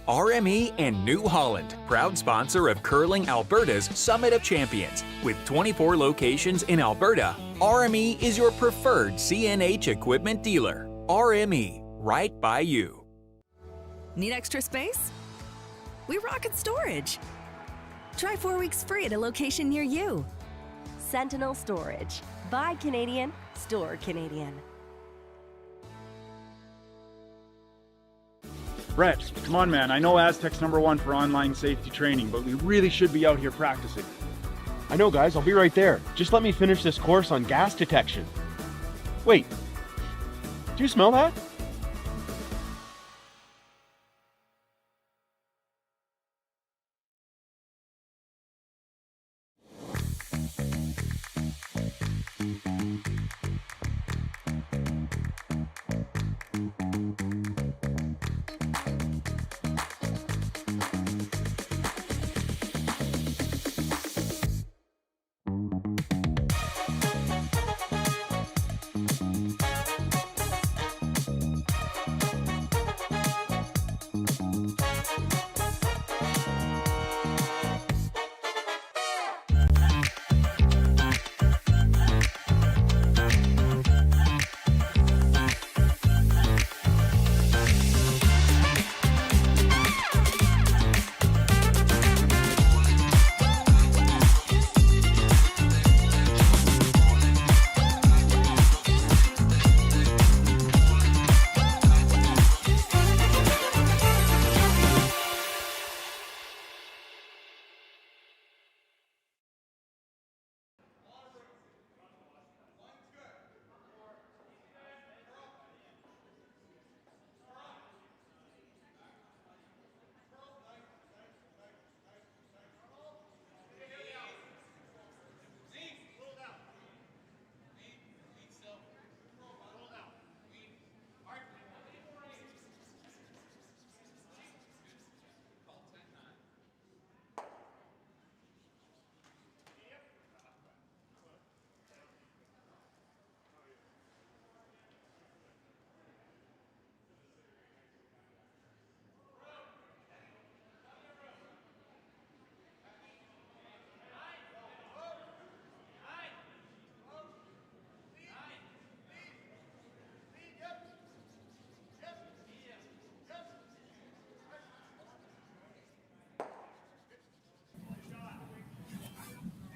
RME and New Holland, proud sponsor of Curling Alberta's Summit of Champions. With 24 locations in Alberta, RME is your preferred CNH equipment dealer. RME, right by you. Need extra space? We rocket storage. Try 4 weeks free at a location near you. Sentinel Storage. Buy Canadian, store Canadian. Brett, come on, man. I know Aztec's #1 for online safety training, but we really should be out here practicing. I know, guys. I'll be right there. Just let me finish this course on gas detection. Wait. Do you smell that?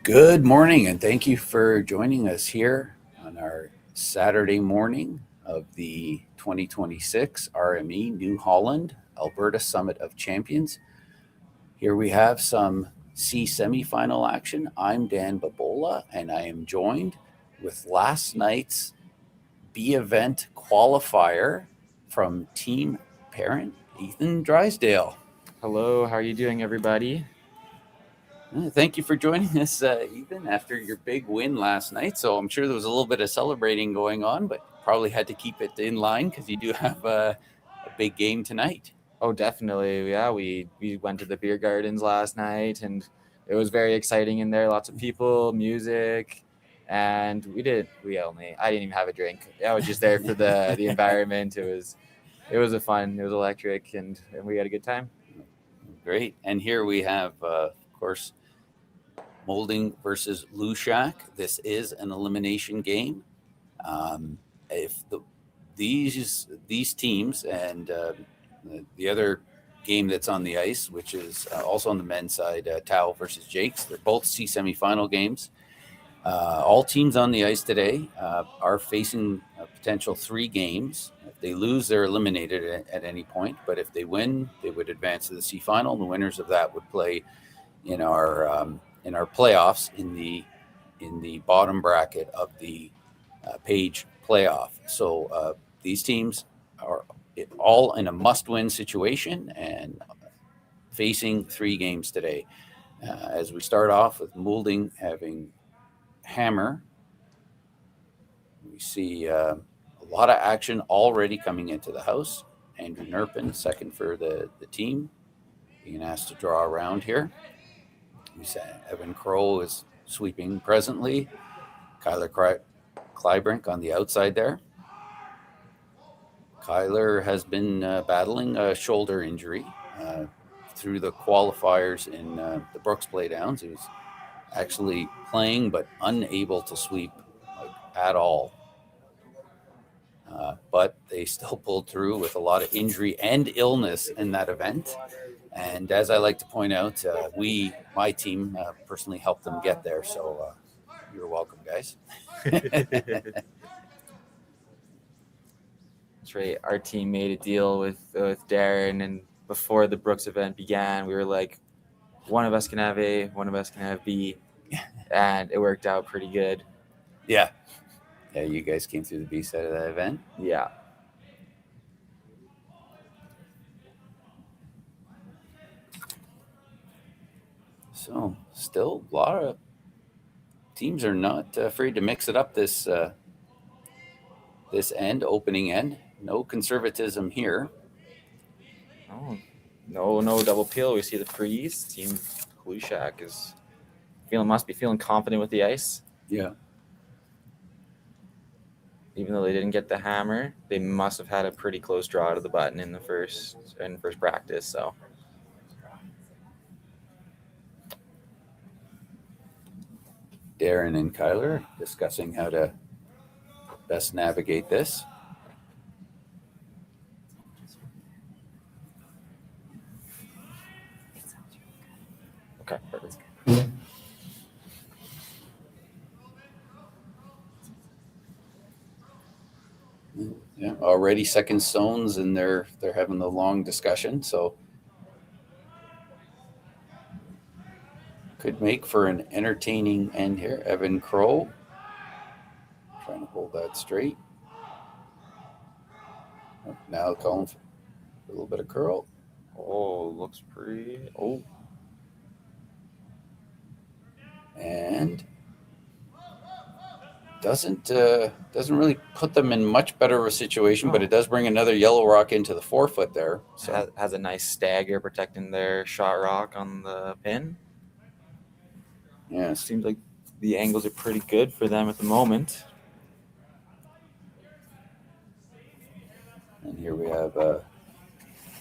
Good morning, and thank you for joining us here on our Saturday morning of the 2026 RME New Holland Alberta Summit of Champions. Here we have some C semifinal action. I'm Dan Babola, and I am joined with last night's B event qualifier from team parent Ethan Drysdale. Hello, how are you doing, everybody? Thank you for joining us, Ethan, after your big win last night. So I'm sure there was a little bit of celebrating going on, but probably had to keep it in line because you do have a big game tonight. Oh, definitely. Yeah, we went to the beer gardens last night, and it was very exciting in there. Lots of people, music, and I didn't even have a drink. I was just there for the environment. It was fun. It was electric, and we had a good time. Great. And here we have, of course, Moulding versus Hlushak. This is an elimination game. If these teams and the other game that's on the ice, which is also on the men's side, Tao versus Jakes, they're both C semifinal games. All teams on the ice today are facing a potential 3 games. If they lose, they're eliminated at any point. But if they win, they would advance to the C final. The winners of that would play in our playoffs in the bottom bracket of the page playoff. So these teams are all in a must-win situation and facing 3 games today. As we start off with Moulding having Hammer, we see a lot of action already coming into the house. Andrew Nerpin, second for the team, being asked to draw around here. We said Evan Crow is sweeping presently. Kyler Kleibrink on the outside there. Kyler has been battling a shoulder injury. through the qualifiers in the Brooks Playdowns. He was actually playing but unable to sweep at all. But they still pulled through with a lot of injury and illness in that event. And as I like to point out, my team, personally helped them get there. So you're welcome, guys. That's right. Our team made a deal with Darren, and before the Brooks event began, we were like, one of us can have A, one of us can have B, and it worked out pretty good. Yeah. Yeah, you guys came through the B side of that event. Yeah. So still a lot of teams are not afraid to mix it up this opening end. No conservatism here. Oh, no double peel. We see the freeze. Team Hlushak must be feeling confident with the ice. Yeah. Even though they didn't get the hammer, they must have had a pretty close draw to the button in first practice. So Darren and Kyler discussing how to best navigate this. okay, perfect. Yeah, already second zones, and they're having the long discussion, so could make for an entertaining end here. Evan Crow trying to hold that straight. Now calling for a little bit of curl. Oh, looks pretty. Oh, and doesn't really put them in much better of a situation, but it does bring another yellow rock into the forefoot there. So has a nice stagger protecting their shot rock on the pin. Yeah, It seems like the angles are pretty good for them at the moment. and here we have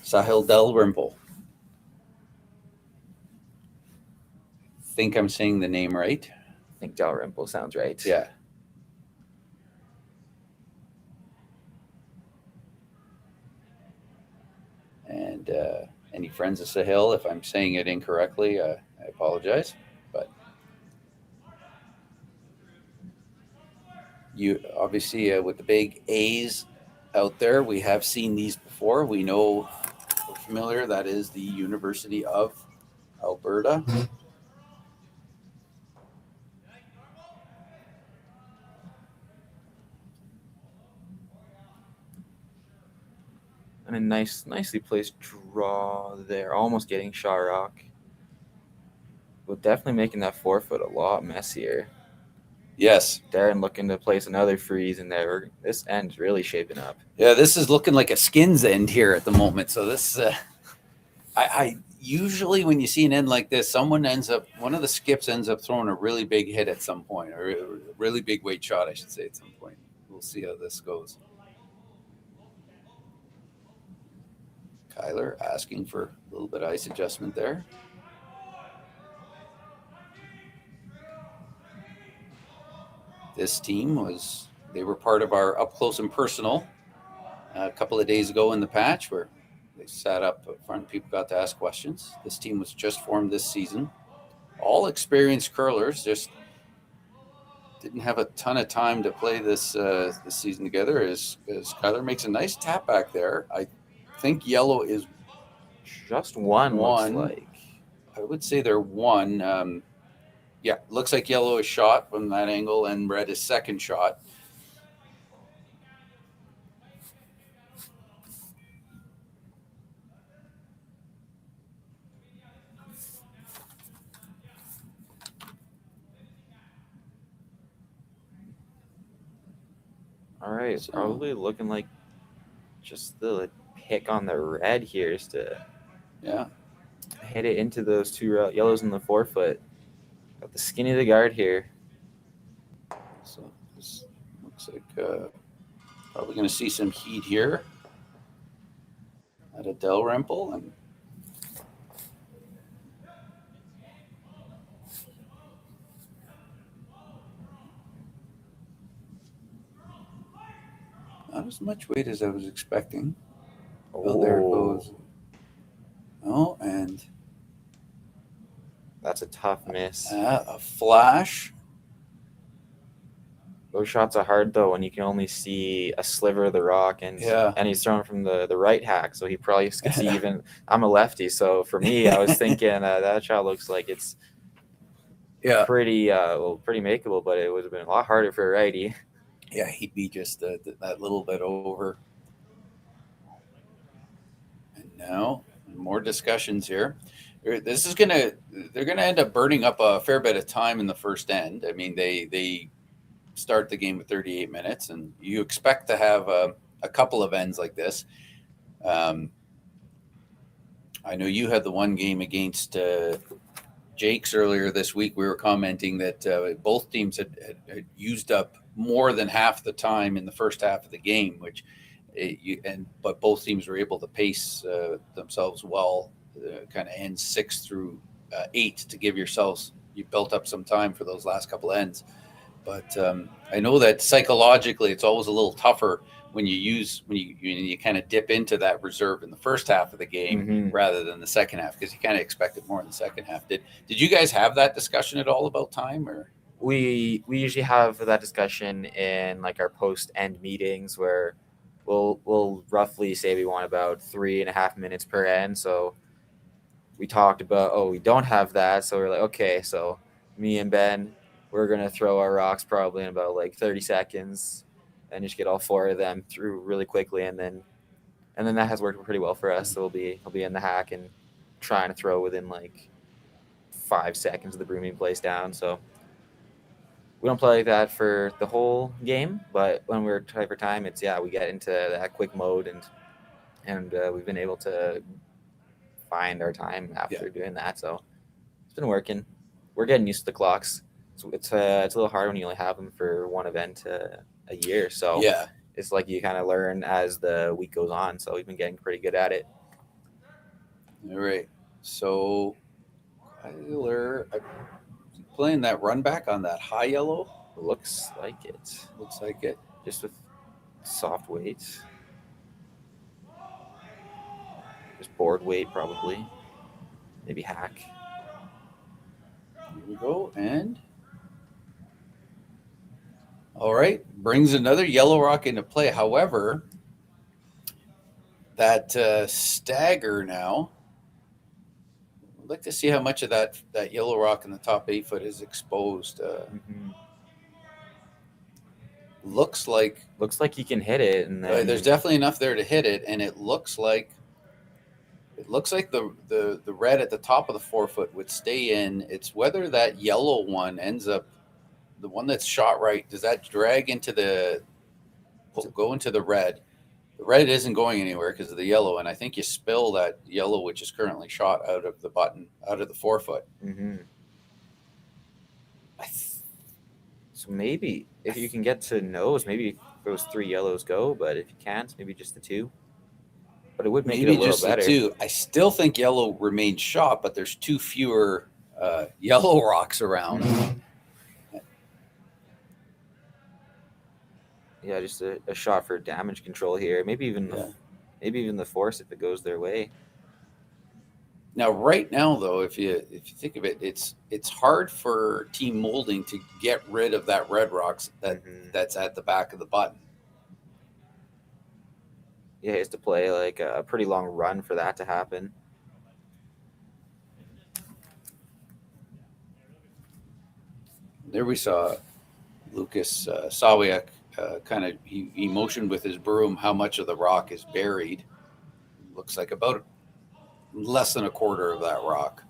Sahil Dalrymple. Think I'm saying the name right? I think Dalrymple sounds right. Yeah. And any friends of Sahil, if I'm saying it incorrectly, I apologize. But you obviously, with the big A's out there, we have seen these before. We know, we're familiar, that is the University of Alberta. And a nicely placed draw there, almost getting shot rock. But definitely making that forefoot a lot messier. Yes. Darren looking to place another freeze in there. This end's really shaping up. Yeah, this is looking like a skins end here at the moment. So this, I usually when you see an end like this, one of the skips ends up throwing a really big hit at some point, or a really big weight shot, I should say, at some point. We'll see how this goes. Kyler asking for a little bit of ice adjustment there. This team they were part of our up close and personal a couple of days ago in the patch, where they sat up front. People got to ask questions. This team was just formed this season. All experienced curlers, just didn't have a ton of time to play this season together. As Kyler makes a nice tap back there. I think yellow is just one. Looks like. I would say they're one. Yeah, looks like yellow is shot from that angle, and red is second shot. All right, it's probably looking like just the pick on the red here is to hit it into those two yellows in the forefoot. Got the skinny of the guard here. So this looks like probably going to see some heat here at a Dalrymple, and as much weight as I was expecting. Oh, there it goes. Oh, and that's a tough miss. A flash. Those shots are hard though when you can only see a sliver of the rock, and he's throwing from the right hack, so he probably could see even. I'm a lefty, so for me, I was thinking that shot looks like it's pretty makeable, but it would have been a lot harder for a righty. Yeah, he'd be just that little bit over. And now more discussions here. They're gonna end up burning up a fair bit of time in the first end. I mean, they start the game with 38 minutes, and you expect to have a couple of ends like this. I know you had the one game against Jake's earlier this week. We were commenting that both teams had used up more than half the time in the first half of the game, but both teams were able to pace themselves well, kind of end 6 through 8 to give yourselves, you built up some time for those last couple ends. But I know that psychologically it's always a little tougher when you kind of dip into that reserve in the first half of the game rather than the second half, because you kind of expect it more in the second half. Did you guys have that discussion at all about time? Or we usually have that discussion in like our post-end meetings where we'll roughly say we want about 3.5 minutes per end. So we talked about, we don't have that. So we're like, okay, so me and Ben, we're going to throw our rocks probably in about like 30 seconds and just get all 4 of them through really quickly. And then that has worked pretty well for us. So he'll be in the hack and trying to throw within like 5 seconds of the brooming place down. So we don't play like that for the whole game, but when we're tight for time, it's we get into that quick mode, and we've been able to find our time after doing that. So it's been working. We're getting used to the clocks. It's a little hard when you only have them for one event a year. So it's like you kind of learn as the week goes on. So we've been getting pretty good at it. All right. So Tyler, playing that run back on that high yellow? Looks like it. Just with soft weight. Just board weight probably. Maybe hack. Here we go. And all right. Brings another yellow rock into play. However, that stagger now, I'd like to see how much of that yellow rock in the top 8 foot is exposed. Looks like you can hit it, and then there's definitely enough there to hit it, and it looks like the red at the top of the 4 foot would stay in. It's whether that yellow one ends up, the one that's shot right, does that drag go into the red? The red isn't going anywhere because of the yellow, and I think you spill that yellow, which is currently shot out of the button, out of the 4 foot. So maybe if you can get to nose, maybe those 3 yellows go, but if you can't, maybe just the 2. But it would make it a little better. The 2. I still think yellow remains shot, but there's 2 fewer yellow rocks around. Yeah, just a shot for damage control here. Maybe even the force if it goes their way. Now, right now, though, if you think of it, it's hard for Team Moulding to get rid of that red rocks that's at the back of the button. Yeah, he has to play like a pretty long run for that to happen. There we saw Lucas Sawiak kind of he motioned with his broom how much of the rock is buried. Looks like about less than a quarter of that rock.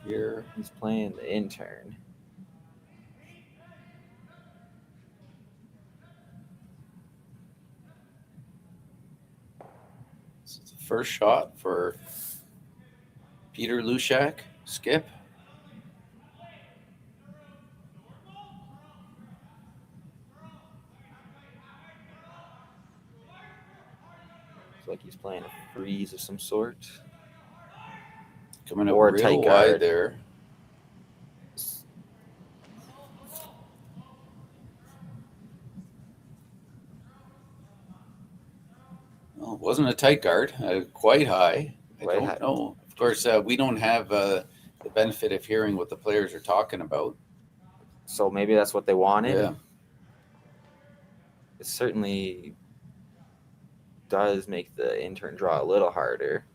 Here. He's playing the intern. first shot for Peter Hlushak. Skip. Looks like he's playing a freeze of some sort. Coming up Or a real tight wide guard. there. Well, it wasn't a tight guard, quite high. Quite I don't high. know. Of course, we don't have the benefit of hearing what the players are talking about. So maybe that's what they wanted. Yeah. It certainly does make the intern draw a little harder.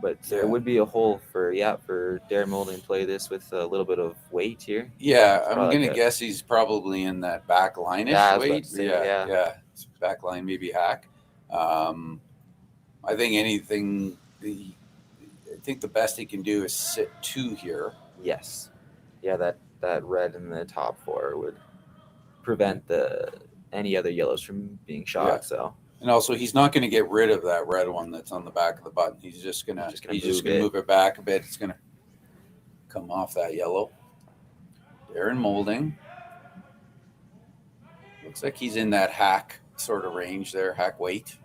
But there would be a hole for Darren Moulding to play this with a little bit of weight here. Yeah, I'm probably going to like guess he's probably in that back line-ish Yeah, I was about weight. to say, yeah. yeah. It's back line, maybe hack. I think the best he can do is sit 2 here. Yes. Yeah, that red in the top 4 would prevent any other yellows from being shot. Yeah. So And also, he's not going to get rid of that red one that's on the back of the button. He's just going to move it back a bit. It's going to come off that yellow. Darren Moulding. Looks like he's in that hack sort of range there, hack weight.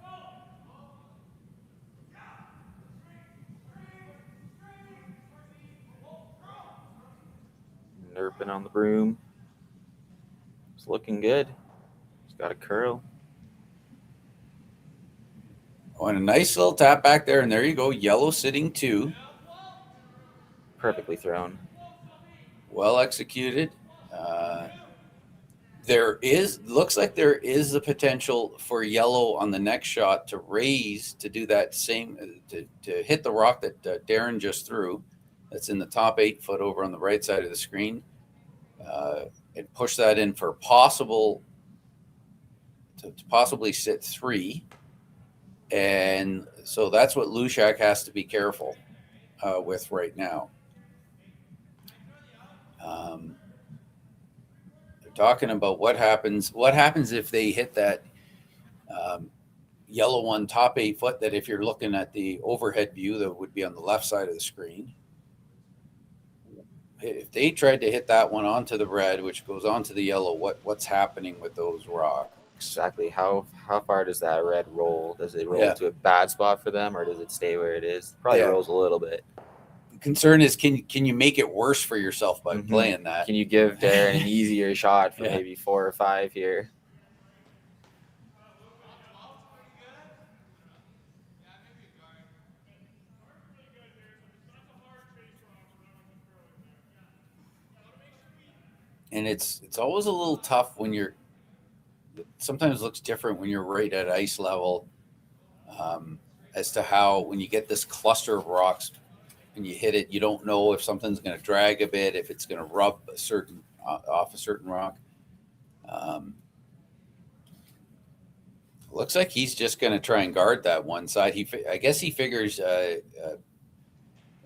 Nerping on the broom. It's looking good. He's got a curl. Oh, and a nice little tap back there, and there you go, yellow sitting 2. Perfectly thrown. Well executed. Looks like there is the potential for yellow on the next shot to raise, to do that same, to hit the rock that Darren just threw. That's in the top 8 foot over on the right side of the screen. And push that in for possibly sit 3. And so that's what Hlushak has to be careful with right now. They're talking about what happens if they hit that yellow one top 8 foot, that if you're looking at the overhead view that would be on the left side of the screen. If they tried to hit that one onto the red, which goes onto the yellow, what's happening with those rocks? Exactly. How far does that red roll? Does it roll to a bad spot for them, or does it stay where it is? Probably rolls a little bit. The concern is, can you make it worse for yourself by playing that? Can you give Darren an easier shot for maybe 4 or 5 here? And it's always a little tough when you're. Sometimes looks different when you're right at ice level, as to how when you get this cluster of rocks, when you hit it, you don't know if something's going to drag a bit, if it's going to rub off a certain rock. Looks like he's just going to try and guard that one side. I guess he figures. I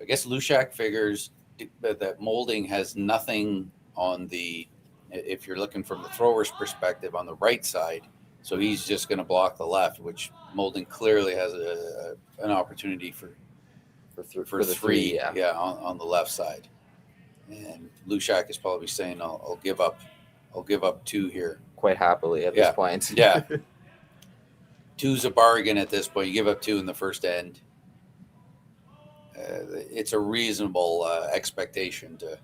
guess Hlushak figures that Moulding has nothing on the. If you're looking from the thrower's perspective, on the right side, so he's just going to block the left, which Moulding clearly has an opportunity for 3 on the left side. And Hlushak is probably saying, I'll give up 2 here. Quite happily at this point. Yeah. 2's a bargain at this point. You give up 2 in the first end. It's a reasonable expectation to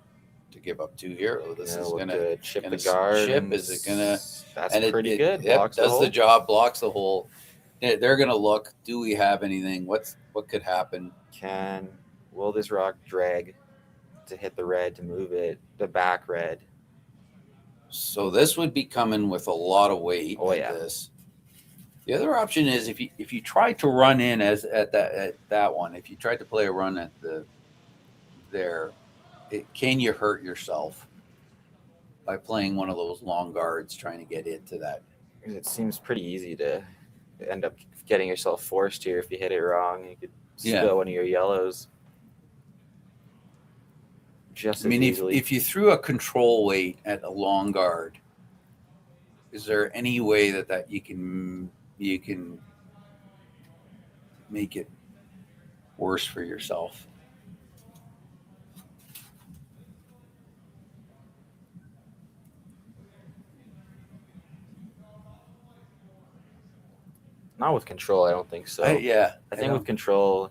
give up 2 here. Oh, this is going to chip the guard. Is it going to? That's pretty good. Yep, does the job, blocks the hole. They're going to look. Do we have anything? What could happen? Will this rock drag to hit the red to move it? The back red. So this would be coming with a lot of weight. Oh yeah. This. The other option is if you try to run in at that one. If you tried to play a run at there. Can you hurt yourself by playing one of those long guards trying to get into that? It seems pretty easy to end up getting yourself forced here if you hit it wrong. You could spill one of your yellows. If you threw a control weight at a long guard, is there any way that you can make it worse for yourself. Not with control, I don't think so. I think with control,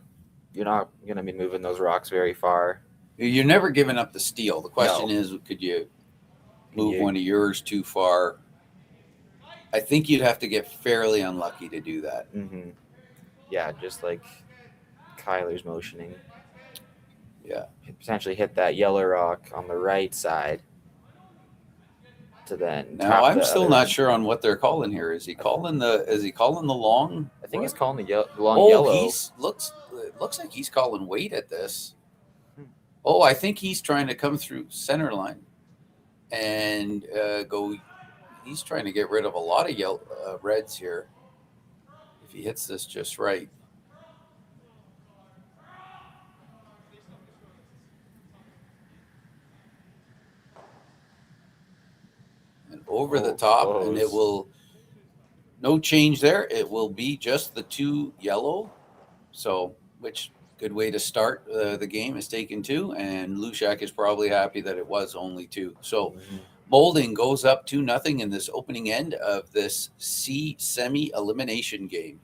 you're not going to be moving those rocks very far. You're never giving up the steel. The question is, could you move one of yours too far? I think you'd have to get fairly unlucky to do that. Mm-hmm. Yeah, just like Kyler's motioning. Yeah. Potentially hit that yellow rock on the right side to then. Now I'm still not sure on what they're calling here. Is he calling the long? I think he's calling the long yellow. It looks like he's calling weight at this. Oh, I think he's trying to come through center line and go. He's trying to get rid of a lot of reds here. If he hits this just right. And over the top, close. And it will, no change there. It will be just the 2 yellow. So, which good way to start the game is taking 2. And Hlushak is probably happy that it was only 2. So, Moulding goes up 2-0 in this opening end of this C semi-elimination game.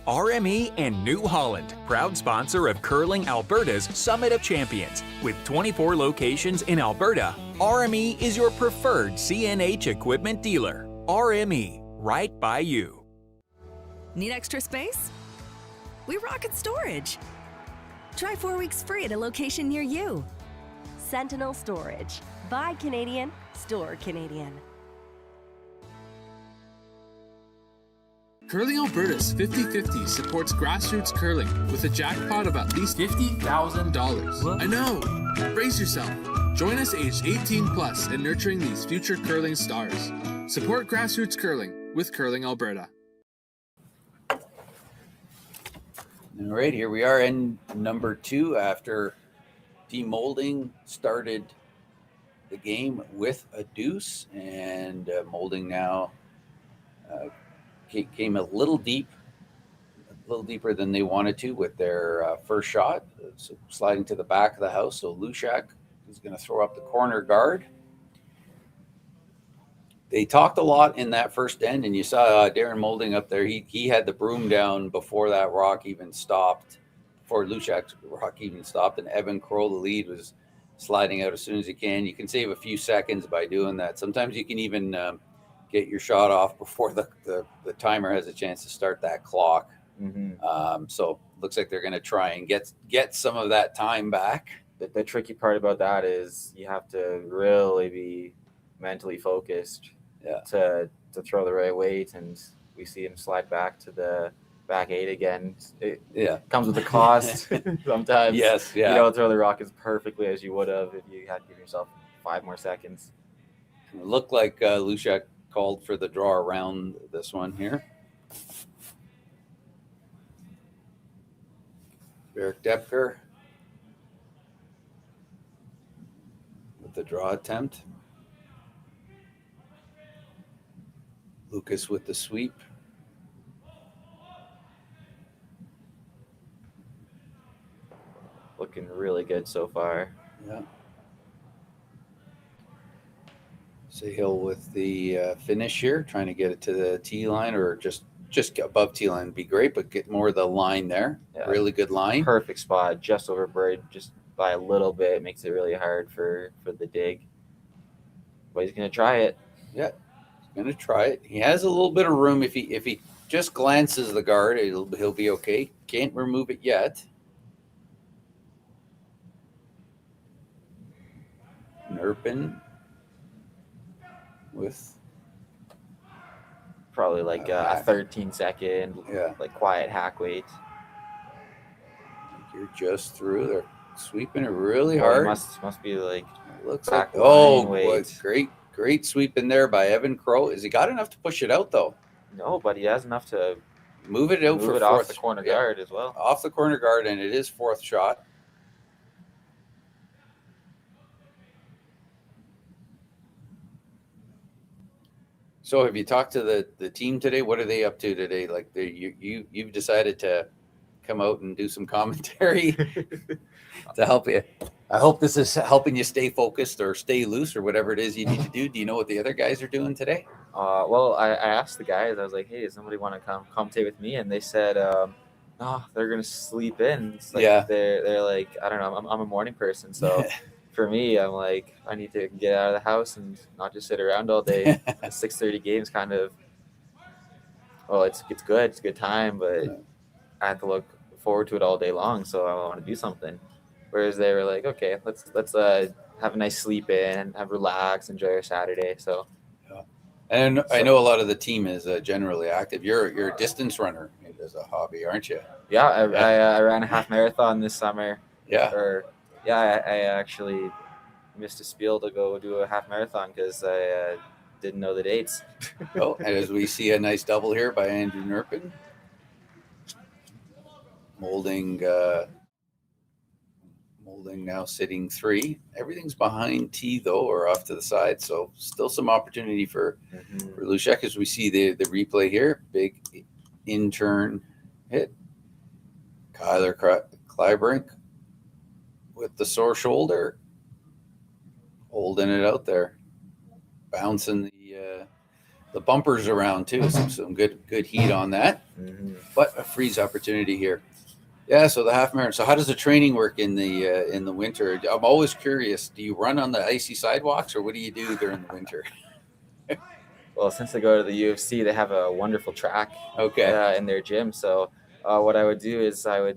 RME and New Holland, proud sponsor of Curling Alberta's Summit of Champions. With 24 locations in Alberta, RME is your preferred CNH equipment dealer. RME, right by you. Need extra space? We rocket storage. Try 4 weeks free at a location near you. Sentinel Storage. Buy Canadian, store Canadian. Curling Alberta's 50-50 supports grassroots curling with a jackpot of at least $50,000. I know! Brace yourself. Join us aged 18 plus in nurturing these future curling stars. Support grassroots curling with Curling Alberta. All right, here we are in number 2 after Team Moulding started the game with a deuce, and Moulding now came a little deeper than they wanted to with their first shot, so sliding to the back of the house. So Hlushak is going to throw up the corner guard. They talked a lot in that first end, and you saw Darren Moulding up there. He had the broom down before that rock even stopped, before Hlushak's rock even stopped, and Evan Kroll, the lead, was sliding out as soon as he can. You can save a few seconds by doing that. Sometimes you can even get your shot off before the timer has a chance to start that clock. Mm-hmm. So looks like they're going to try and get some of that time back. The tricky part about that is you have to really be mentally focused to throw the right weight, and we see him slide back to the back 8 again. It comes with a cost sometimes. You don't throw the rock as perfectly as you would have if you had to give yourself 5 more seconds. It looked like Hlushak called for the draw around this one here. Eric Depker with the draw attempt. Lucas with the sweep. Looking really good so far. Yeah. Sahil with the finish here, trying to get it to the tee line or just just above tee line would be great, but get more of the line there. Yeah. Really good line. Perfect spot, just over bird, just by a little bit. Makes it really hard for the dig. But he's gonna try it. Yeah, he's gonna try it. He has a little bit of room. If he just glances the guard, he'll be okay. Can't remove it yet. Nerpin with Probably like a 13-second, Yeah. like quiet hack weight. You're just through. They're sweeping it really Oh, hard. must be like Looks back like line weight. boy, great sweep in there by Evan Crow. Has he got enough to push it out though? No, but he has enough to Move it out move for it fourth. off the corner Yeah, guard as well. off the corner guard, and it is fourth shot. So have you talked to the team today? What are they up to today? Like you've decided to come out and do some commentary to help you. I hope this is helping you stay focused or stay loose or whatever it is you need to do. Do you know what the other guys are doing today? Well, I asked the guys. I was like, "Hey, does somebody want to come commentate with me?" And they said, "No, they're gonna sleep in." It's like Yeah. they're like, I don't know. I'm a morning person, so for me, I'm like, I need to get out of the house and not just sit around all day. The 6:30 game's kind of, well, it's good. It's a good time, but I have to look forward to it all day long, so I want to do something. Whereas they were like, okay, let's have a nice sleep in, have relax, enjoy our Saturday. So, And I know a lot of the team is generally active. You're a distance runner as a hobby, aren't you? yeah, I ran a half marathon this summer. Yeah. I actually missed a spiel to go do a half marathon because I didn't know the dates. Oh, and as we see a nice double here by Andrew Nerpin. Moulding now sitting 3. Everything's behind tee though, or off to the side. So still some opportunity for Hlushak as we see the replay here. Big in-turn hit. Kyler Kleibrink with the sore shoulder, holding it out there, bouncing the bumpers around too. Some good heat on that, but a freeze opportunity here. Yeah, so the half marathon. So how does the training work in the winter? I'm always curious. Do you run on the icy sidewalks, or what do you do during the winter? Well, since I go to the UFC, they have a wonderful track in their gym. So what I would do is I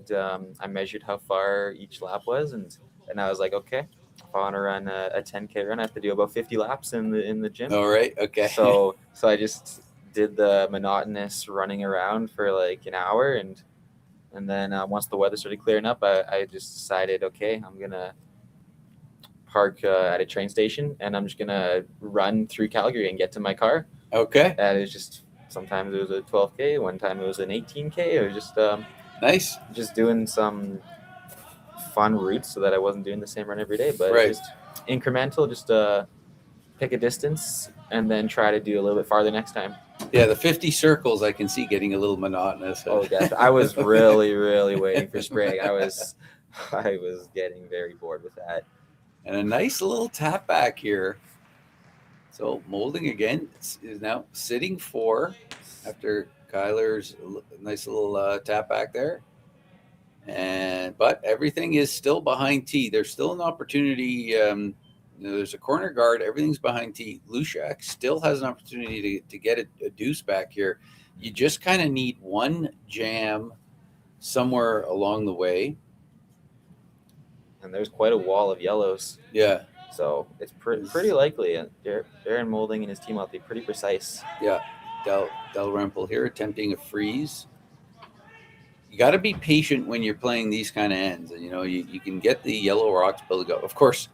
measured how far each lap was, and I was like, okay, if I want to run a 10K run, I have to do about 50 laps in the gym. All right, okay. So I just did the monotonous running around for like an hour, and then once the weather started clearing up, I just decided, okay, I'm gonna park at a train station, and I'm just gonna run through Calgary and get to my car. Okay. And it was just, sometimes it was a 12K, one time it was an 18K. It was just nice, just doing some fun routes so that I wasn't doing the same run every day, but just incremental, just pick a distance and then try to do a little bit farther next time. Yeah, the 50 circles I can see getting a little monotonous. Oh, yes. I was really, really waiting for spring. I was getting very bored with that. And a nice little tap back here. So Moulding again is now sitting 4 after Kyler's nice little tap back there. But everything is still behind tee. There's still an opportunity. There's a corner guard. Everything's behind tee. Hlushak still has an opportunity to get a deuce back here. You just kind of need one jam somewhere along the way. And there's quite a wall of yellows. Yeah. So it's pretty likely. And Darren Moulding and his team out there pretty precise. Yeah. Del Rempel here attempting a freeze. You got to be patient when you're playing these kind of ends. And, you can get the yellow rocks building up. Of course,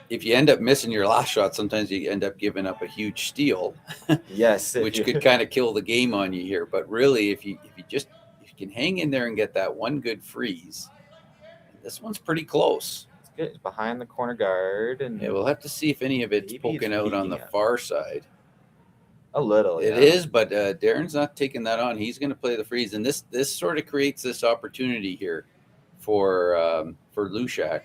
if you end up missing your last shot, sometimes you end up giving up a huge steal. Yes. Which could kind of kill the game on you here. But really, if you can hang in there and get that one good freeze, this one's pretty close. It's good. It's behind the corner guard. And yeah, we'll have to see if any of it's poking out on the far side. A little, It is, but Darren's not taking that on. He's going to play the freeze, and this sort of creates this opportunity here for Hlushak.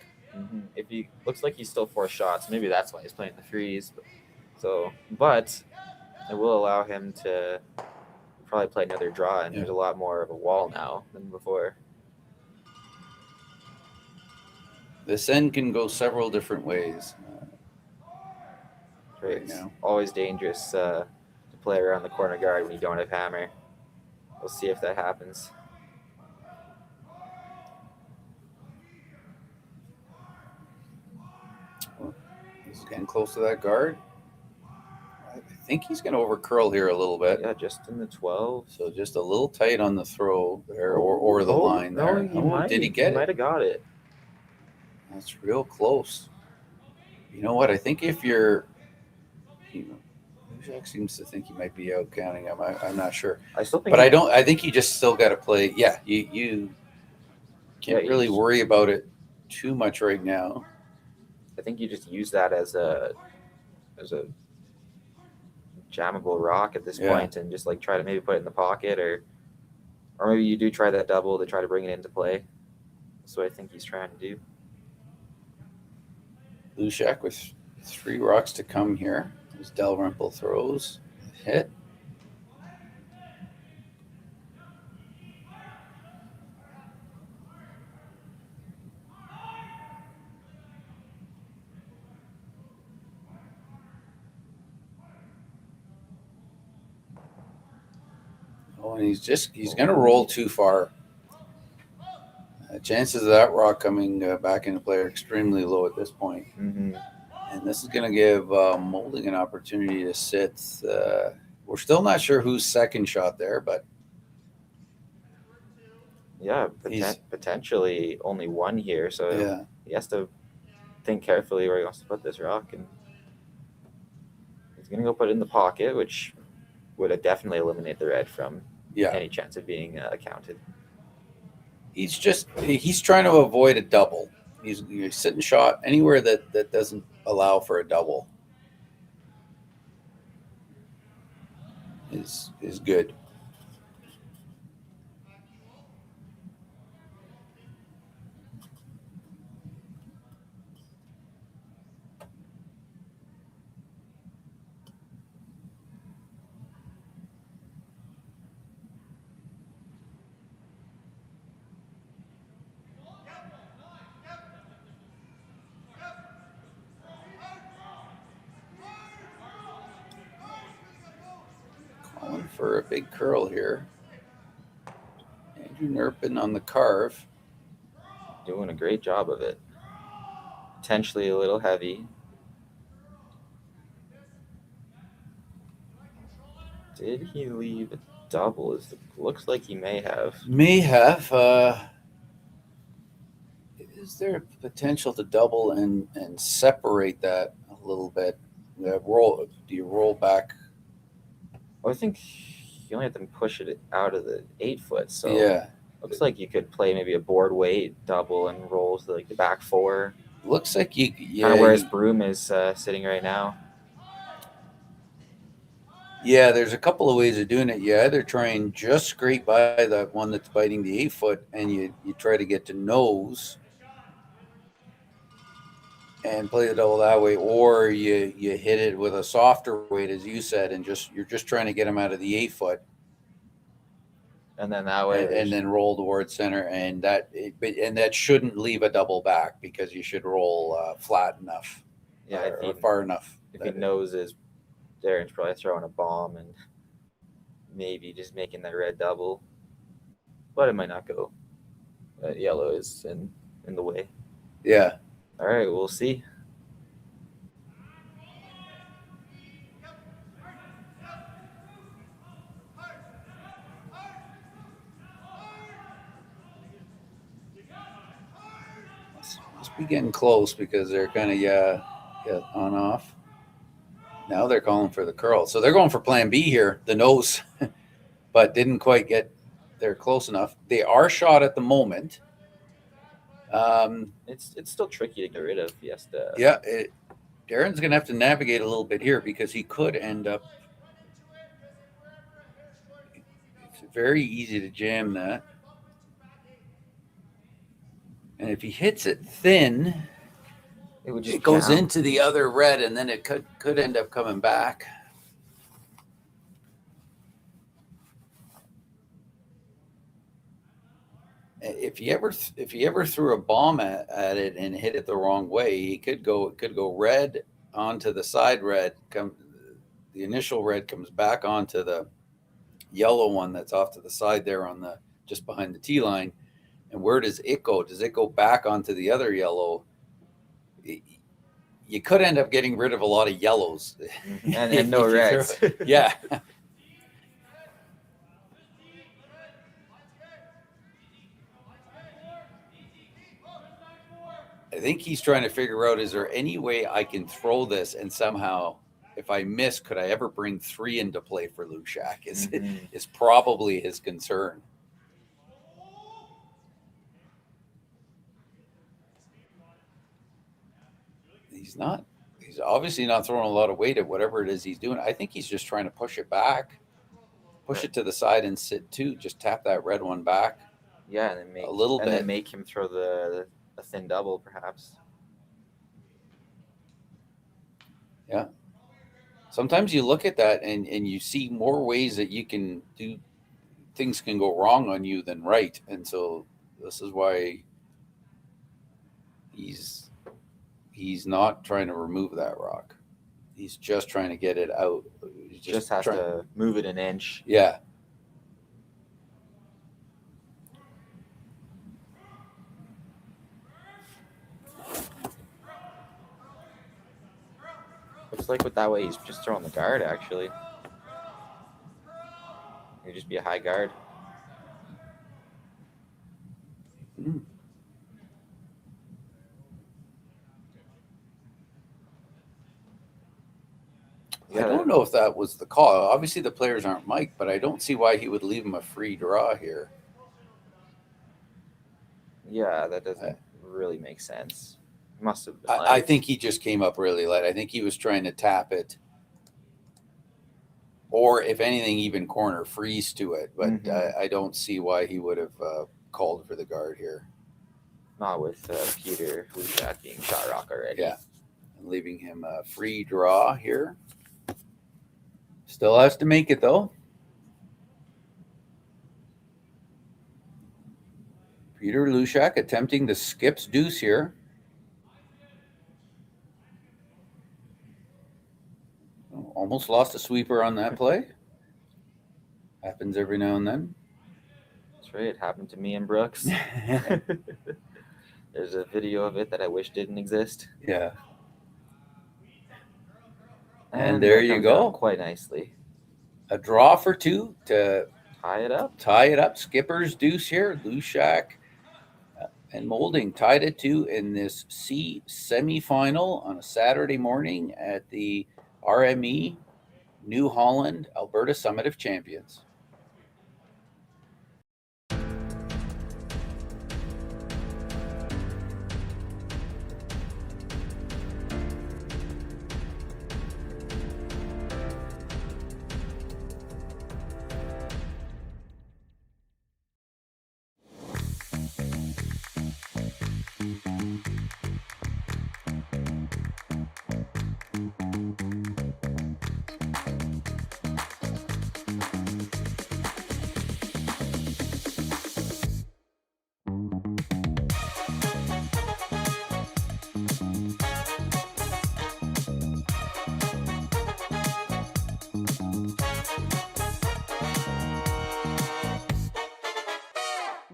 If he looks like he's still 4 shots, maybe that's why he's playing the freeze. But it will allow him to probably play another draw, and there's a lot more of a wall now than before. This end can go several different ways. It's now. always dangerous to play around the corner guard when you don't have hammer. We'll see if that happens. He's getting close to that guard. I think he's going to over curl here a little bit. Yeah, just in the 12. So just a little tight on the throw there, or the line there. Did he get it? He might have got it. That's real close. You know what? I think if you're, Hlushak seems to think he might be out counting him. I'm not sure. I still think, but I don't. I think you just still got to play. Yeah, you can't really worry about it too much right now. I think you just use that as a jammable rock at this point, and just like try to maybe put it in the pocket, or maybe you do try that double to try to bring it into play. That's what I think he's trying to do. Hlushak with 3 rocks to come here. As Dalrymple throws, hit. Oh, and he's going to roll too far. Chances of that rock coming back into play are extremely low at this point. Mm-hmm. And this is going to give Moulding an opportunity to sit. We're still not sure who's second shot there, but yeah, potentially only one here. So he has to think carefully where he wants to put this rock, and he's going to go put it in the pocket, which would definitely eliminate the red from any chance of being counted. He's trying to avoid a double. He's sitting shot anywhere that doesn't allow for a double is good. For a big curl here. Andrew Nerpin on the carve. Doing a great job of it. Potentially a little heavy. Did he leave a double? Looks like he may have. Is there potential to double and separate that a little bit? Do you roll back? Well, I think you only have to push it out of the 8 foot. So looks like you could play maybe a board weight double and roll to like the back 4. Looks like you kind of where his broom is sitting right now. Yeah, there's a couple of ways of doing it. You either try and just scrape by the one that's biting the 8 foot, and you try to get to nose and play the double that way, or you hit it with a softer weight, as you said, and you're just trying to get him out of the 8 foot, and then that way, and then roll towards center, and that shouldn't leave a double back, because you should roll flat enough, or far enough. If he noses, Darren's probably throwing a bomb and maybe just making that red double, but it might not go. Yellow is in the way. Yeah. All right, we'll see. Must be getting close, because they're kind of on off. Now they're calling for the curl, so they're going for plan B here, the nose, but didn't quite get there close enough. They are shot at the moment. It's still tricky to get rid of. Yes. Darren's going to have to navigate a little bit here, because he could end up. It's very easy to jam that. And if he hits it thin, it goes into the other red, and then it could end up coming back. if you ever threw a bomb at it and hit it the wrong way, it could go red onto the side red. The initial red comes back onto the yellow one that's off to the side there on the just behind the tee line. And where does it go? Does it go back onto the other yellow? You could end up getting rid of a lot of yellows and no reds. Yeah. I think he's trying to figure out, is there any way I can throw this and somehow, if I miss, could I ever bring 3 into play for Hlushak? Is probably his concern. He's obviously not throwing a lot of weight at whatever it is he's doing. I think he's just trying to push it back, push it to the side and sit 2. Just tap that red one back. Yeah, and then bit. Make him throw a thin double, perhaps. Yeah. Sometimes you look at that and you see more ways that you can do things can go wrong on you than right. And so this is why he's not trying to remove that rock. He's just trying to get it out. He just has to move it an inch. Yeah. Looks like with that way he's just throwing the guard, actually. It'd just be a high guard. I don't know if that was the call. Obviously, the players aren't mic'd, but I don't see why he would leave him a free draw here. Yeah, that doesn't really make sense. Must have been. I think he just came up really light. I think he was trying to tap it, or if anything, even corner freeze to it. But I don't see why he would have called for the guard here. Not with Peter Hlushak being shot rock already. Yeah, and leaving him a free draw here. Still has to make it though. Peter Hlushak attempting the skips deuce here. Almost lost a sweeper on that play. Happens every now and then. That's right. It happened to me and Brooks. There's a video of it that I wish didn't exist. Yeah. And there you go. Quite nicely. A draw for 2 to tie it up. Skipper's deuce here. Hlushak and Moulding tied it 2 in this C semifinal on a Saturday morning at the RME New Holland Alberta Summit of Champions.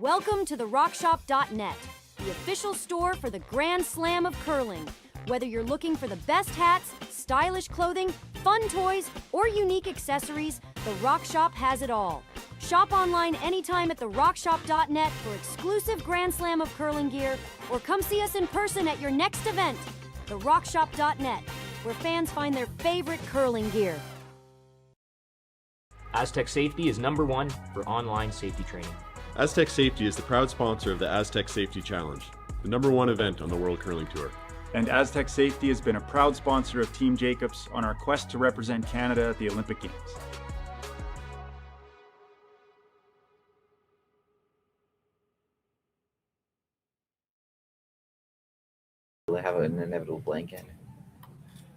Welcome to therockshop.net, the official store for the Grand Slam of curling. Whether you're looking for the best hats, stylish clothing, fun toys, or unique accessories, The Rock Shop has it all. Shop online anytime at therockshop.net for exclusive Grand Slam of curling gear, or come see us in person at your next event. therockshop.net, where fans find their favorite curling gear. Aztec Safety is #1 for online safety training. Aztec Safety is the proud sponsor of the Aztec Safety Challenge, the #1 event on the World Curling Tour. And Aztec Safety has been a proud sponsor of Team Jacobs on our quest to represent Canada at the Olympic Games. They have an inevitable blanket.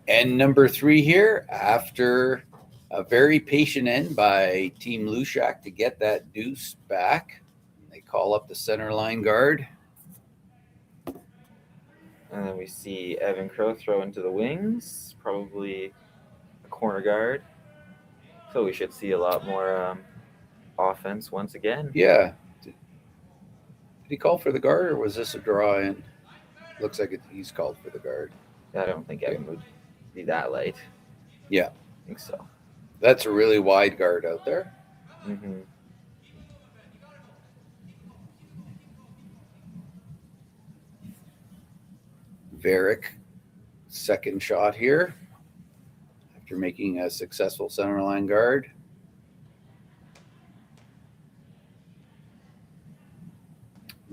And number 3 here, after a very patient end by Team Hlushak to get that deuce back. They call up the center line guard. And then we see Evan Crow throw into the wings, probably a corner guard. So we should see a lot more offense once again. Yeah. Did he call for the guard, or was this a draw in? Looks like he's called for the guard. I don't think Evan would be that light. Yeah. I think so. That's a really wide guard out there. Mm-hmm. Varick, second shot here after making a successful center line guard.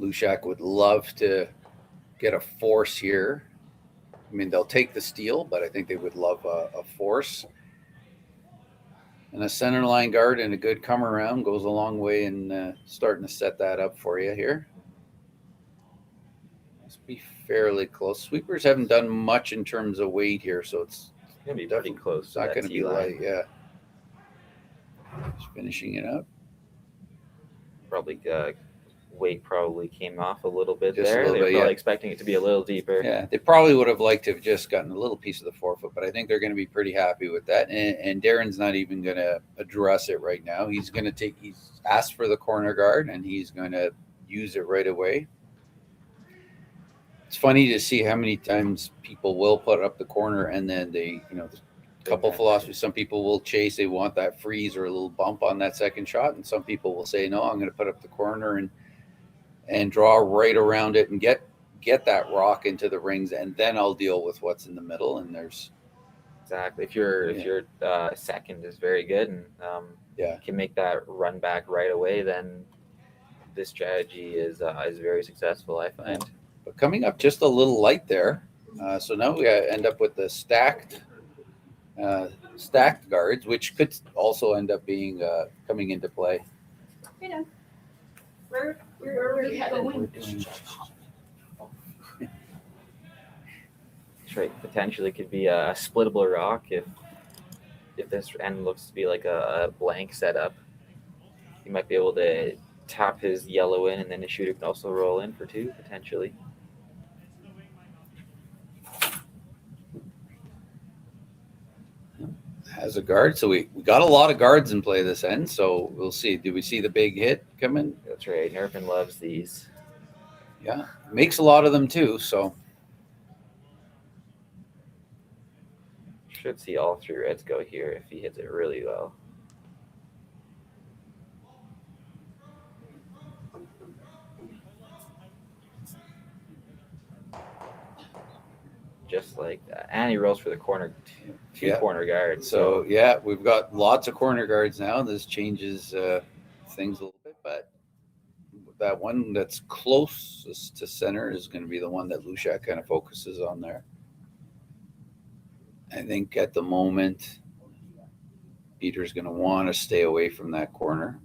Hlushak would love to get a force here. I mean, they'll take the steal, but I think they would love a force. And a center line guard and a good come around goes a long way in starting to set that up for you here. Must be fairly close. Sweepers haven't done much in terms of weight here, so it's going to be pretty close. It's not going to be light, yeah. Just finishing it up. Probably weight probably came off a little bit Just there. a little They were bit, probably yeah. expecting it to be a little deeper. Yeah, they probably would have liked to have just gotten a little piece of the forefoot, but I think they're going to be pretty happy with that. And Darren's not even going to address it right now. He's going to he's asked for the corner guard, and he's going to use it right away. It's funny to see how many times people will put up the corner and then they, a couple philosophies. Some people will chase. They want that freeze or a little bump on that second shot. And some people will say, no, I'm going to put up the corner and draw right around it and get that rock into the rings. And then I'll deal with what's in the middle. And there's exactly. If your second is very good and can make that run back right away, then this strategy is very successful, I find. But coming up just a little light there. So now we end up with the stacked guards, which could also end up being coming into play. You know, where are we going? That's right. Potentially could be a splittable rock if this end looks to be like a blank setup. You might be able to tap his yellow in, and then the shooter can also roll in for two potentially. Has a guard, so we got a lot of guards in play this end, so we'll see. Do we see the big hit coming? That's right. Nerfin loves these. Yeah, makes a lot of them too, so should see all three reds go here if he hits it really well. Just like that. And he rolls for the corner, two corner guards. So, yeah, we've got lots of corner guards now. This changes things a little bit, but that one that's closest to center is going to be the one that Hlushak kind of focuses on there. I think at the moment, Peter's going to want to stay away from that corner,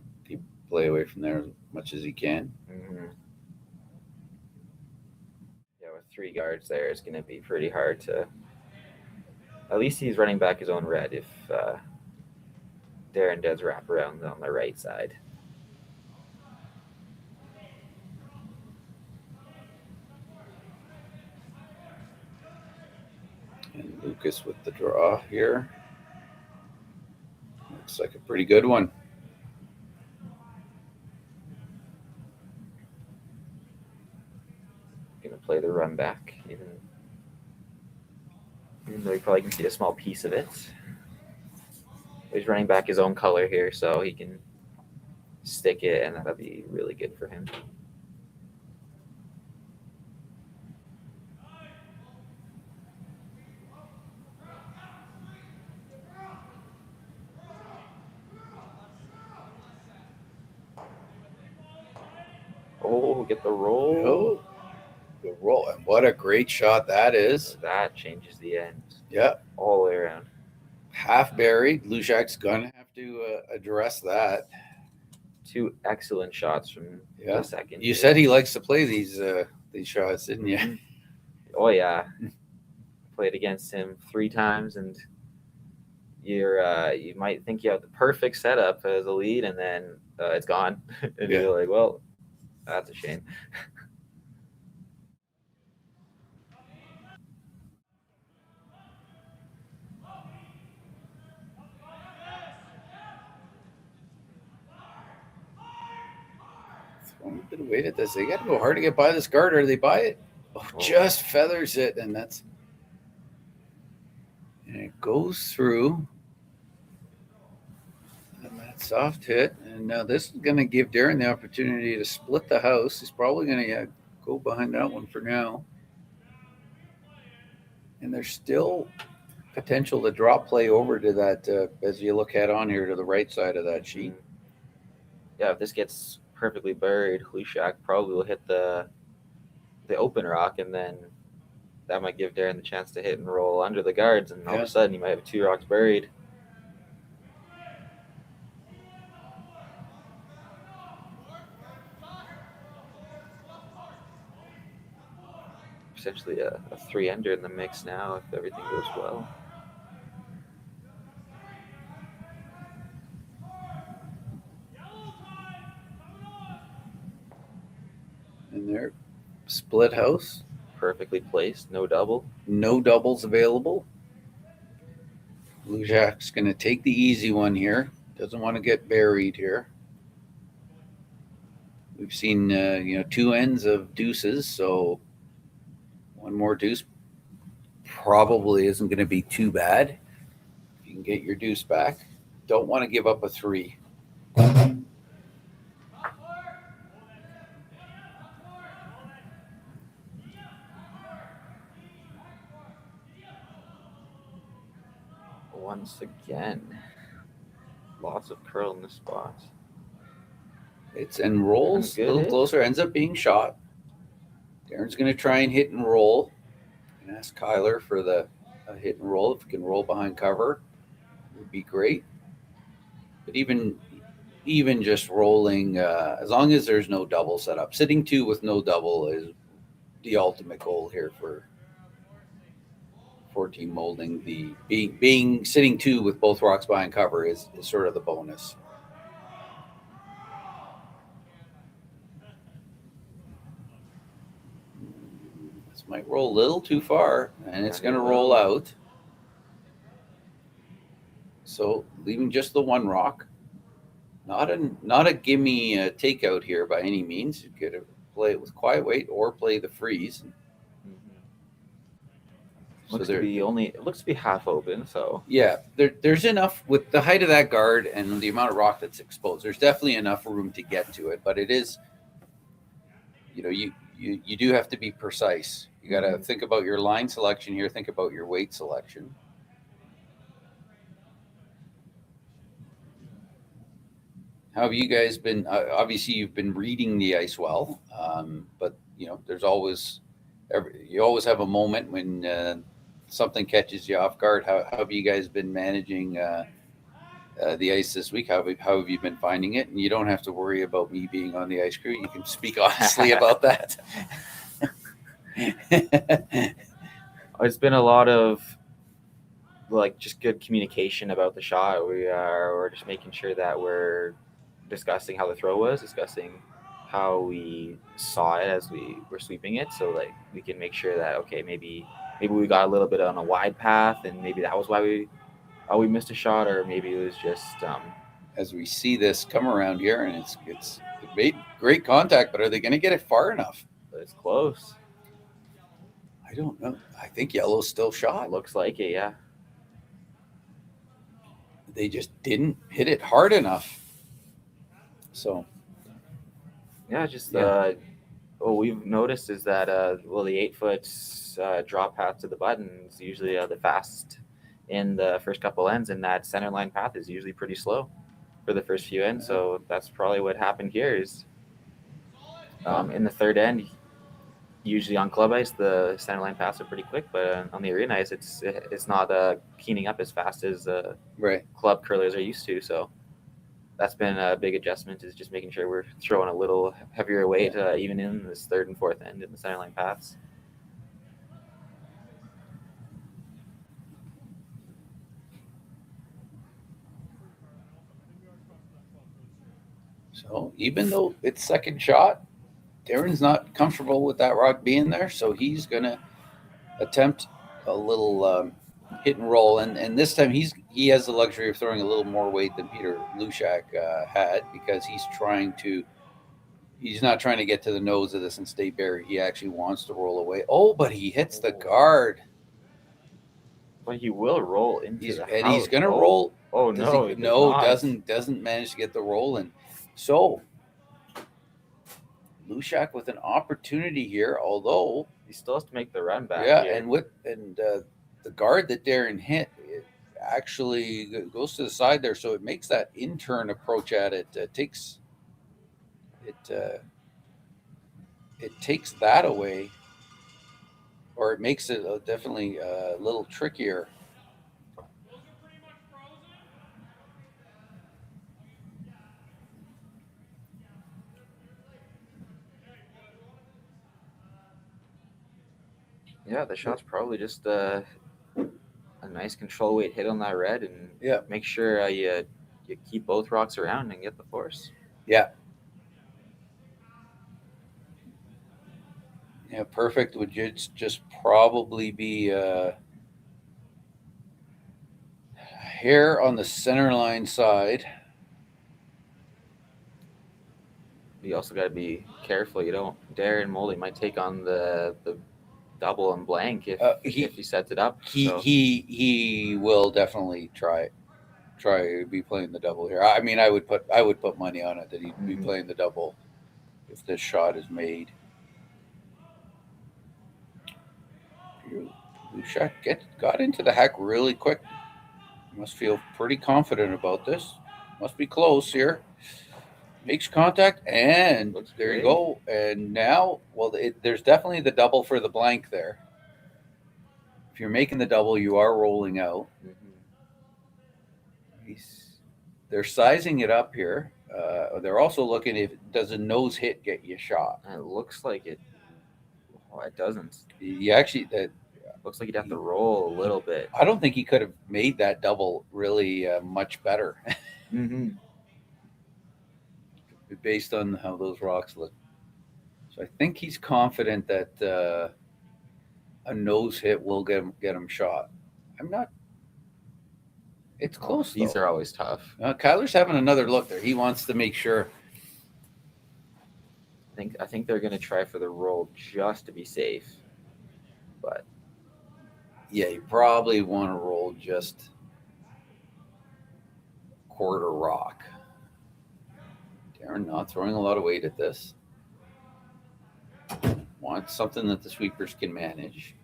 play away from there as much as he can. Mm-hmm. With three guards there, it's going to be pretty hard to. At least he's running back his own red if Darren does wrap around on the right side. And Lucas with the draw here. Looks like a pretty good one. Gonna play the run back, even though you probably can see a small piece of it. He's running back his own color here, so he can stick it, and that'll be really good for him. Oh, get the roll. Oh, the roll. And what a great shot that is. That changes the end. Yeah. All the way around. Half buried. Hlushak's going to have to address that. Two excellent shots from the second. You said he likes to play these shots, didn't you? Oh, yeah. Played against him 3 times, and you might think you have the perfect setup as a lead, and then it's gone. And you're like, well, That's a shame. Throwing a bit of weight at this. They got to go hard to get by this guard, or they buy it. Oh, just feathers it, and it goes through. And that soft hit, and now this is going to give Darren the opportunity to split the house. He's probably going to go behind that one for now. And there's still potential to drop play over to that as you look head on here to the right side of that sheet. Yeah, if this gets perfectly buried, Hlushak probably will hit the open rock, and then that might give Darren the chance to hit and roll under the guards, and all of a sudden he might have 2 rocks buried. Essentially a 3-ender in the mix now if everything goes well. And there, split house. Perfectly placed, no double. No doubles available. Hlushak's going to take the easy one here. Doesn't want to get buried here. We've seen 2 ends of deuces, so one more deuce probably isn't going to be too bad. You can get your deuce back. Don't want to give up a 3. Once again, lots of curl in this spot. It's and rolls a little closer, ends up being shot. Darren's going to try and hit and roll. And ask Kyler for the hit and roll. If he can roll behind cover, it would be great. But even just rolling, as long as there's no double set up, sitting 2 with no double is the ultimate goal here for Team Moulding. The being sitting 2 with both rocks behind cover is sort of the bonus. Might roll a little too far, and it's going to roll out. So leaving just the 1 rock. Not a gimme takeout here by any means. You could play it with quiet weight or play the freeze. It looks to be half open, so yeah, there's enough with the height of that guard and the amount of rock that's exposed. There's definitely enough room to get to it, but it is, you do have to be precise. You got to think about your line selection here. Think about your weight selection. How have you guys been? Obviously, you've been reading the ice well, but there's always you always have a moment when something catches you off guard. How have you guys been managing the ice this week? How have you been finding it? And you don't have to worry about me being on the ice crew. You can speak honestly about that. It's been a lot of just good communication about the shot. We're just making sure that we're discussing how the throw was, discussing how we saw it as we were sweeping it, so we can make sure that maybe we got a little bit on a wide path, and maybe that was why we missed a shot, or maybe it was just as we see this come around here, and it made great contact, but are they going to get it far enough? But it's close. I don't know. I think yellow's still shot. Looks like it, yeah. They just didn't hit it hard enough. So, yeah, what we've noticed is that the 8-foot drop path to the button is usually the fastest in the first couple ends, and that center line path is usually pretty slow for the first few ends. So that's probably what happened here. Is in the third end, usually on club ice, the center line paths are pretty quick, but on the arena ice, it's not keening up as fast as club curlers are used to. So that's been a big adjustment, is just making sure we're throwing a little heavier weight even in this third and fourth end in the center line paths. So even though it's second shot, Darren's not comfortable with that rock being there, so he's going to attempt a little hit and roll. And this time he has the luxury of throwing a little more weight than Peter Hlushak had, because he's not trying to get to the nose of this and stay buried. He actually wants to roll away. Oh, but he hits the guard. But he will roll into the house. He's going to roll. Oh, no. Doesn't manage to get the roll in. So Hlushak with an opportunity here, although he still has to make the run back. Yeah, here. and the guard that Darren hit, it actually goes to the side there, so it makes that in-turn approach at it. It takes that away, or it makes it definitely a little trickier. Yeah, the shot's probably just a nice control weight hit on that red, and make sure you keep both rocks around and get the force. Yeah. Yeah, perfect would just probably be here on the center line side. You also got to be careful. Darren Moulding might take on the double and blank if he sets it up. He will definitely try to be playing the double here. I mean, I would put money on it that he'd be playing the double if this shot is made. Hlushak got into the hack really quick. Must feel pretty confident about this. Must be close here. Makes contact, and there you go. And now, there's definitely the double for the blank there. If you're making the double, you are rolling out. They're sizing it up here. They're also looking if does a nose hit get you shot. And it looks like it. Oh, it doesn't. Looks like you'd have to roll a little bit. I don't think he could have made that double really much better. Based on how those rocks look. So I think he's confident that a nose hit will get him shot. I'm not. It's close. These are always tough. Kyler's having another look there. He wants to make sure. I think they're going to try for the roll just to be safe. But yeah, you probably want to roll just quarter rock. Darren not throwing a lot of weight at this. Wants something that the sweepers can manage.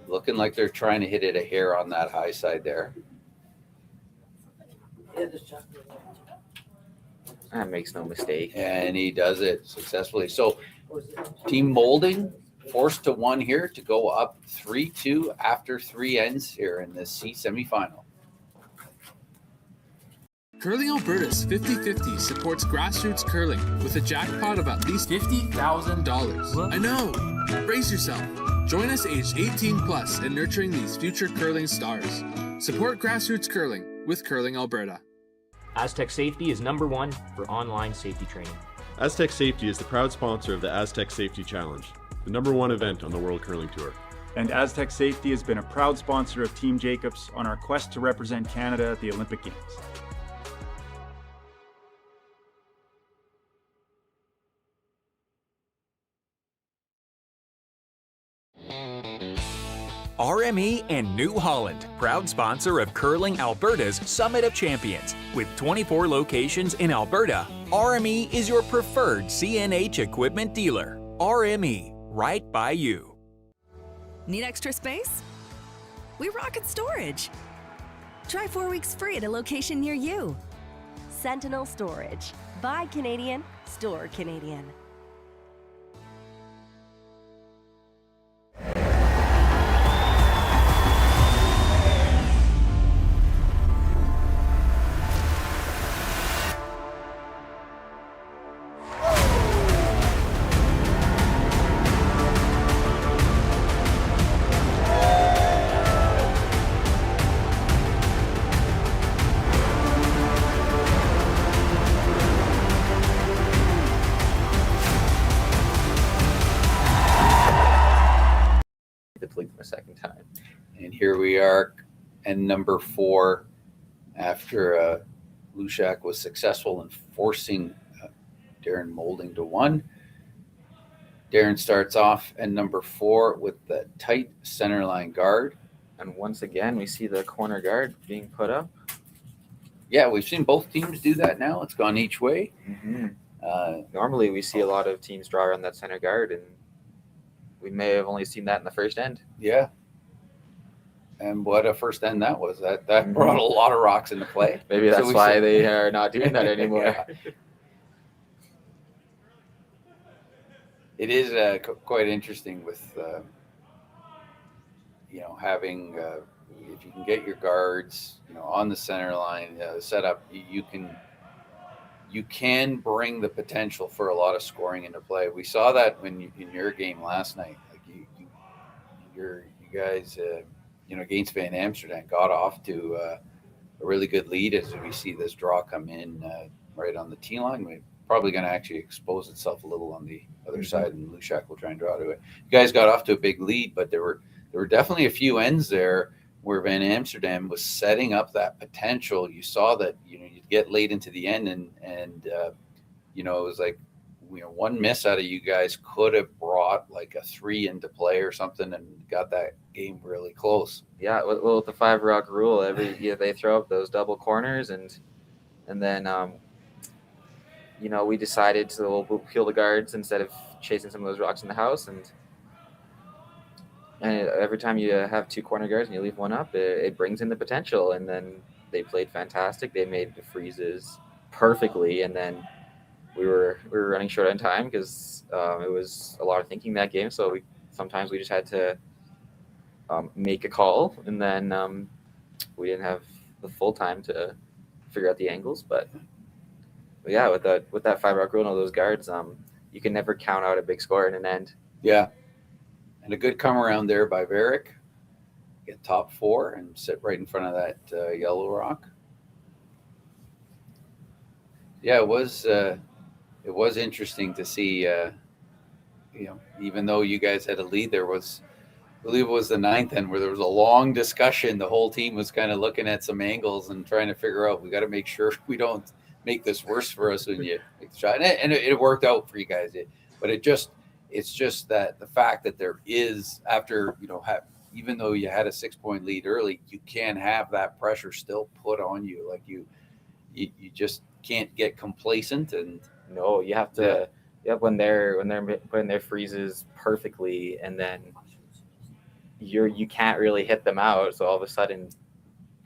Looking like they're trying to hit it a hair on that high side there. That makes no mistake. And he does it successfully. So Team Moulding forced to one here to go up 3-2 after 3 ends here in this C semifinal. Curling Alberta's 50-50 supports grassroots curling with a jackpot of at least $50,000. I know! Brace yourself. Join us aged 18 plus in nurturing these future curling stars. Support grassroots curling with Curling Alberta. Aztec Safety is #1 for online safety training. Aztec Safety is the proud sponsor of the Aztec Safety Challenge, the #1 event on the World Curling Tour. And Aztec Safety has been a proud sponsor of Team Jacobs on our quest to represent Canada at the Olympic Games. RME and New Holland, proud sponsor of Curling Alberta's Summit of Champions. With 24 locations in Alberta, RME is your preferred CNH equipment dealer. RME, right by you. Need extra space? We rocket storage. Try 4 weeks free at a location near you. Sentinel Storage. Buy Canadian, store Canadian. we are, and number 4, after Hlushak was successful in forcing Darren Moulding to 1. Darren starts off at number 4 with the tight center line guard. And once again, we see the corner guard being put up. Yeah, we've seen both teams do that now. It's gone each way. Mm-hmm. Normally, we see a lot of teams draw around that center guard, and we may have only seen that in the first end. Yeah. And what a first end that was. That brought a lot of rocks into play. Maybe that's why they are not doing that anymore. Yeah. It is quite interesting with, having, if you can get your guards, on the center line set up, you can bring the potential for a lot of scoring into play. We saw that in your game last night. Like you guys, against Van Amsterdam, got off to a really good lead as we see this draw come in right on the T line. We're probably going to actually expose itself a little on the other side, and Hlushak will try and draw to it. You guys got off to a big lead, but there were definitely a few ends there where Van Amsterdam was setting up that potential. You saw that you'd get late into the end, and it was like one miss out of you guys could have brought like a 3 into play or something and got that game really close. Yeah, well, with the 5 rock rule, they throw up those double corners, and then we decided to we'll peel the guards instead of chasing some of those rocks in the house, and every time you have 2 corner guards and you leave one up, it brings in the potential. And then they played fantastic. They made the freezes perfectly, and then we were running short on time because it was a lot of thinking that game. So sometimes we just had to make a call, and then we didn't have the full time to figure out the angles. But yeah, with that 5 rock rule and all those guards, you can never count out a big score in an end. Yeah. And a good come around there by Varick. Get top 4 and sit right in front of that yellow rock. Yeah, it was interesting to see. Even though you guys had a lead, I believe it was the 9th end where there was a long discussion. The whole team was kind of looking at some angles and trying to figure out, we got to make sure we don't make this worse for us when you make the shot. And it worked out for you guys. But it's just that the fact that there is, after, even though you had a 6-point lead early, you can have that pressure still put on you. Like you just can't get complacent. And no, you have to, when they're putting their freezes perfectly, and then you can't really hit them out. So all of a sudden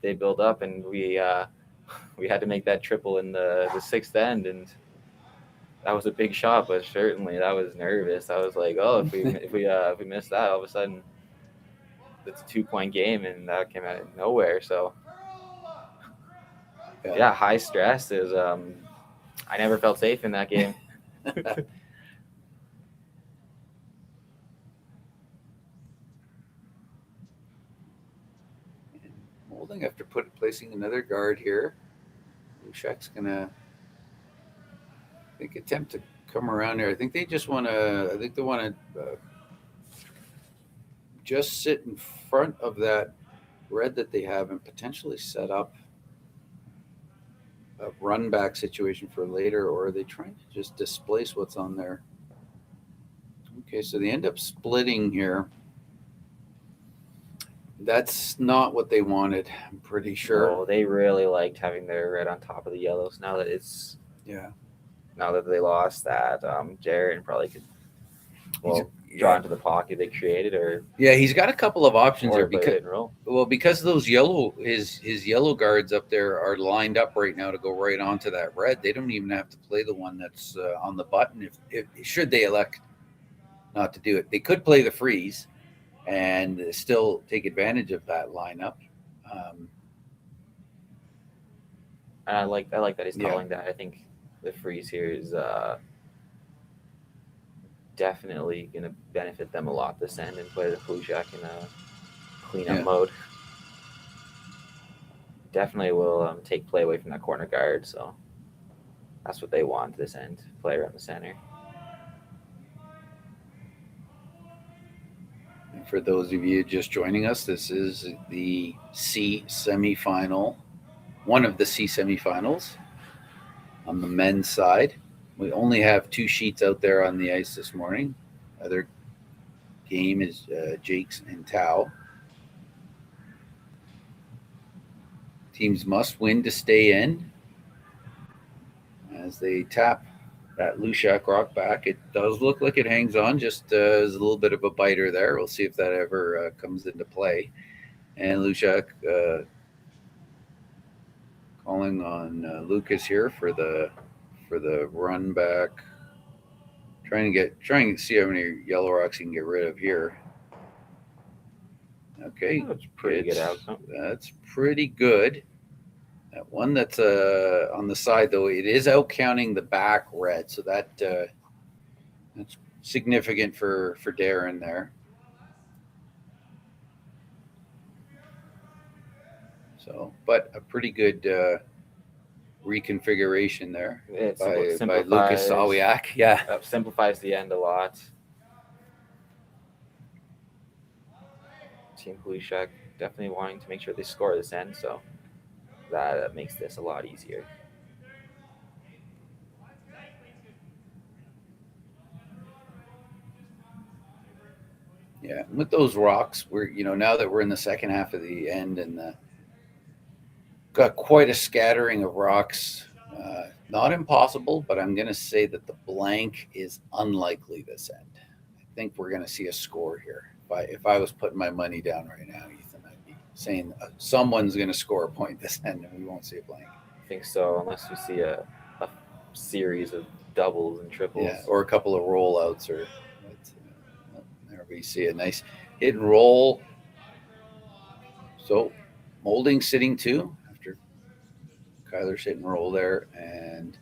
they build up, and we had to make that triple in the 6th end, and that was a big shot, but certainly that was nervous. I was like, oh, if we miss that, all of a sudden it's a 2-point game, and that came out of nowhere. So yeah, high stress is. I never felt safe in that game. Moulding, after placing another guard here, Hlushak's gonna, attempt to come around here. I think they want to just sit in front of that red that they have and potentially set up a run back situation for later, or are they trying to just displace what's on there? Okay, so they end up splitting here. That's not what they wanted, I'm pretty sure. Oh, they really liked having their red on top of the yellows. Now that they lost that, Darren probably could draw into the pocket they created, or he's got a couple of options there because those his yellow guards up there are lined up right now to go right onto that red. They don't even have to play the one that's on the button if should they elect not to do it. They could play the freeze and still take advantage of that lineup. And I like that he's calling that. I think the freeze here is definitely going to benefit them a lot this end, and play the Hlushak in a cleanup mode. Definitely will take play away from that corner guard, so that's what they want this end, play around the center. For those of you just joining us, this is the C semifinal, one of the C semifinals on the men's side. We only have 2 sheets out there on the ice this morning. Other game is Jakes and Tau. Teams must win to stay in. As they tap that Hlushak rock back, it does look like it hangs on, just as a little bit of a biter there. We'll see if that ever comes into play. And Hlushak calling on Lucas here for the run back. Trying to see how many yellow rocks he can get rid of here. Okay, That's pretty good outcome. That's pretty good. That one that's on the side, though, it is out counting the back red, so that's significant for Darren there. So, but a pretty good reconfiguration there by Lucas Sawiak. Yeah, simplifies the end a lot. Team Hlushak definitely wanting to make sure they score this end, so that makes this a lot easier. Yeah, with those rocks, we're now that we're in the second half of the end and got quite a scattering of rocks. Not impossible, but I'm going to say that the blank is unlikely this end. I think we're going to see a score here. If I was putting my money down right now, Ethan, I'd be saying someone's going to score a point this end, and we won't see a blank. I think so, unless we see a series of doubles and triples. Yeah, or a couple of rollouts. There we see a nice hit and roll. So Moulding sitting 2 after Kyler's hit and roll there, and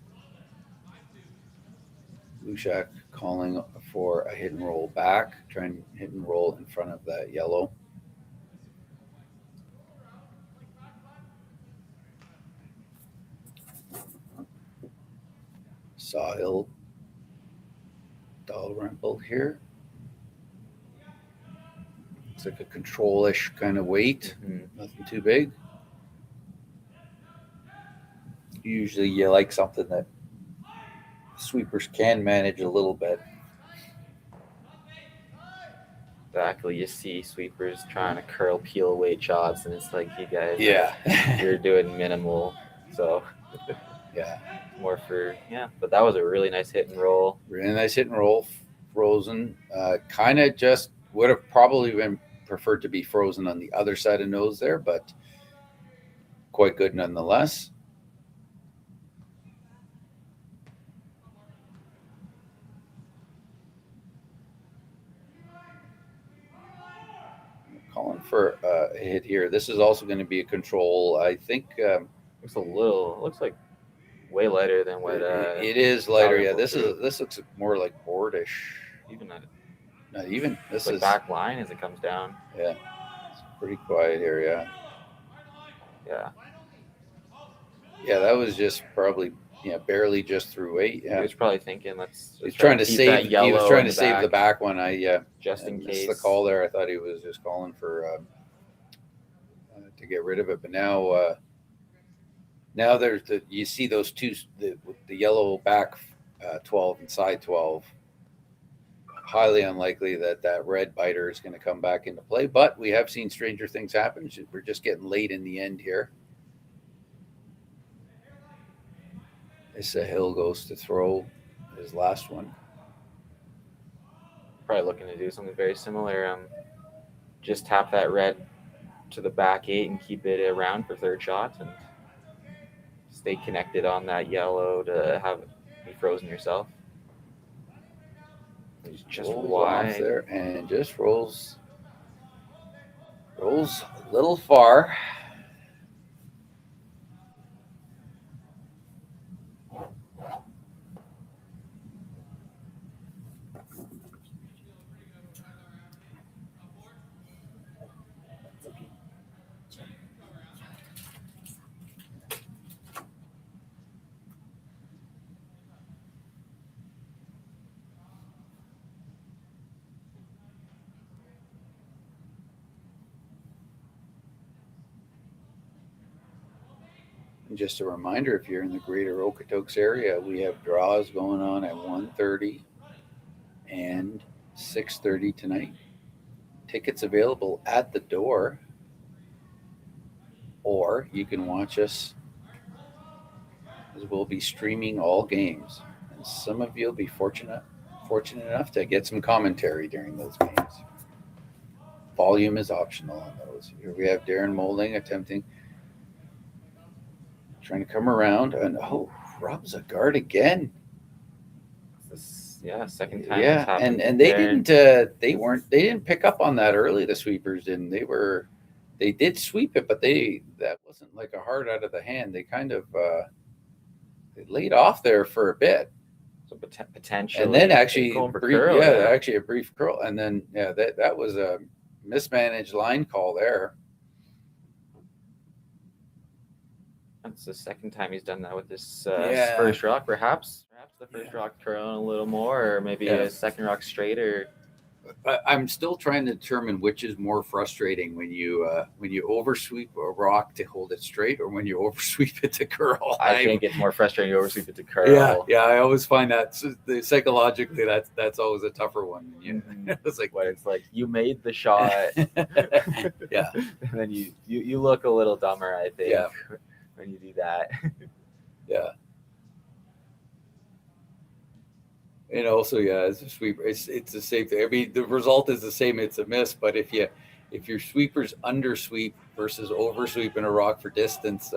Hlushak calling for a hit and roll back, trying to hit and roll in front of that yellow. Sawhill Dalrymple here. Looks like a control-ish kind of weight. Nothing too big. Usually you like something that sweepers can manage a little bit. Exactly. You see sweepers trying to curl peel away shots, and it's like, you guys, you're doing minimal. So yeah, more for But that was a really nice hit and roll. Really nice hit and roll. Frozen. Kind of just would have probably been preferred to be frozen on the other side of nose there, but quite good nonetheless. Calling for a hit here. This is also going to be a control. I think looks like way lighter than what it is lighter. Yeah, this looks more like boardish. Not even. This like is back line as it comes down. Yeah, it's pretty quiet here. Yeah, that was just probably barely just through 8. Yeah, he was probably thinking he's trying to save. He was trying to save the back one. Just in case the call there. I thought he was just calling for to get rid of it, but now there's you see those two, the yellow back 12 and side 12. Highly unlikely that red biter is going to come back into play, but we have seen stranger things happen. We're just getting late in the end here. Issa Hill goes to throw his last one. Probably looking to do something very similar. Just tap that red to the back 8 and keep it around for third shot, and stay connected on that yellow to have it be frozen yourself. He's just wide there and just rolls a little far. Just a reminder, if you're in the greater Okotoks area, we have draws going on at 1:30 and 6:30 tonight. Tickets available at the door, or you can watch us as we'll be streaming all games. And some of you will be fortunate enough to get some commentary during those games. Volume is optional on those. Here we have Darren Moulding trying to come around, and rubs a guard again. Second time. Yeah, and they didn't pick up on that early. The sweepers didn't. They did sweep it, but that wasn't like a hard out of the hand. They kind of they laid off there for a bit. So potentially, and then actually a brief curl, and then that was a mismanaged line call there. That's the second time he's done that with this first rock. Perhaps the first rock curling a little more, or maybe a second rock straighter. I'm still trying to determine which is more frustrating, when you oversweep a rock to hold it straight, or when you oversweep it to curl. I think it's more frustrating to oversweep it to curl. Yeah. I always find that psychologically that's always a tougher one. It's like you made the shot. Yeah, and then you look a little dumber, I think. Yeah. When you do that. Yeah. And also, as a sweeper, it's the same thing. I mean, the result is the same. It's a miss, but if your sweeper's undersweep versus oversweeping a rock for distance,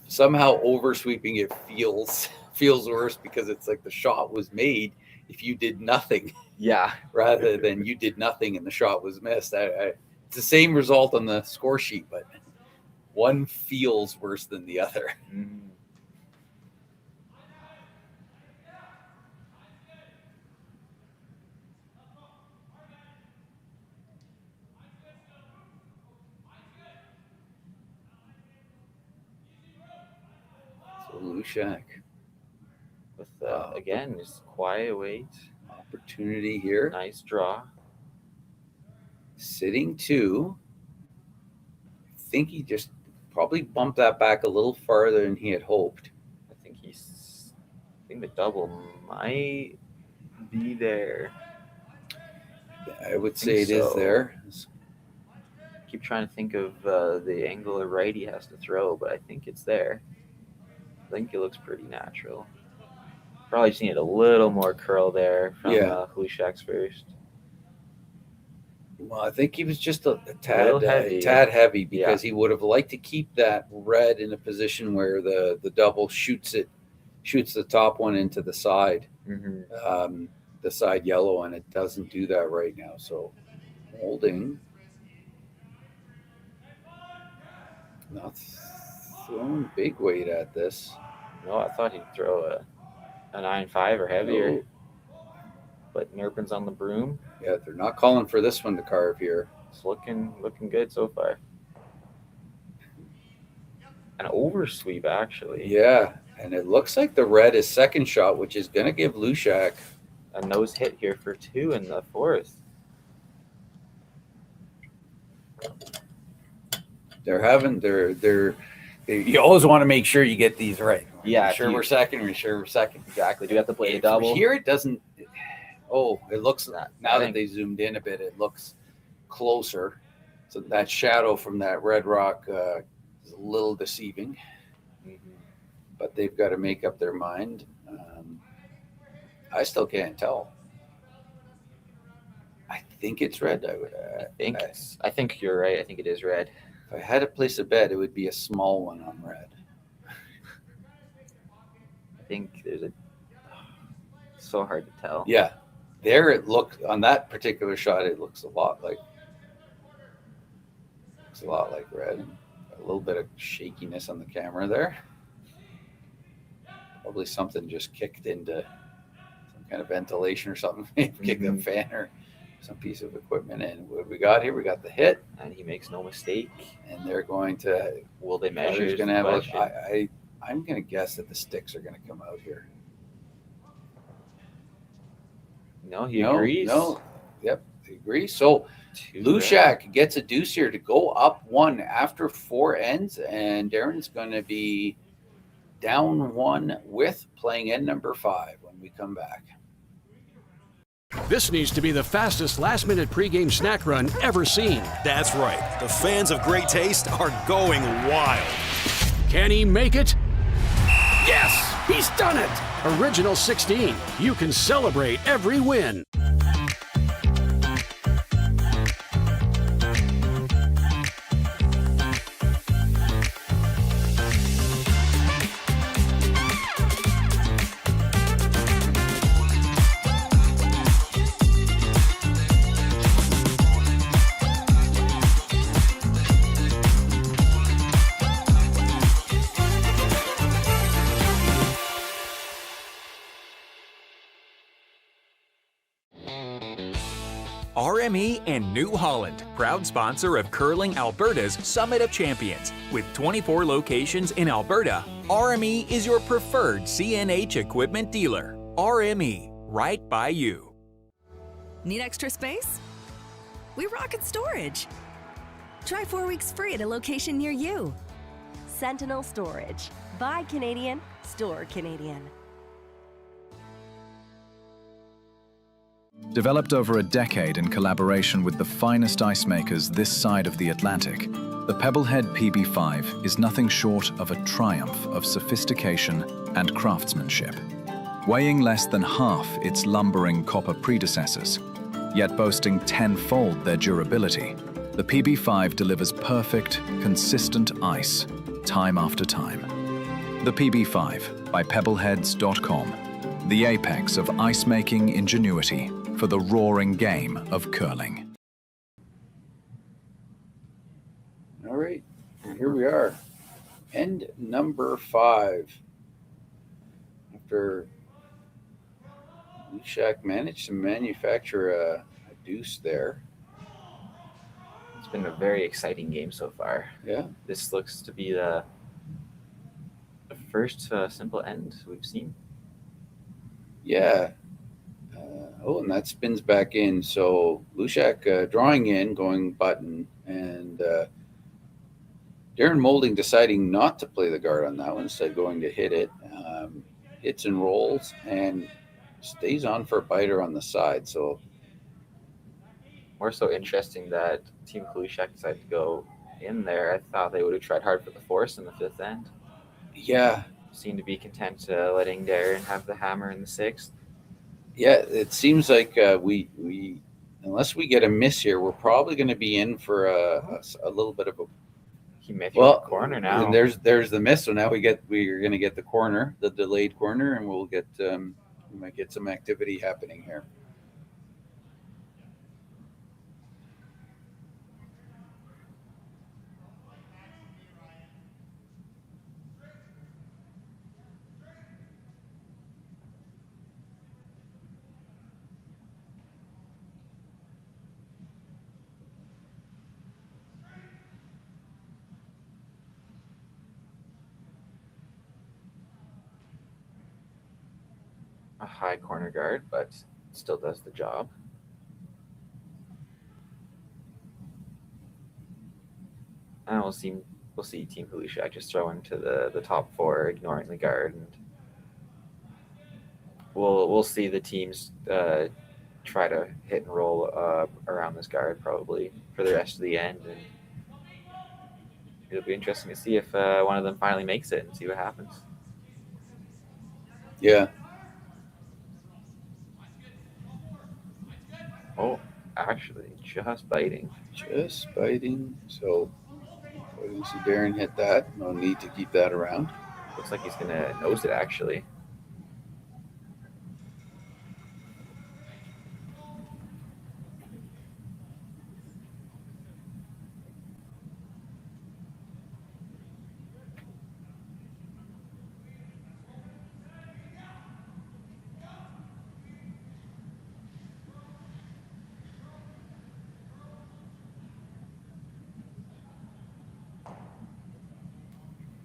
somehow oversweeping it feels worse, because it's like the shot was made if you did nothing. Yeah. Rather than you did nothing and the shot was missed. It's the same result on the score sheet, but one feels worse than the other. Mm-hmm. So Hlushak with again, just quiet wait. Opportunity here. Nice draw. Sitting 2. I think he just probably bumped that back a little farther than he had hoped. I think the double might be there. I would say it is there. Keep trying to think of the angle of right he has to throw, but I think it's there. I think it looks pretty natural. Probably just need a little more curl there from Hlushak's first. Well, I think he was just a tad heavy, because he would have liked to keep that red in a position where the double shoots the top one into the side, the side yellow, and it doesn't do that right now. So Moulding not throwing big weight at this. No, I thought he'd throw a 9.5 or heavier. No. But Nerpin's on the broom. Yeah, they're not calling for this one to carve here. It's looking good so far. An oversweep, actually. Yeah, and it looks like the red is second shot, which is going to give Hlushak a nose hit here for 2 in the 4th. You always want to make sure you get these right. Yeah. We're second. Exactly. Do you have to play a double? Here it doesn't. Oh, it looks, now that they zoomed in a bit, it looks closer. So that shadow from that red rock is a little deceiving. But they've got to make up their mind. I still can't tell. I think it's red. I think you're right. I think it is red. If I had to place a bet, it would be a small one on red. I think there's so hard to tell. Yeah. There it looked, on that particular shot, it looks a lot like red. A little bit of shakiness on the camera there. Probably something just kicked into some kind of ventilation or something. Kicked a fan or some piece of equipment in. What we got here? We got the hit. And he makes no mistake. And they're going to... Will they measure? I'm going to guess that the sticks are going to come out here. No, he agrees. Yep, he agrees. So Hlushak gets a deuce here to go up 1 after 4 ends, and Darren's going to be down 1 with playing end number 5 when we come back. This needs to be the fastest last-minute pregame snack run ever seen. That's right. The fans of great taste are going wild. Can he make it? Yes! He's done it! Original 16. You can celebrate every win. RME and New Holland, proud sponsor of Curling Alberta's Summit of Champions. With 24 locations in Alberta, RME is your preferred CNH equipment dealer. RME, right by you. Need extra space? We rocket storage. Try 4 weeks free at a location near you. Sentinel Storage. Buy Canadian, store Canadian. Developed over a decade in collaboration with the finest ice makers this side of the Atlantic, the Pebblehead PB5 is nothing short of a triumph of sophistication and craftsmanship. Weighing less than half its lumbering copper predecessors, yet boasting tenfold their durability, the PB5 delivers perfect, consistent ice, time after time. The PB5 by Pebbleheads.com, the apex of ice-making ingenuity for the roaring game of curling. All right, here we are. End number 5. After Hlushak managed to manufacture a deuce there. It's been a very exciting game so far. Yeah. This looks to be the first simple end we've seen. Yeah. And that spins back in. So Hlushak drawing in, going button, and Darren Moulding deciding not to play the guard on that one, instead going to hit it. Hits and rolls and stays on for a biter on the side. So more so interesting that Team Hlushak decided to go in there. I thought they would have tried hard for the force in the 5th end. Yeah. Seemed to be content letting Darren have the hammer in the 6th. Yeah, it seems like we unless we get a miss here, we're probably going to be in for a little bit of a. He may throw the corner now. And there's the miss. So now we're going to get the corner, the delayed corner, and we'll get we might get some activity happening here. A high corner guard, but still does the job. And we'll see Team Hlushak just throw into the top 4, ignoring the guard, and we'll see the teams try to hit and roll around this guard probably for the rest of the end, and it'll be interesting to see if one of them finally makes it and see what happens. Yeah. Oh, actually, just biting. Just biting. So, you see Darren hit that. No need to keep that around. Looks like he's going to nose it, actually.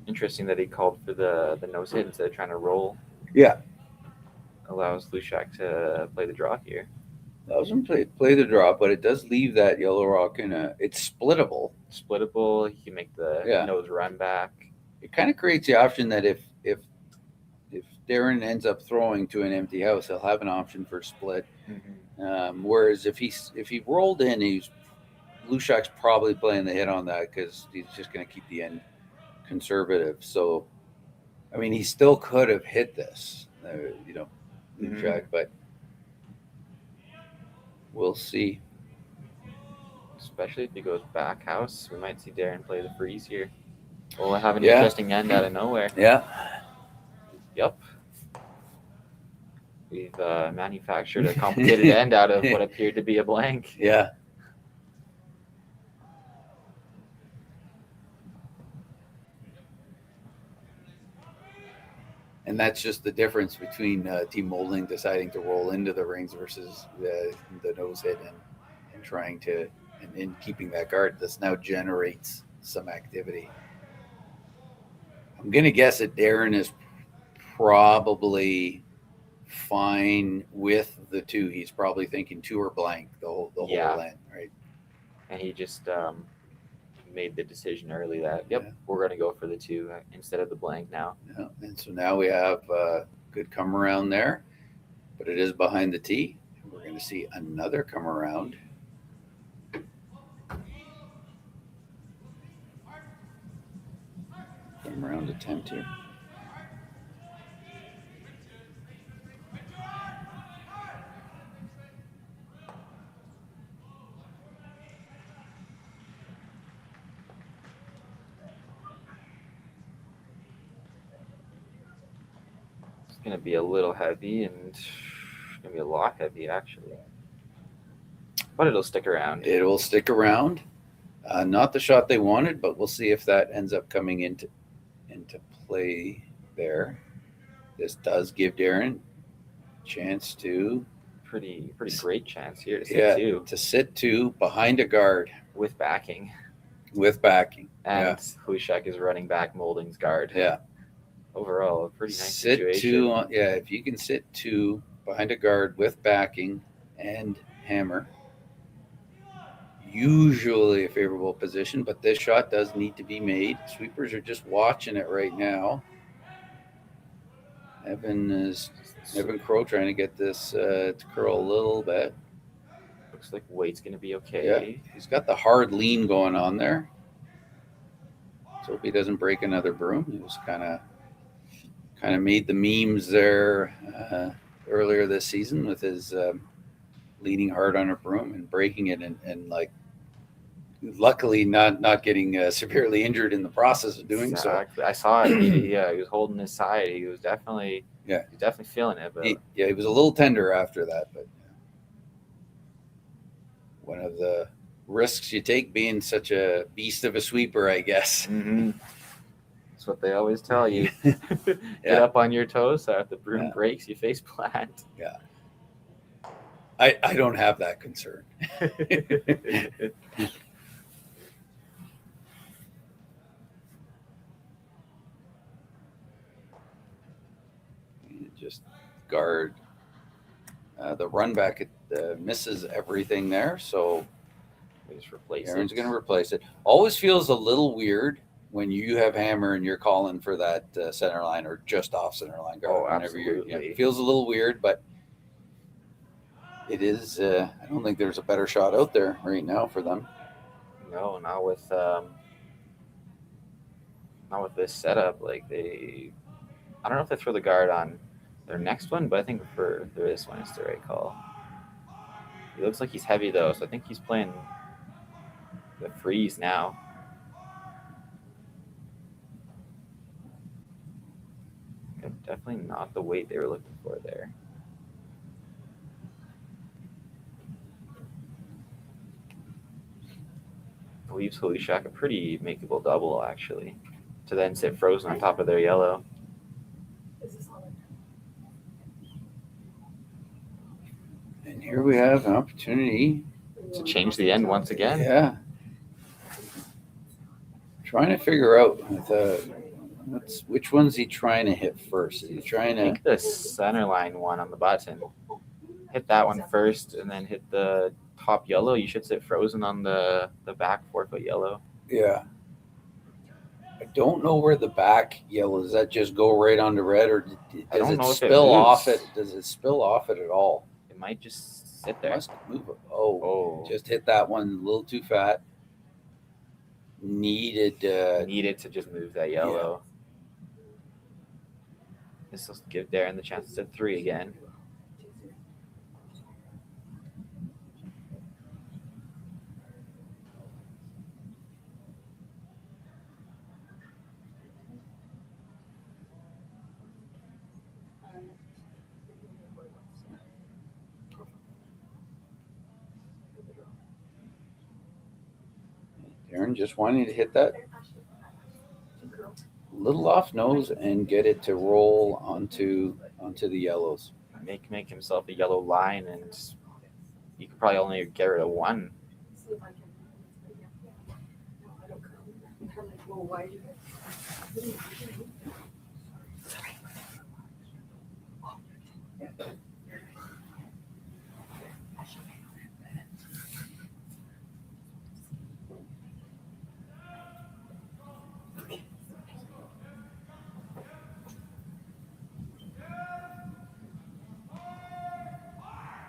Interesting that he called for the nose hit instead of trying to roll. Yeah. Allows Hlushak to play the draw here. Allows him to play the draw, but it does leave that yellow rock in it's splittable. Splittable. He can make the nose run back. It kind of creates the option that if if Darren ends up throwing to an empty house, he'll have an option for split. Whereas if he rolled in, Hlushak's probably playing the hit on that because he's just going to keep the end conservative. So, I mean, he still could have hit this, Hlushak, but we'll see. Especially if he goes back house, we might see Darren play the freeze here. We'll have an interesting end out of nowhere. Yeah. Yep. We've manufactured a complicated end out of what appeared to be a blank. Yeah. And that's just the difference between Team Moulding deciding to roll into the rings versus the nose hit and trying to and keeping that guard. This now generates some activity. I'm going to guess that Darren is probably fine with the two. He's probably thinking two or blank the whole end, right? And he just made the decision early that we're going to go for the two instead of the blank now. Yeah, and so now we have a good come around there, but it is behind the tee. We're going to see another come around. Come around attempt here. Going to be a little heavy and going to be a lot heavy actually, but it'll stick around. It will stick around. Not the shot they wanted, but we'll see if that ends up coming into play there. This does give Darren a chance to pretty great chance here to sit two. To sit two behind a guard with backing. And Hlushak is running back Moulding's guard. Yeah. Overall, a pretty nice sit situation. Two if you can sit two behind a guard with backing and hammer, usually a favorable position, but this shot does need to be made. Sweepers are just watching it right now. Evan Crow trying to get this to curl a little bit. Looks like weight's going to be okay. Yeah, he's got the hard lean going on there. Let's hope he doesn't break another broom. He was kind of made the memes there earlier this season with his leaning hard on a broom and breaking it and like luckily not getting severely injured in the process of doing so. I saw it. He was holding his side. He was definitely feeling it. But he was a little tender after that. But one of the risks you take being such a beast of a sweeper, I guess. Mm-hmm. That's what they always tell you. Get up on your toes so if the broom breaks, you face plant. Yeah. I don't have that concern. Just guard the run back. It misses everything there, so Aaron's going to replace it. Always feels a little weird when you have hammer and you're calling for that center line or just off center line guard. Oh, absolutely. It feels a little weird, but it is. I don't think there's a better shot out there right now for them. No, not with this setup. Like I don't know if they throw the guard on their next one, but I think for this one, it's the right call. He looks like he's heavy though, so I think he's playing the freeze now. Definitely not the weight they were looking for there. Leaves Hlushak a pretty makeable double, actually, to then sit frozen on top of their yellow. And here we have an opportunity to change the end once again. Yeah. Trying to figure out which one's he trying to hit first? Is he trying to... I think the center line one on the button. Hit that one first and then hit the top yellow. You should sit frozen on the back 4-foot yellow. Yeah. I don't know where the back yellow, does that just go right onto red, or does it know if spill off moves. it? Does it spill off it at all? It might just sit there. Must move it. Just hit that one a little too fat. Needed to just move that yellow. This will give Darren the chance to set 3 again. Darren just wanting to hit that little off nose and get it to roll onto the yellows. Make himself a yellow line, and you could probably only get rid of 1.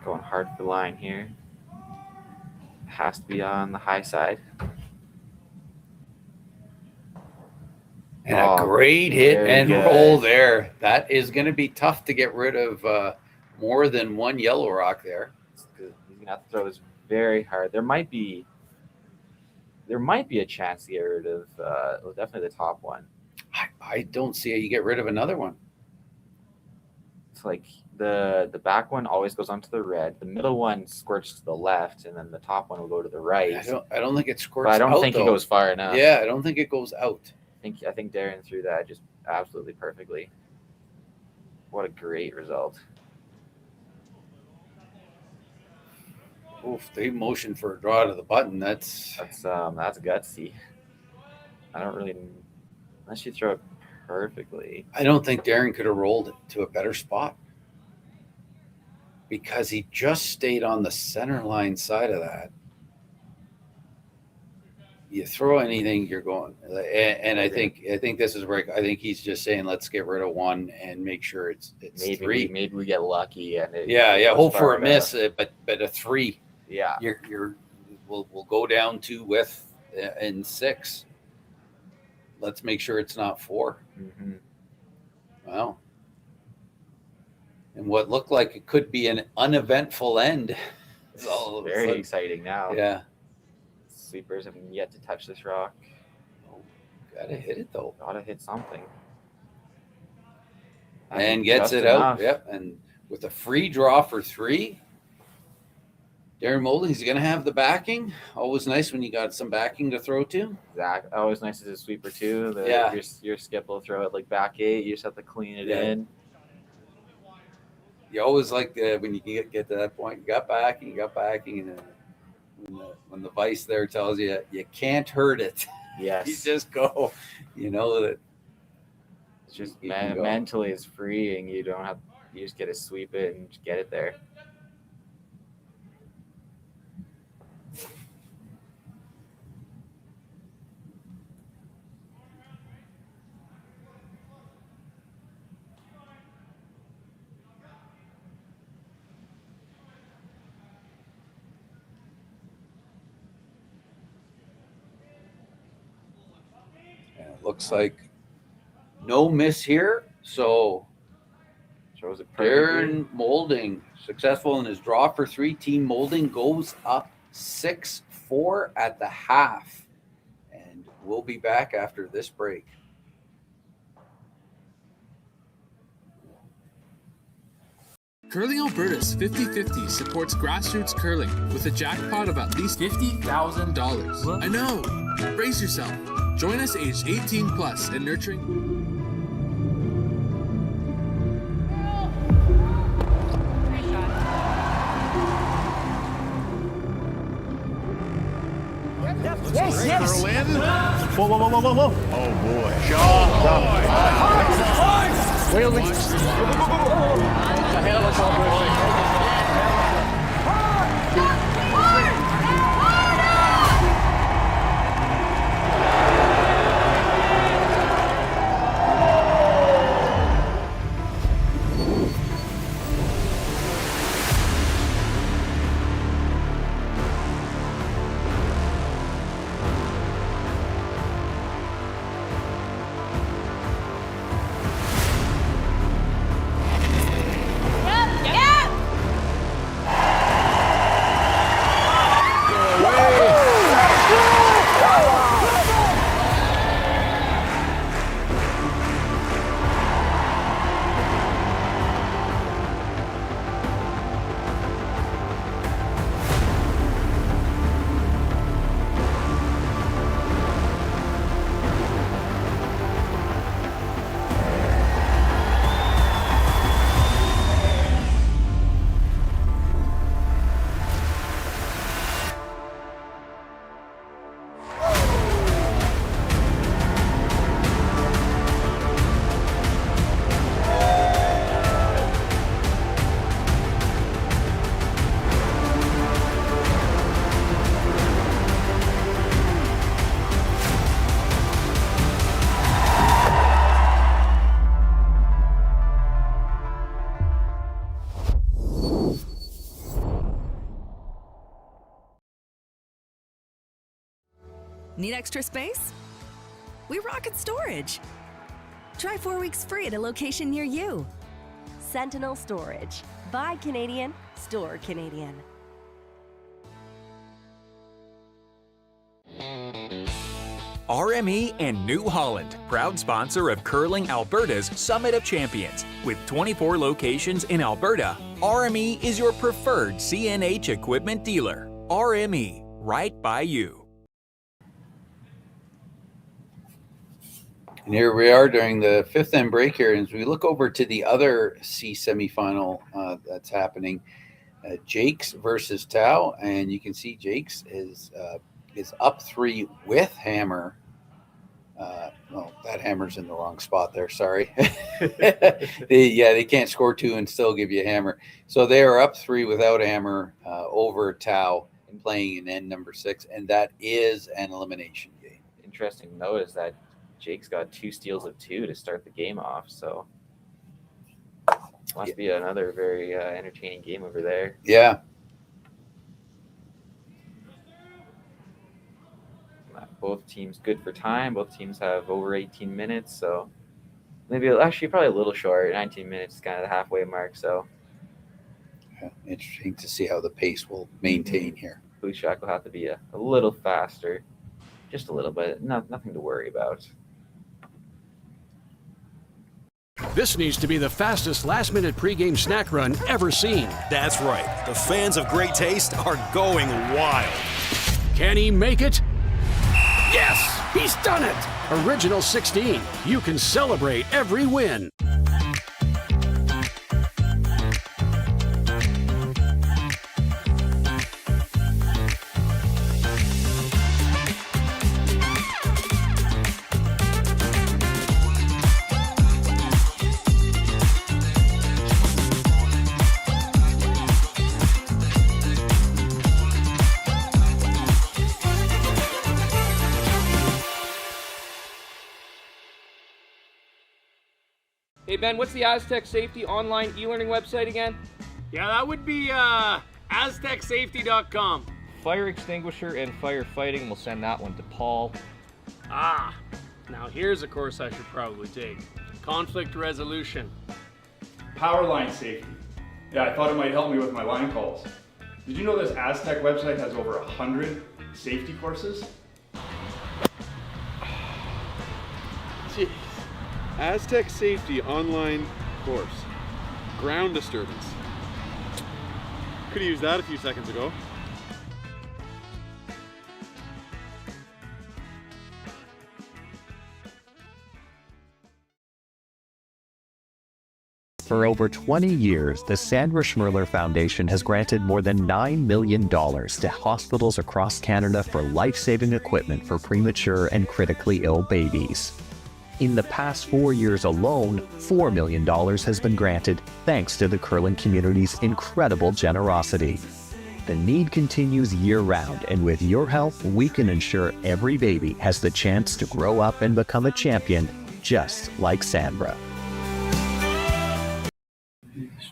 Going hard for the line here. Has to be on the high side. And a great hit and roll there. That is going to be tough to get rid of more than 1 yellow rock there. He's going to have to throw this very hard. There might be a chance to get rid of definitely the top one. I don't see how you get rid of another one. It's like the back one always goes onto the red. The middle one squirts to the left, and then the top one will go to the right. I don't think it squirts. But I don't out, think though. it goes far enough. Yeah, I don't think it goes out. I think Darren threw that just absolutely perfectly. What a great result. Oof, they motioned for a draw to the button. That's gutsy. I don't really, unless you throw it perfectly. I don't think Darren could have rolled it to a better spot, because he just stayed on the center line side of that. You throw anything, you're going, and I think this is where I think he's just saying, let's get rid of 1 and make sure it's maybe 3. Maybe we get lucky and hope for a miss, but a 3. Yeah, we'll go down 2 with and 6. Let's make sure it's not 4. Mm-hmm. Wow. And what looked like it could be an uneventful end. It's very exciting now. Yeah. Sweepers have yet to touch this rock. Gotta hit it though. Gotta hit something. And gets it out. Yep. And with a free draw for 3, Darren Moulding, he's going to have the backing. Always nice when you got some backing to throw to. Exactly. Always nice as a sweeper too. Your skip will throw it like back 8. You just have to clean it in. You always like when you get to that point, you got backing, and then when the vice there tells you you can't hurt it. Yes. You just go. You know that. It's just mentally it's freeing. You just get to sweep it and just get it there. Looks like no miss here. So shows it Darren Moulding successful in his draw for 3. Team Moulding goes up 6-4 at the half. And we'll be back after this break. Curling Alberta's 50-50 supports grassroots curling with a jackpot of at least $50,000. I know! Brace yourself. Join us aged 18 plus and nurturing. Yes. Whoa. Oh, boy. Shot. Need extra space? We rocket storage. Try 4 weeks free at a location near you. Sentinel Storage. Buy Canadian, store Canadian. RME and New Holland, proud sponsor of Curling Alberta's Summit of Champions. With 24 locations in Alberta, RME is your preferred CNH equipment dealer. RME, right by you. And here we are during the fifth end break here. And as we look over to the other C semifinal that's happening, Jakes versus Tau. And you can see Jakes is up 3 with hammer. Well, that hammer's in the wrong spot there. Sorry. They can't score 2 and still give you a hammer. So they are up 3 without a hammer over Tau and playing in end number 6. And that is an elimination game. Interesting to note is that Jake's got 2 steals of 2 to start the game off. So must be another very entertaining game over there. Yeah. Both teams good for time. Both teams have over 18 minutes, so maybe actually probably a little short. 19 minutes is kind of the halfway mark. So interesting to see how the pace will maintain here. Hlushak will have to be a little faster, just a little bit. Nothing to worry about. This needs to be the fastest last-minute pregame snack run ever seen. That's right. The fans of great taste are going wild. Can he make it? Yes! He's done it! Original 16. You can celebrate every win. Hey Ben, what's the Aztec Safety online e-learning website again? Yeah, that would be aztecsafety.com. Fire extinguisher and firefighting, we'll send that one to Paul. Ah, now here's a course I should probably take. Conflict resolution. Power line safety. Yeah, I thought it might help me with my line calls. Did you know this Aztec website has over 100 safety courses? Jeez. Aztec Safety online course. Ground disturbance. Could have used that a few seconds ago. For over 20 years, the Sandra Schmirler Foundation has granted more than $9 million to hospitals across Canada for life-saving equipment for premature and critically ill babies. In the past 4 years alone, $4 million has been granted thanks to the curling community's incredible generosity. The need continues year-round, and with your help, we can ensure every baby has the chance to grow up and become a champion, just like Sandra.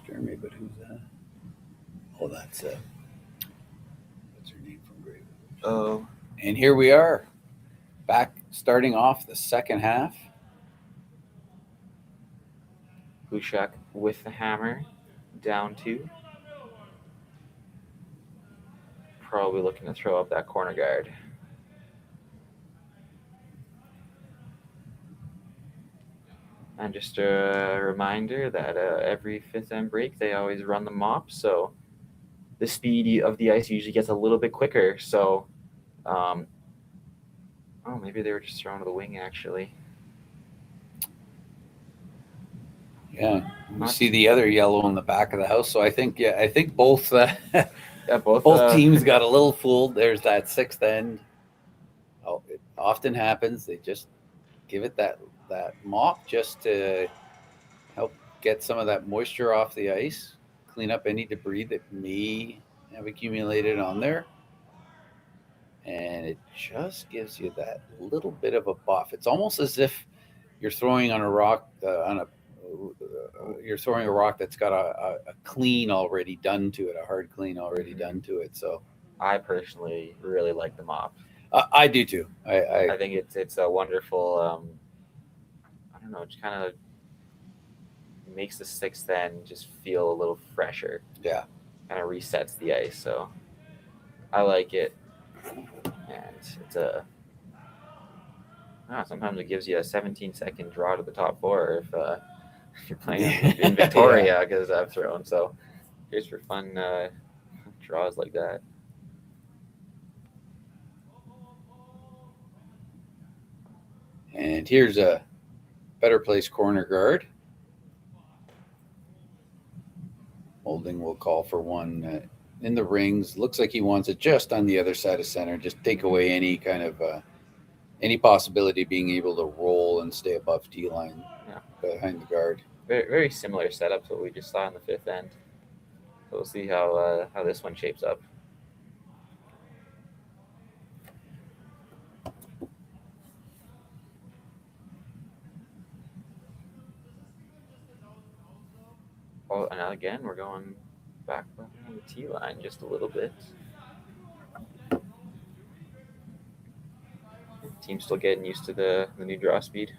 Jeremy, but who's that? Oh, that's what's her name from Grave? Oh, and here we are, back starting off the second half. Hlushak with the hammer, down 2. Probably looking to throw up that corner guard. And just a reminder that every fifth end break, they always run the mop, so the speed of the ice usually gets a little bit quicker. So, oh, maybe they were just thrown to the wing, actually. Yeah, we see the other yellow in the back of the house. So I think both both teams got a little fooled. There's that sixth end. Oh, it often happens. They just give it that mop just to help get some of that moisture off the ice, clean up any debris that may have accumulated on there. And it just gives you that little bit of a buff. It's almost as if you're throwing on a rock you're throwing a rock that's got a clean already done to it, a hard clean already done to it. So I personally really like the mop. I do too. I think it's a wonderful. I don't know. It kind of makes the sixth end just feel a little fresher. Yeah. Kind of resets the ice. So I like it, and it's a. Sometimes it gives you a 17-second draw to the top four if you're playing in Victoria because I've thrown. So here's for fun draws like that. And here's a better place corner guard. Moulding will call for one in the rings. Looks like he wants it just on the other side of center. Just take away any kind of any possibility of being able to roll and stay above T-line behind the guard. Very, very similar setup to what we just saw in the fifth end. So we'll see how this one shapes up. Oh, and now again, we're going back behind the T-line just a little bit. Team's still getting used to the new draw speed.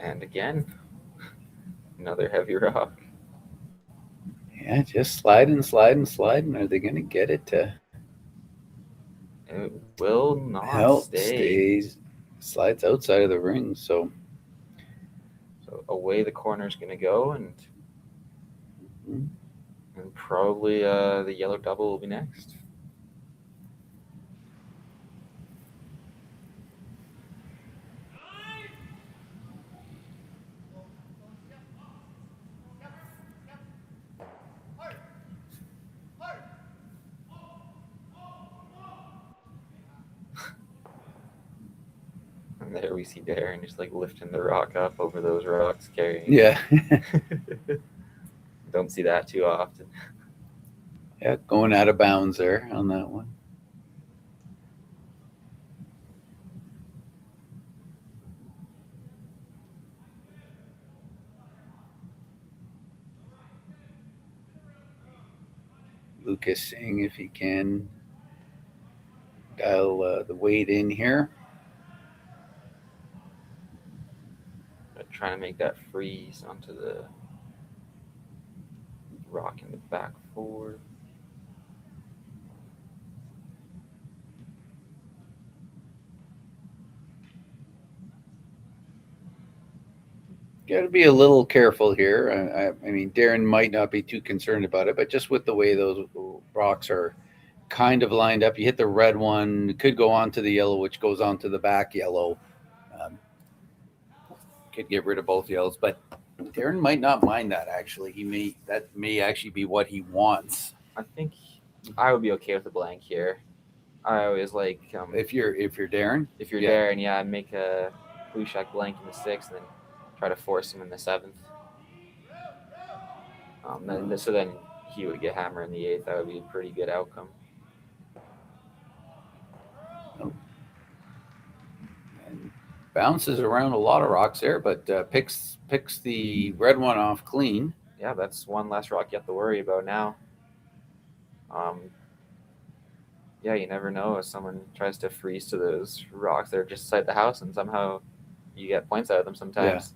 And again, another heavy rock. Yeah, just sliding. Are they going to get it to? It will not stay. Slides outside of the ring, so away the corner's going to go, and probably the yellow double will be next. And there we see Darren just like lifting the rock up over those rocks, carrying. Yeah. Don't see that too often. Yeah, going out of bounds there on that one. Lucas seeing if he can dial the weight in here. Trying to make that freeze onto the rock in the back four. Got to be a little careful here. I mean, Darren might not be too concerned about it, but just with the way those rocks are kind of lined up, you hit the red one, it could go on to the yellow, which goes on to the back yellow. Could get rid of both yellows, but Darren might not mind that. Actually, that may actually be what he wants. I think I would be okay with a blank here. I always like if you're Darren. If you're Darren, make a Hlushak blank in the sixth, and then try to force him in the seventh. So then he would get hammer in the eighth. That would be a pretty good outcome. Bounces around a lot of rocks there, but picks the red one off clean. Yeah, that's one less rock you have to worry about now. You never know if someone tries to freeze to those rocks that are just inside the house, and somehow you get points out of them sometimes.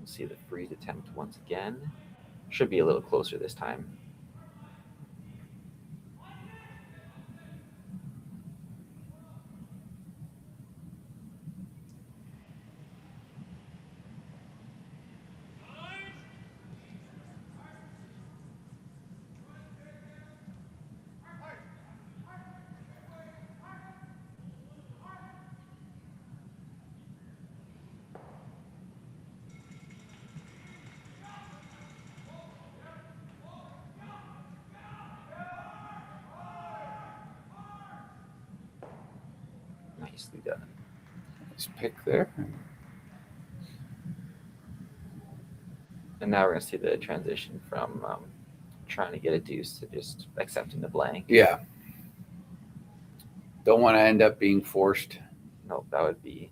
See the freeze attempt once again. Should be a little closer this time. Nicely done. Nice pick there. And now we're going to see the transition from trying to get a deuce to just accepting the blank. Yeah. Don't want to end up being forced. No, that would be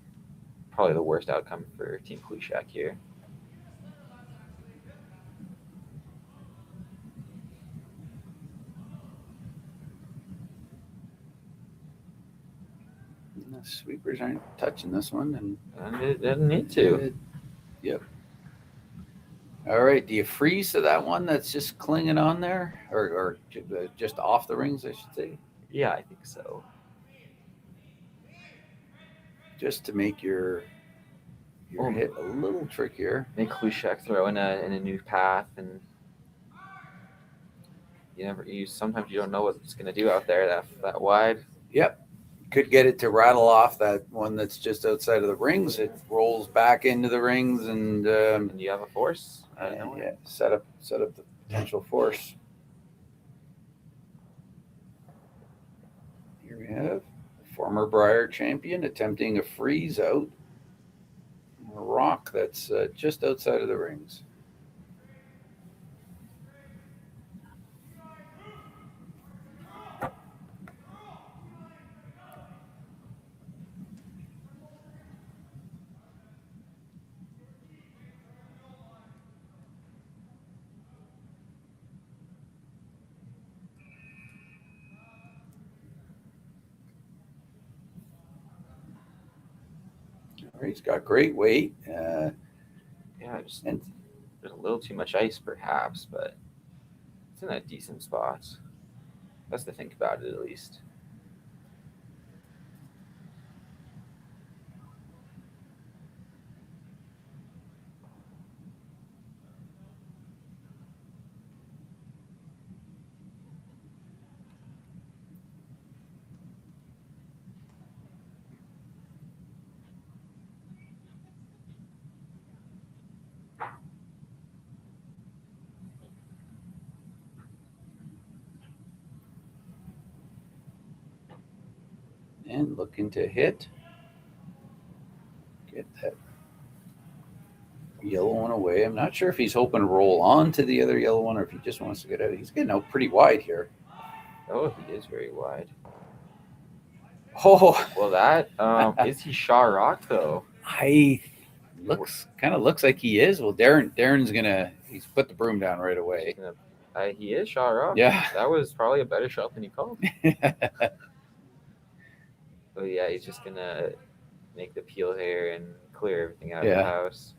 probably the worst outcome for Team Hlushak here. The sweepers aren't touching this one, and it didn't need to. Yep. All right. Do you freeze to that one that's just clinging on there, or just off the rings, I should say? Yeah, I think so. Just to make your hit a little trickier. Make Hlushak throw in a new path, and sometimes you don't know what it's going to do out there that wide. Yep. Could get it to rattle off that one that's just outside of the rings. It rolls back into the rings, and you have a force. Yeah, set up the potential force. Here we have former Brier champion attempting a freeze out on a rock that's just outside of the rings. He's got great weight. There's a little too much ice perhaps, but it's in a decent spot. That's to think about it, at least. And looking to hit. Get that yellow one away. I'm not sure if he's hoping to roll on to the other yellow one or if he just wants to get out. He's getting out pretty wide here. Oh, he is very wide. Oh, well, that is he Shaw Rock though? Kind of looks like he is. Well, Darren's he's put the broom down right away. He is Shaw Rock. Yeah, that was probably a better shot than he called. But yeah, he's just gonna make the peel here and clear everything out of the house.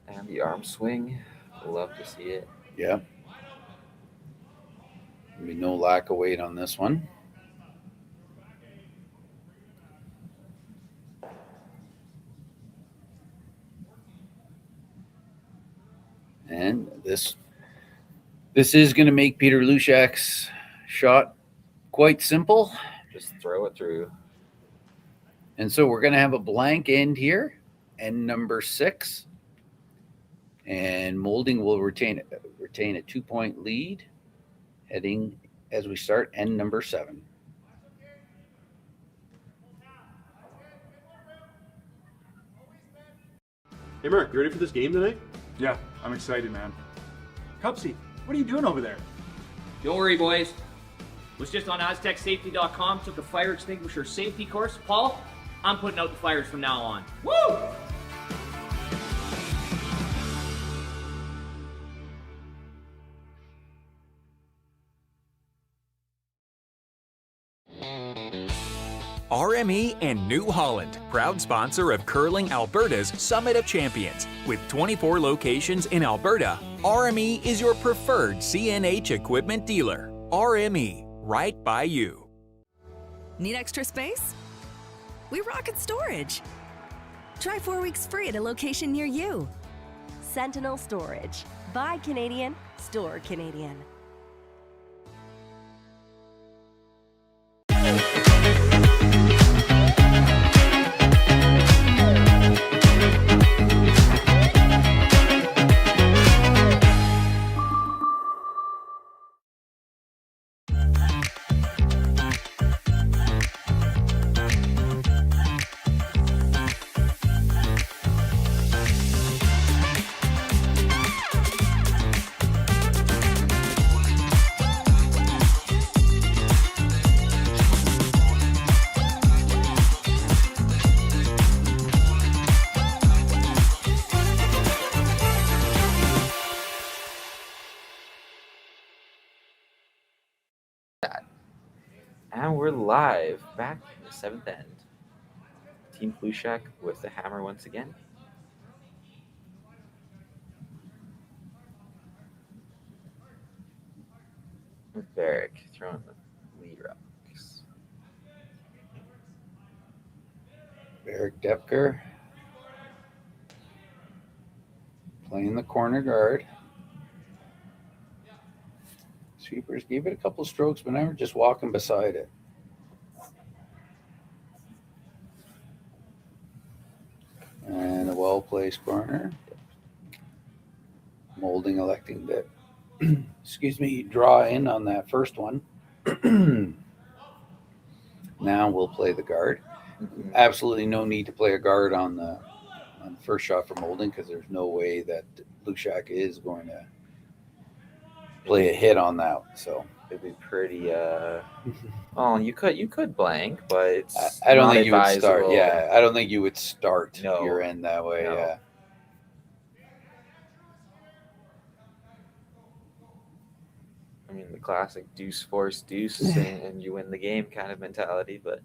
And the arm swing, love to see it. Yeah. There'll be no lack of weight on this one. And this is going to make Peter Hlushak's shot quite simple. Just throw it through. And so we're going to have a blank end here, end number 6. And Moulding will retain a 2-point lead heading as we start end number 7. Hey Mark, you ready for this game tonight? Yeah, I'm excited, man. Cupsy, what are you doing over there? Don't worry, boys. Was just on AztecSafety.com, took a fire extinguisher safety course. Paul, I'm putting out the fires from now on. Woo! RME and New Holland, proud sponsor of Curling Alberta's Summit of Champions. With 24 locations in Alberta, RME is your preferred CNH equipment dealer. RME, right by you. Need extra space? We rocket storage. Try 4 weeks free at a location near you. Sentinel Storage. Buy Canadian, store Canadian. that. And we're live back in the 7th end. Team Hlushak with the hammer once again. With Barrick throwing the lead rocks. Barrick Depker playing the corner guard. Sweepers gave it a couple strokes, but now we're just walking beside it. And a well-placed corner. Moulding electing to, excuse me, draw in on that first one. Now we'll play the guard. Absolutely no need to play a guard on the first shot for Moulding because there's no way that Hlushak is going to play a hit on that. So it'd be pretty. Oh, you could blank, but it's I don't not think you would start. advisable. Yeah, I don't think you would start No. your end that way. No. Yeah. I mean, the classic deuce force deuce and you win the game kind of mentality, but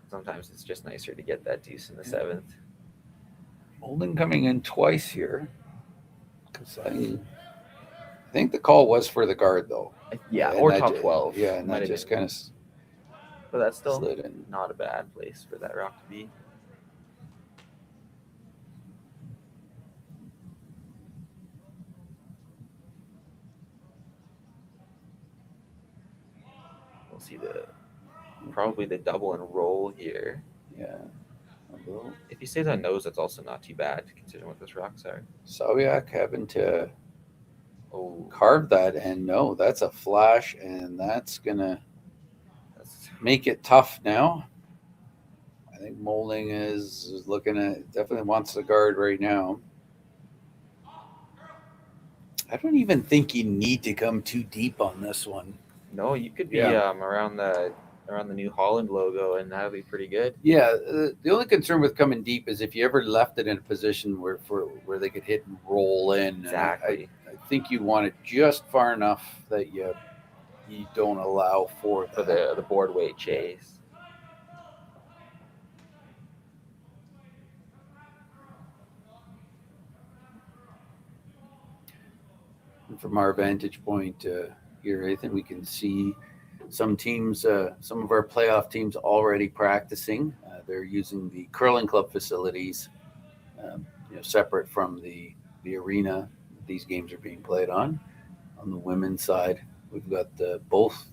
sometimes it's just nicer to get that deuce in the 7th. Moulding coming in twice here. Because I think the call was for the guard though. Yeah, And or that top ju- 12. Yeah, and Might that have just been. kind of But that's still slid in. not a bad place for that rock to be. We'll see probably the double and roll here. Yeah. If you say that nose, that's also not too bad considering what those rocks are. Sawiak having to carve that, and no, that's a flash, and that's gonna make it tough now. I think Moulding is looking at, definitely wants the guard right now. I don't even think you need to come too deep on this one. No, you could be Yeah. around the new Holland logo, and that would be pretty good. Yeah, the only concern with coming deep is if you ever left it in a position where they could hit and roll in. And Exactly. I think you'd want it just far enough that you don't allow for the board weight chase. And from our vantage point here, I think we can see some teams, some of our playoff teams already practicing. They're using the curling club facilities, separate from the arena these games are being played on. On the women's side, we've got both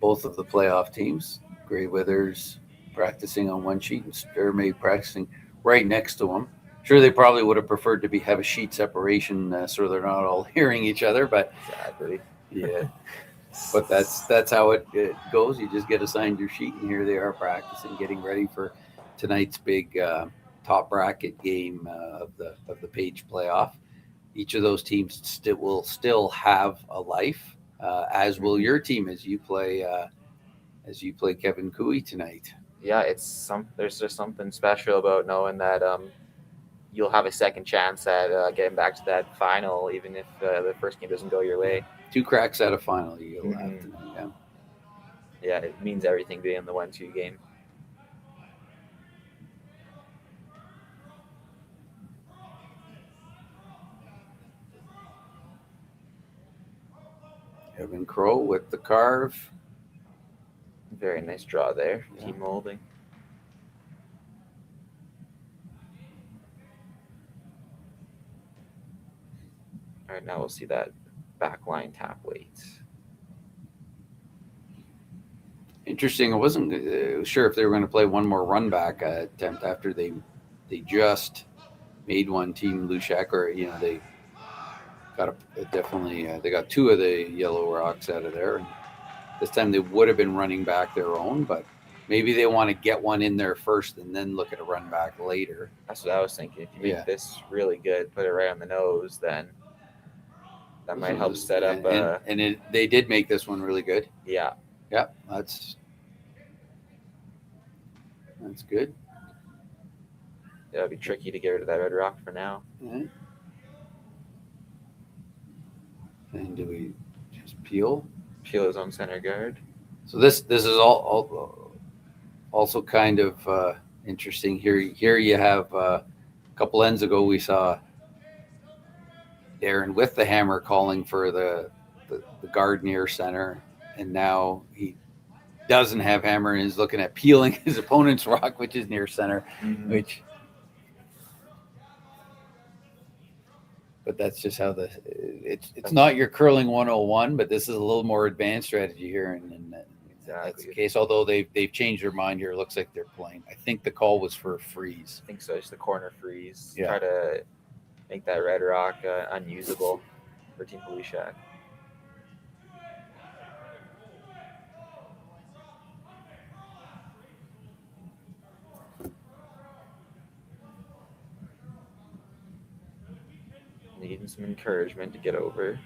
of the playoff teams, Grey Withers practicing on one sheet and Sturmey practicing right next to them. Sure, they probably would have preferred to have a sheet separation so they're not all hearing each other, but exactly. Yeah. But that's how it goes. You just get assigned your sheet, and here they are practicing, getting ready for tonight's big top bracket game of the Page playoff. Each of those teams will still have a life, as will your team as you play Kevin Cooey tonight. Yeah, there's just something special about knowing that you'll have a second chance at getting back to that final, even if the first game doesn't go your way. 2 cracks at a final you'll have tonight. Yeah. Yeah, it means everything being in the 1-2 game. Evan Crow with the carve. Very nice draw there, Team Moulding. All right, now we'll see that backline tap weight. Interesting. I wasn't sure if they were going to play one more run back attempt after they just made one, Team Hlushak, or they got they got 2 of the yellow rocks out of there. And this time they would have been running back their own, but maybe they want to get one in there first and then look at a run back later. That's what I was thinking. If you make this really good, put it right on the nose, then that might help set up. They did make this one really good. Yeah. Yeah, that's good. Yeah, it'd be tricky to get rid of that red rock for now. Mm-hmm. And And do we just peel? Peel is on center guard. So this is all also kind of interesting. Here you have a couple ends ago we saw Darren with the hammer calling for the guard near center, and now he doesn't have hammer and is looking at peeling his opponent's rock, which is near center, but that's just how it's not your curling 101, but this is a little more advanced strategy here, and that's the case. Although they've changed their mind here, it looks like they're playing. I think the call was for a freeze. I think so. It's the corner freeze. Yeah. Try to make that red rock unusable for Team Hlushak. Needing some encouragement to get over.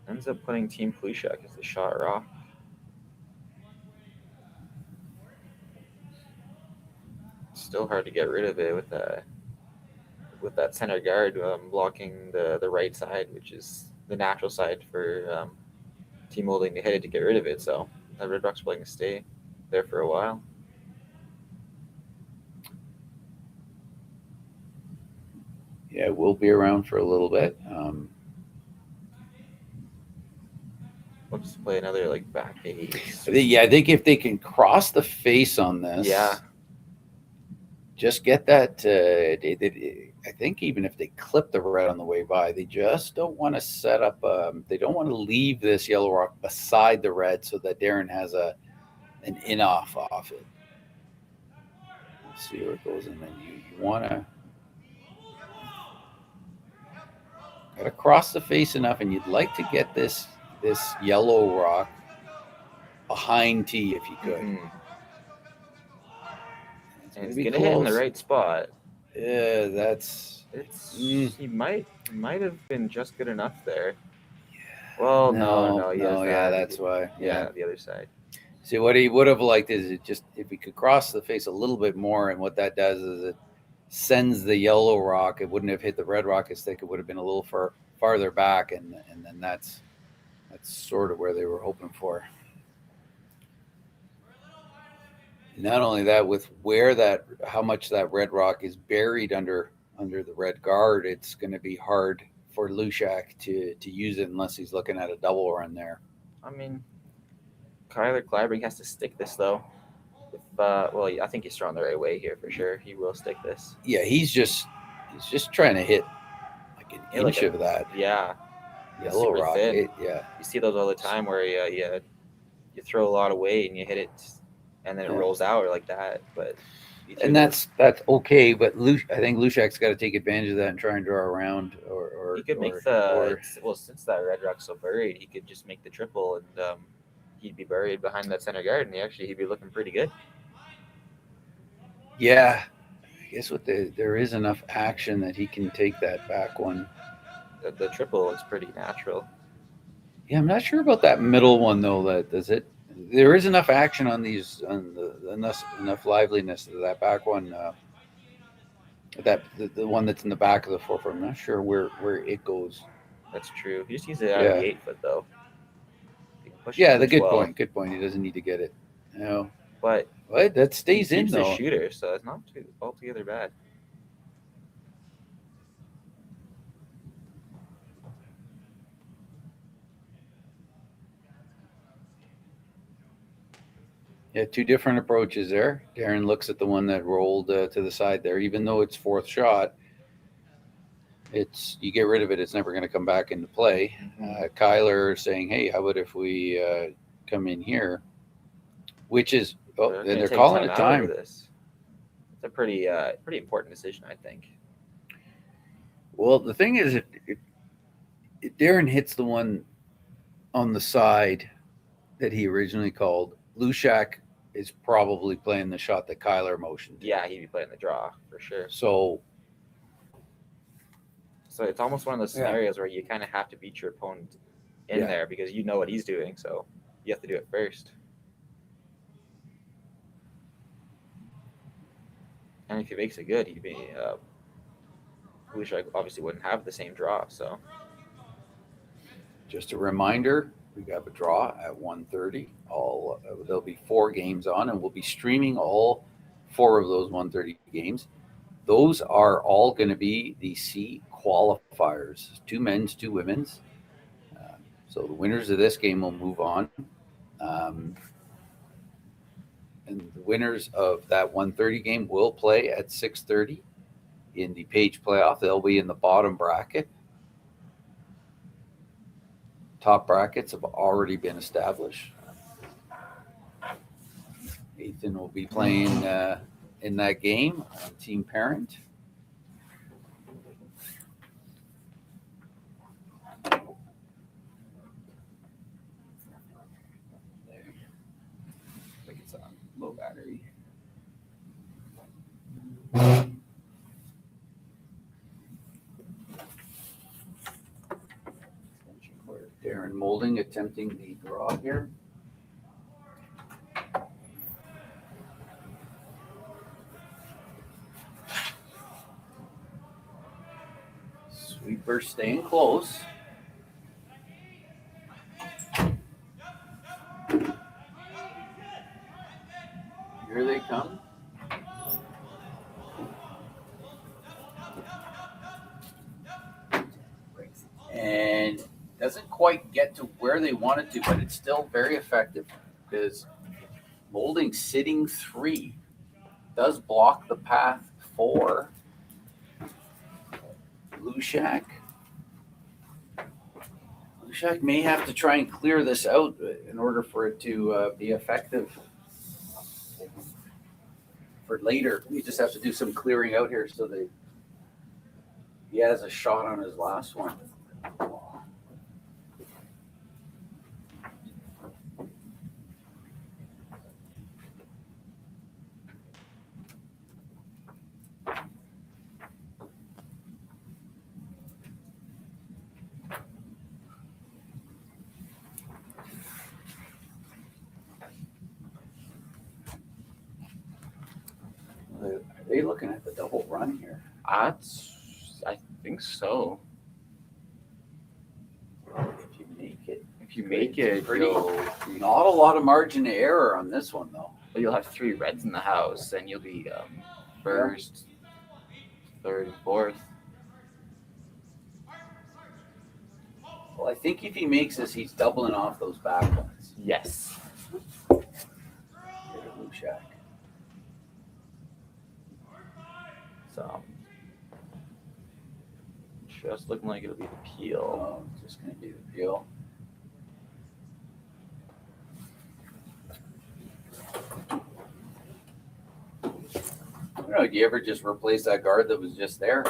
Ends up putting Team Hlushak as the shot rock. Still hard to get rid of it with that center guard blocking the right side, which is the natural side for Team Moulding to hit it to get rid of it. So that red rock's probably going to stay there for a while. Yeah, we'll be around for a little bit. Let's play another like back face. Yeah, I think if they can cross the face on this, just get that. I think even if they clip the red on the way by, they just don't want to set up. They don't want to leave this yellow rock beside the red so that Darren has an in off it. Let's see where it goes, and then you want to. Got to cross the face enough, and you'd like to get this yellow rock behind T if you could. And it's gonna hit in the right spot. Yeah, He might have been just good enough there. Well, no, that's why. Yeah, the other side. See, what he would have liked is it just if he could cross the face a little bit more, and what that does is it sends the yellow rock. It wouldn't have hit the red rock as thick. It would have been a little farther back, and then that's sort of where they were hoping for. Not only that, with how much that red rock is buried under the red guard, it's going to be hard for Hlushak to use it unless he's looking at a double run there. I mean, Kyler Clybring has to stick this though. I think he's throwing the right way here for sure. He will stick this. Yeah, he's just trying to hit like an inch of that. Yeah, yellow rock. You see those all the time where you throw a lot of weight and you hit it, and then it rolls out like that. But that's okay. But I think Hlushak's got to take advantage of that and try and draw around, or he could make since that red rock's so buried, he could just make the triple and. He'd be buried behind that center guard, and he'd be looking pretty good. Yeah, I guess there is enough action that he can take that back one. The triple looks pretty natural. Yeah, I'm not sure about that middle one though. There is enough action on these, enough liveliness to that back one. The one that's in the back of the forefront. I'm not sure where it goes. That's true. He just needs it out of the 8 foot though. Yeah, good point. Good point. He doesn't need to get it. No, but that stays in though. He's a shooter, so it's not altogether bad. Yeah, two different approaches there. Darren looks at the one that rolled to the side there, even though it's fourth shot. You get rid of it, it's never going to come back into play. Kyler saying, hey, how about if we come in here? Which is, and they're calling it time. It's a pretty important decision, I think. Well, the thing is, if Darren hits the one on the side that he originally called, Hlushak is probably playing the shot that Kyler motioned. Yeah, he'd be playing the draw for sure. So it's almost one of those scenarios where you kind of have to beat your opponent in there because you know what he's doing, so you have to do it first. And if he makes it good, he'd be Hlushak obviously wouldn't have the same draw. So Just a reminder, we have a draw at 1:30. There'll be 4 games on, and we'll be streaming all 4 of those 1:30 games. Those are all going to be the C qualifiers, 2 men's, 2 women's. So the winners of this game will move on. And the winners of that 1:30 game will play at 6:30 in the Page playoff. They'll be in the bottom bracket. Top brackets have already been established. Ethan will be playing in that game on Team Parent. I think it's on low battery. Darren Moulding attempting the draw here. Sweeper staying close. Here they come. And doesn't quite get to where they want it to, but it's still very effective because Moulding sitting 3 does block the path for Hlushak. Hlushak may have to try and clear this out in order for it to be effective for later. We just have to do some clearing out here so that he has a shot on his last one. Are they looking at the double run here? I think so. If you make it, not a lot of margin of error on this one though. You'll have 3 reds in the house, and you'll be first, third, and fourth. Well, I think if he makes this, he's doubling off those back ones. Yes. Hlushak. So just looking like it'll be the peel. Oh, it's just going to be the peel. I don't know. Do you ever just replace that guard that was just there?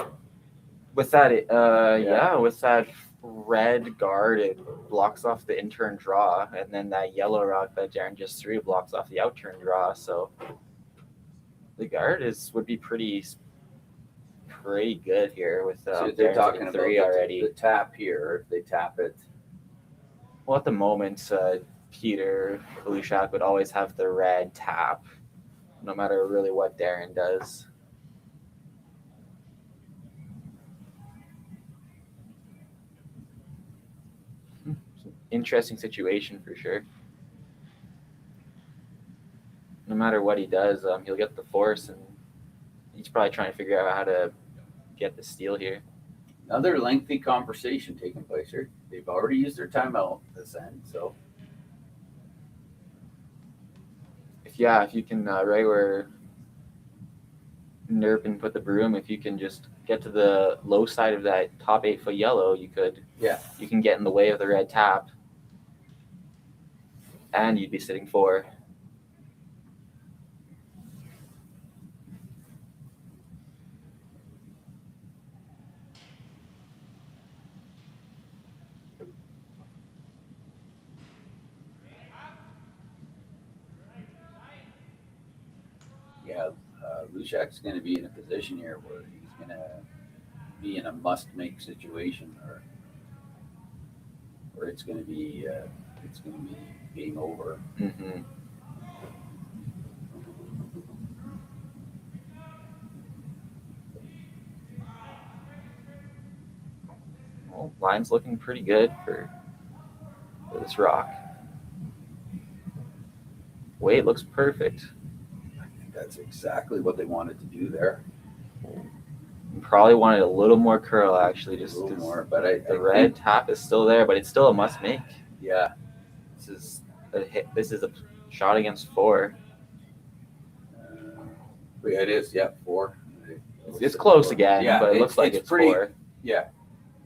With that, with that red guard, it blocks off the in-turn draw, and then that yellow rock that Darren just threw blocks off the out-turn draw. So the guard would be pretty good here with so they're talking about 3 already. The tap here, if they tap it. Well, at the moment, Peter Hlushak would always have the red tap, no matter really what Darren does. Interesting situation for sure. No matter what he does, he'll get the force, and he's probably trying to figure out how to get the steal here. Another lengthy conversation taking place here. They've already used their timeout this end, so. If you can right where Nerpin put the broom, if you can just get to the low side of that top 8-foot yellow, you can get in the way of the red tap, and you'd be sitting 4. Hlushak's going to be in a position here where he's going to be in a must-make situation, or it's going to be game over. Mm-hmm. Well, line's looking pretty good for this rock. Weight looks perfect. I think that's exactly what they wanted to do there. Probably wanted a little more curl, actually, just a little more. But the red tap is still there, but it's still a must make. Yeah, this is a hit. This is a shot against 4. Yeah, it is. Yeah, 4. It's close again, yeah, but it looks like it's pretty, 4. Yeah,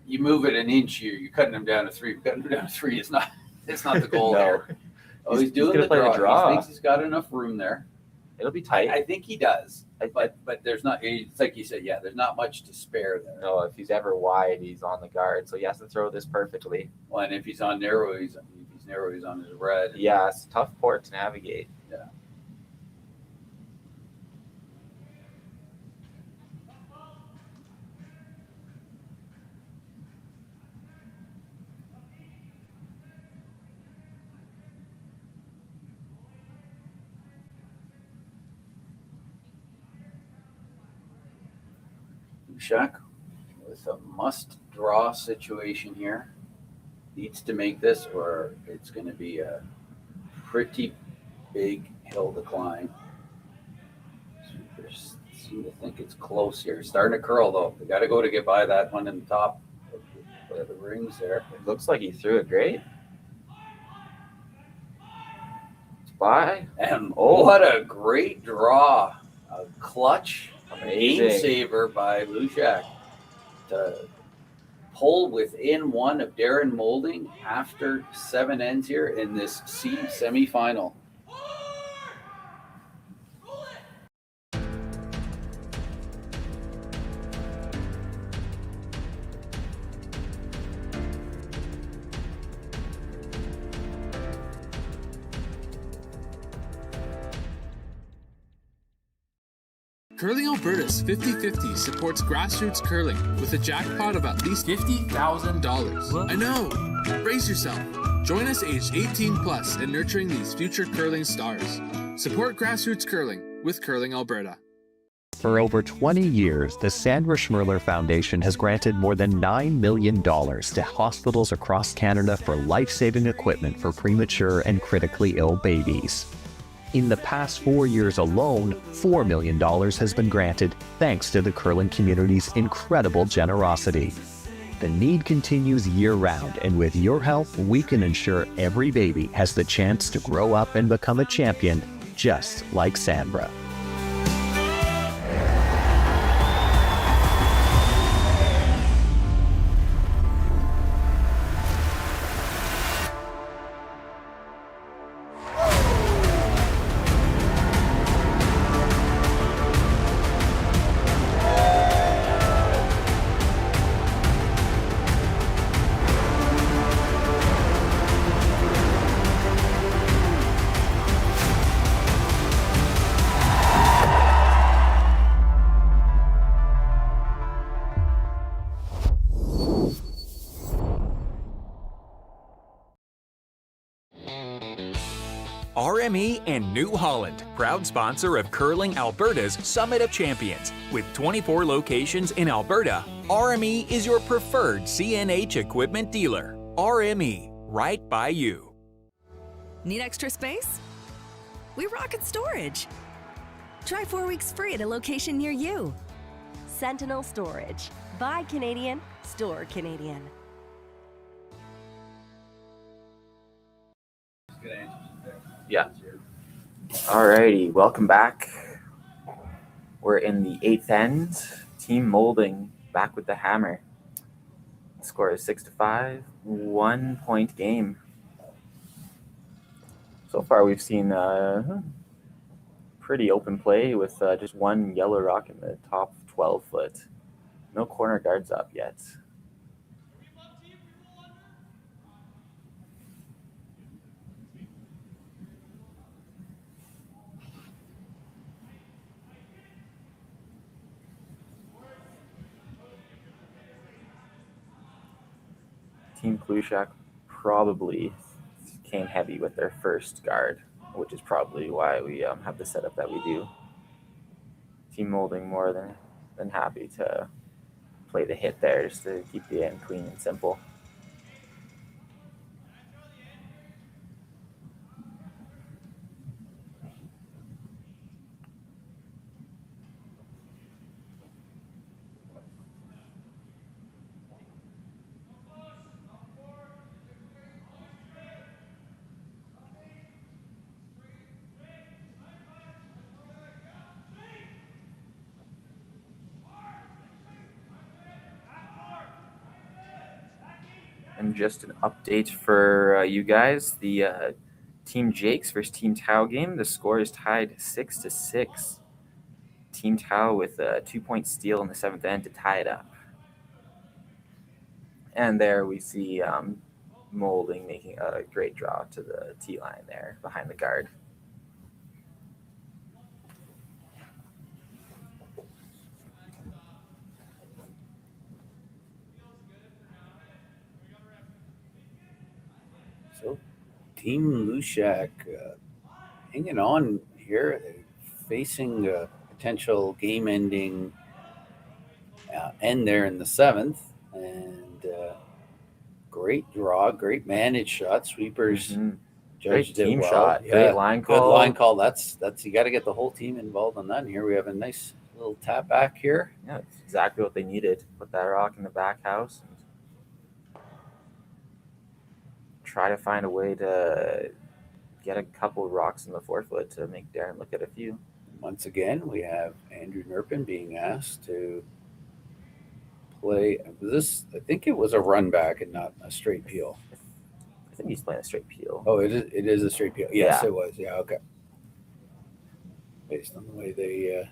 you move it an inch, you're cutting them down to 3. Cutting them down to 3 is not. It's not the goal No. there. Oh, he's doing the draw. He thinks he's got enough room there. It'll be tight. I think he does. But there's not. It's like you said. Yeah, there's not much to spare there. No, if he's ever wide, he's on the guard, so he has to throw this perfectly. Well, and if he's on narrow, he's on his red. Yeah, it's a tough port to navigate. Yeah. Hlushak with a must-draw situation here. Needs to make this, or it's going to be a pretty big hill to climb. Seem to think it's close here. Starting to curl though. They got to go to get by that one in the top of the rings there. It looks like he threw it great. It's by. And what a great draw. A clutch game saver by Hlushak to pull within 1 of Darren Moulding after 7 ends here in this C semifinal. Curling Alberta's 50-50 supports grassroots curling with a jackpot of at least $50,000. I know! Brace yourself. Join us aged 18 plus in nurturing these future curling stars. Support grassroots curling with Curling Alberta. For over 20 years, the Sandra Schmirler Foundation has granted more than $9 million to hospitals across Canada for life-saving equipment for premature and critically ill babies. In the past 4 years alone, $4 million has been granted thanks to the curling community's incredible generosity. The need continues year-round, and with your help, we can ensure every baby has the chance to grow up and become a champion, just like Sandra. RME and New Holland, proud sponsor of Curling Alberta's Summit of Champions. With 24 locations in Alberta, RME is your preferred CNH equipment dealer. RME, right by you. Need extra space? We rocket storage. Try 4 weeks free at a location near you. Sentinel Storage. Buy Canadian, store Canadian. Yeah. Alrighty, welcome back. We're in the 8th end. Team Moulding back with the hammer. The score is 6-5, 1 point game. So far, we've seen pretty open play with just one yellow rock in the top 12 foot. No corner guards up yet. Team Hlushak probably came heavy with their first guard, which is probably why we have the setup that we do. Team Moulding more than happy to play the hit there just to keep the end clean and simple. And just an update for you guys, the Team Jakes versus Team Tao game, the score is tied 6-6. Team Tao with a 2-point steal in the 7th end to tie it up. And there we see Moulding making a great draw to the tee line there behind the guard. So, Team Hlushak hanging on here, facing a potential game-ending end there in the 7th, and great draw, great managed shot. Sweepers judged Great team it well. shot, great line call. Good line call. That's you got to get the whole team involved on that. And here we have a nice little tap back here. Yeah, it's exactly what they needed. Put that rock in the back house and try to find a way to get a couple of rocks in the forefoot to make Darren look at a few. Once again, we have Andrew Nerpin being asked to play this. I think it was a run back and not a straight peel. I think he's playing a straight peel. Oh, it is a straight peel. Yes, Yeah. it was. Yeah, okay. Based on the way they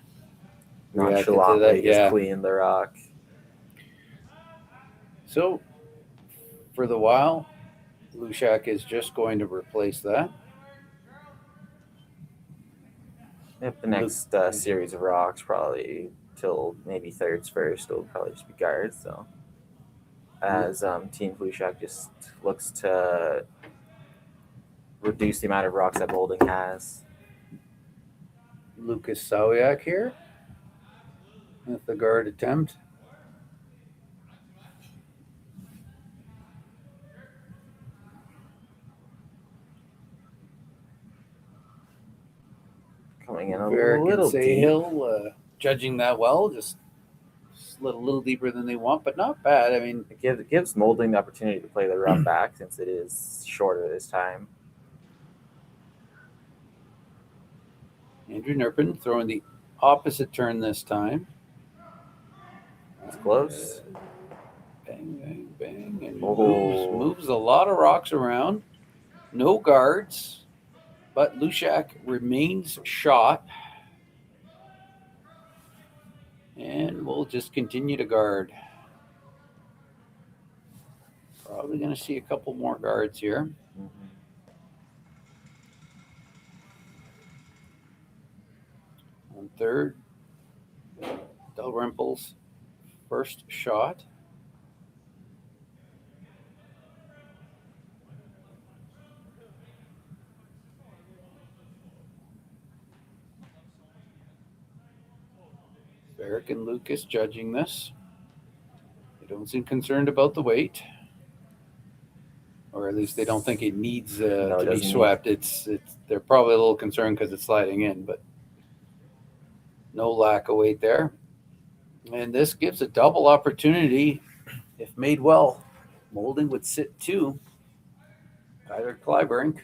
Nonchalantly just clean the rock. So, for the while, Hlushak is just going to replace that. Yep, the next series of rocks, probably till maybe thirds first, will probably just be guards. So, as Team Hlushak just looks to reduce the amount of rocks that Moulding has. Lucas Sawiak here with the guard attempt. Coming in a Barrick little and deep. Hill judging that well, just slid a little deeper than they want, but not bad. I mean, It gives Moulding the opportunity to play the rough back since it is shorter this time. Andrew Nerpin throwing the opposite turn this time. It's close. Bang, bang, bang. And Oh. moves a lot of rocks around. No guards, but Hlushak remains shot. And we'll just continue to guard. Probably going to see a couple more guards here. On third, Dalrymple's first shot. Barrick and Lucas judging this. They don't seem concerned about the weight, or at least they don't think it needs to be swept. It's they're probably a little concerned because it's sliding in, but no lack of weight there. And this gives a double opportunity. If made well, Moulding would sit two. Tyler Kleibrink.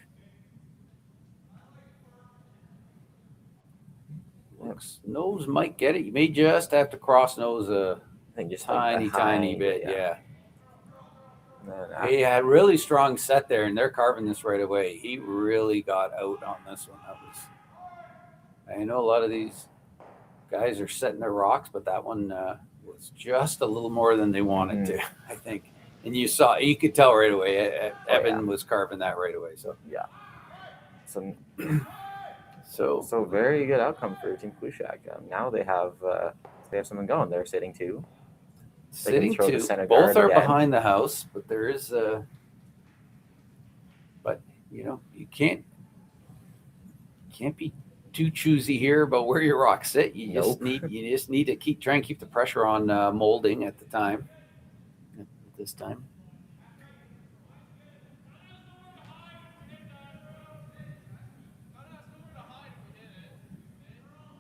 Looks nose might get it. You may just have to cross nose a tiny bit. Yeah. He had really strong set there, and they're carving this right away. He really got out on this one. I know a lot of these guys are setting their rocks, but that one was just a little more than they wanted to, I think. And you could tell right away. Evan was carving that right away. So yeah. So very good outcome for Team Hlushak. Now they have something going. They're sitting two. Sitting two. Both are behind the house, but there is but you can't be too choosy here about where your rocks sit. You just need to try and keep the pressure on Moulding at this time.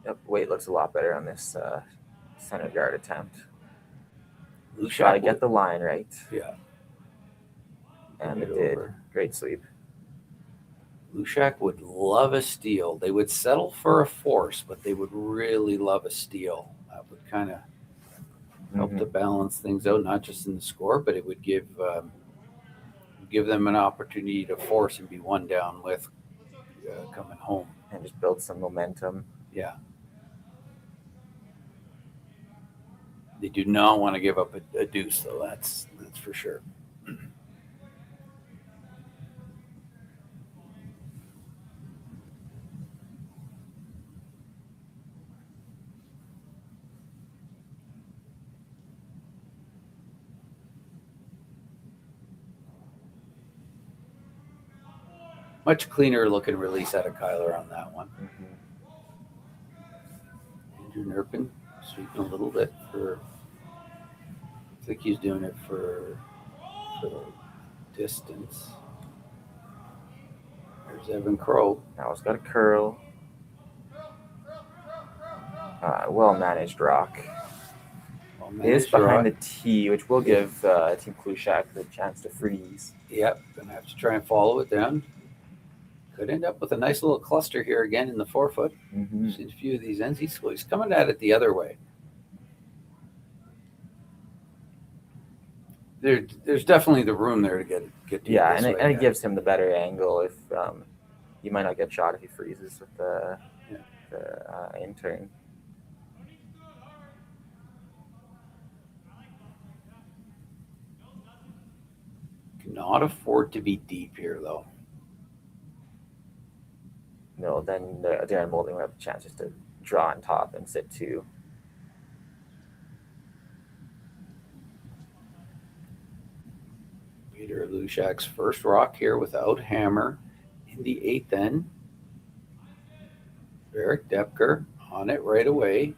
Yep, weight looks a lot better on this center guard attempt. Hlushak Gotta get the line right. Yeah. And it did. Great sweep. Hlushak would love a steal. They would settle for a force, but they would really love a steal. That would kind of help to balance things out, not just in the score, but it would give them an opportunity to force and be one down with coming home. And just build some momentum. Yeah. They do not want to give up a deuce, though. That's for sure. Much cleaner looking release out of Kyler on that one. Andrew Nerpin sweeping a little bit I think he's doing it for distance. There's Evan Crow. Now it's got a curl. Well managed rock. It is behind the tee, which will give Team Hlushak the chance to freeze. Yep, gonna have to try and follow it down. Could end up with a nice little cluster here again in the 4-foot. Seen a few of these ends. He's coming at it the other way. There's definitely the room there to get to yeah, and it gives him the better angle. If you might not get shot if he freezes with the in-turn. Cannot afford to be deep here, though. No, then Darren Moulding will have the chance just to draw on top and sit two. Peter Hlushak's first rock here without hammer in the 8th end. Eric Depker on it right away.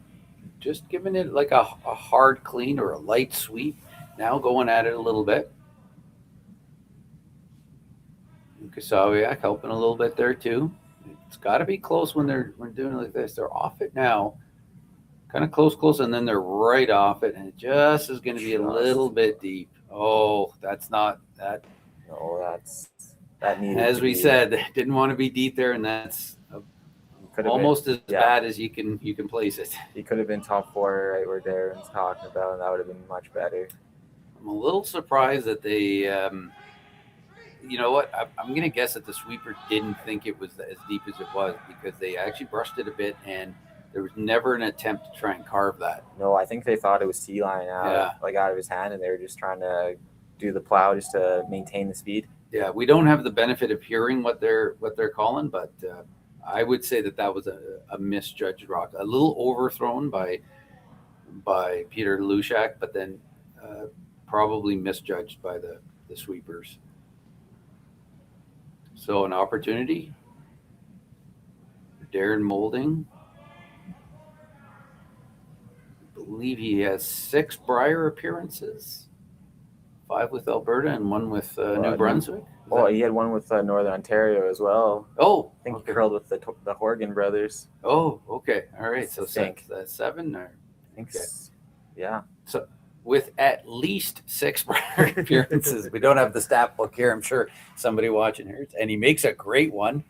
Just giving it like a hard clean or a light sweep. Now going at it a little bit. Kasawiak helping a little bit there too. It's got to be close when they're doing it like this. They're off it now. Kind of close, and then they're right off it, and it just is going to be a little bit deep. Oh, that's not that. No, that needed. As we said, didn't want to be deep there, and that's almost as bad as you can place it. He could have been top 4 right where Darren's talking about, and that would have been much better. I'm a little surprised that they. You know what? I'm going to guess that the sweeper didn't think it was as deep as it was because they actually brushed it a bit, and there was never an attempt to try and carve that. No, I think they thought it was C-line out of his hand, and they were just trying to do the plow just to maintain the speed. Yeah, we don't have the benefit of hearing what they're calling, but I would say that was a misjudged rock, a little overthrown by Peter Hlushak, but then probably misjudged by the sweepers. So an opportunity. Darren Moulding. I believe he has 6 Brier appearances. 5 with Alberta and 1 with New Brunswick. He had 1 with Northern Ontario as well. Oh, I think he curled with the Horgan brothers. Oh, okay. All right. So that's 7 or I think yeah. So with at least 6 Brier appearances. We don't have the stat book here. I'm sure somebody watching here. And he makes a great one.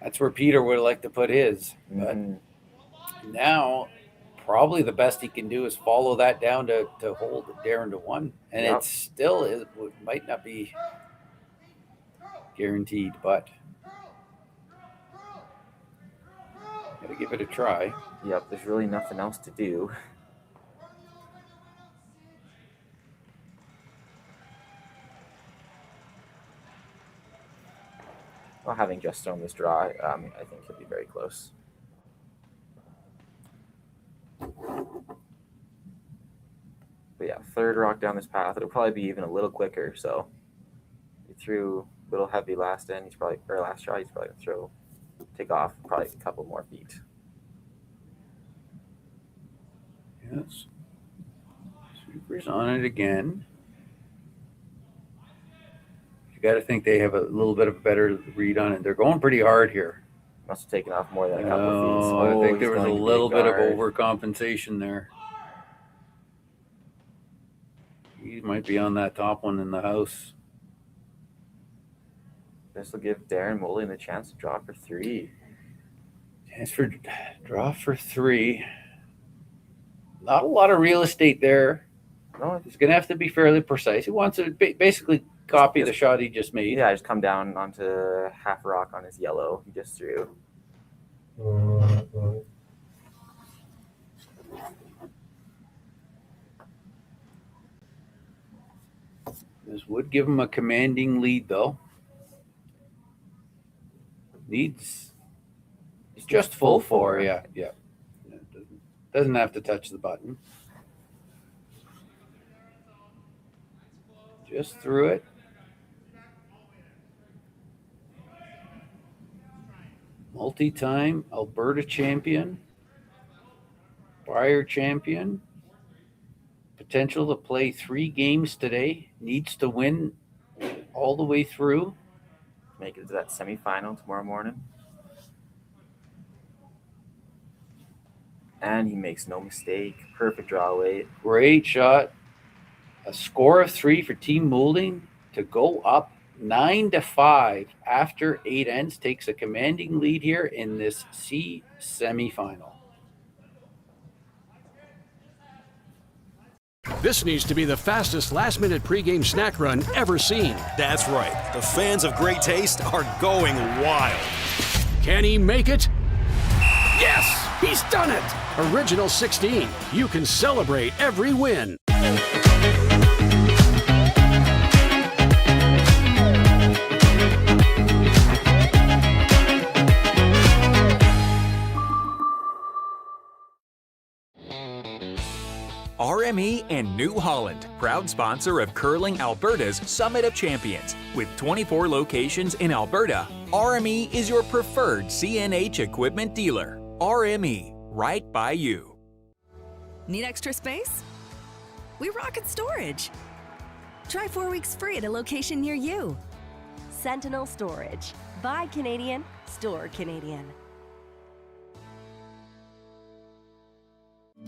That's where Peter would like to put his. But now, probably the best he can do is follow that down to hold Darren to 1. And it still might not be guaranteed, but got to give it a try. Yep, there's really nothing else to do. Well, having just thrown this draw, I think he'll be very close. But yeah, 3rd rock down this path. It'll probably be even a little quicker. So he threw a little heavy last end. Last shot. He's probably gonna throw take off probably a couple more feet. Yes. Sweepers on it again. You got to think they have a little bit of a better read on it. They're going pretty hard here. Must have taken off more than a couple feet. Oh, I think there was a little bit of overcompensation there. He might be on that top one in the house. This will give Darren Moulding the chance to draw for 3. Chance for draw for 3. Not a lot of real estate there. No, he's going to have to be fairly precise. He wants to basically copy the shot he just made. Yeah, just come down onto half rock on his yellow he just threw. This would give him a commanding lead, though. Needs just full 4. Yeah. Doesn't have to touch the button. Just threw it. Multi-time Alberta champion. Prior champion. Potential to play 3 games today. Needs to win all the way through. Make it to that semifinal tomorrow morning. And he makes no mistake. Perfect draw weight. Great shot. A score of 3 for Team Moulding to go up 9-5 after 8 ends. Takes a commanding lead here in this C semifinal. This needs to be the fastest last-minute pregame snack run ever seen. That's right. The fans of great taste are going wild. Can he make it? Yes! He's done it! Original 16. You can celebrate every win. RME and New Holland, proud sponsor of Curling Alberta's Summit of Champions. With 24 locations in Alberta, RME is your preferred CNH equipment dealer. RME, right by you. Need extra space? We rocket storage. Try 4 weeks free at a location near you. Sentinel Storage. Buy Canadian, store Canadian.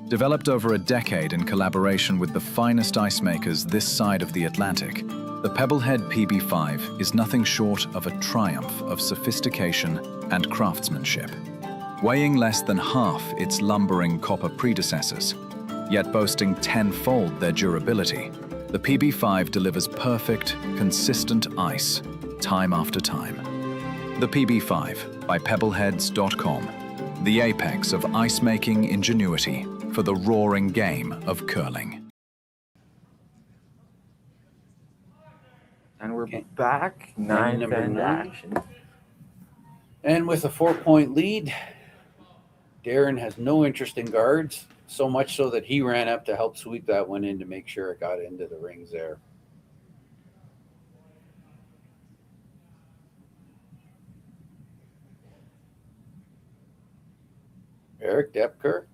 Developed over a decade in collaboration with the finest ice makers this side of the Atlantic, the Pebblehead PB5 is nothing short of a triumph of sophistication and craftsmanship. Weighing less than half its lumbering copper predecessors, yet boasting tenfold their durability, the PB5 delivers perfect, consistent ice, time after time. The PB5 by pebbleheads.com, the apex of ice-making ingenuity for the roaring game of curling. And we're back, 9th end action. And with a 4-point lead, Darren has no interest in guards, so much so that he ran up to help sweep that one in to make sure it got into the rings there. Eric Depker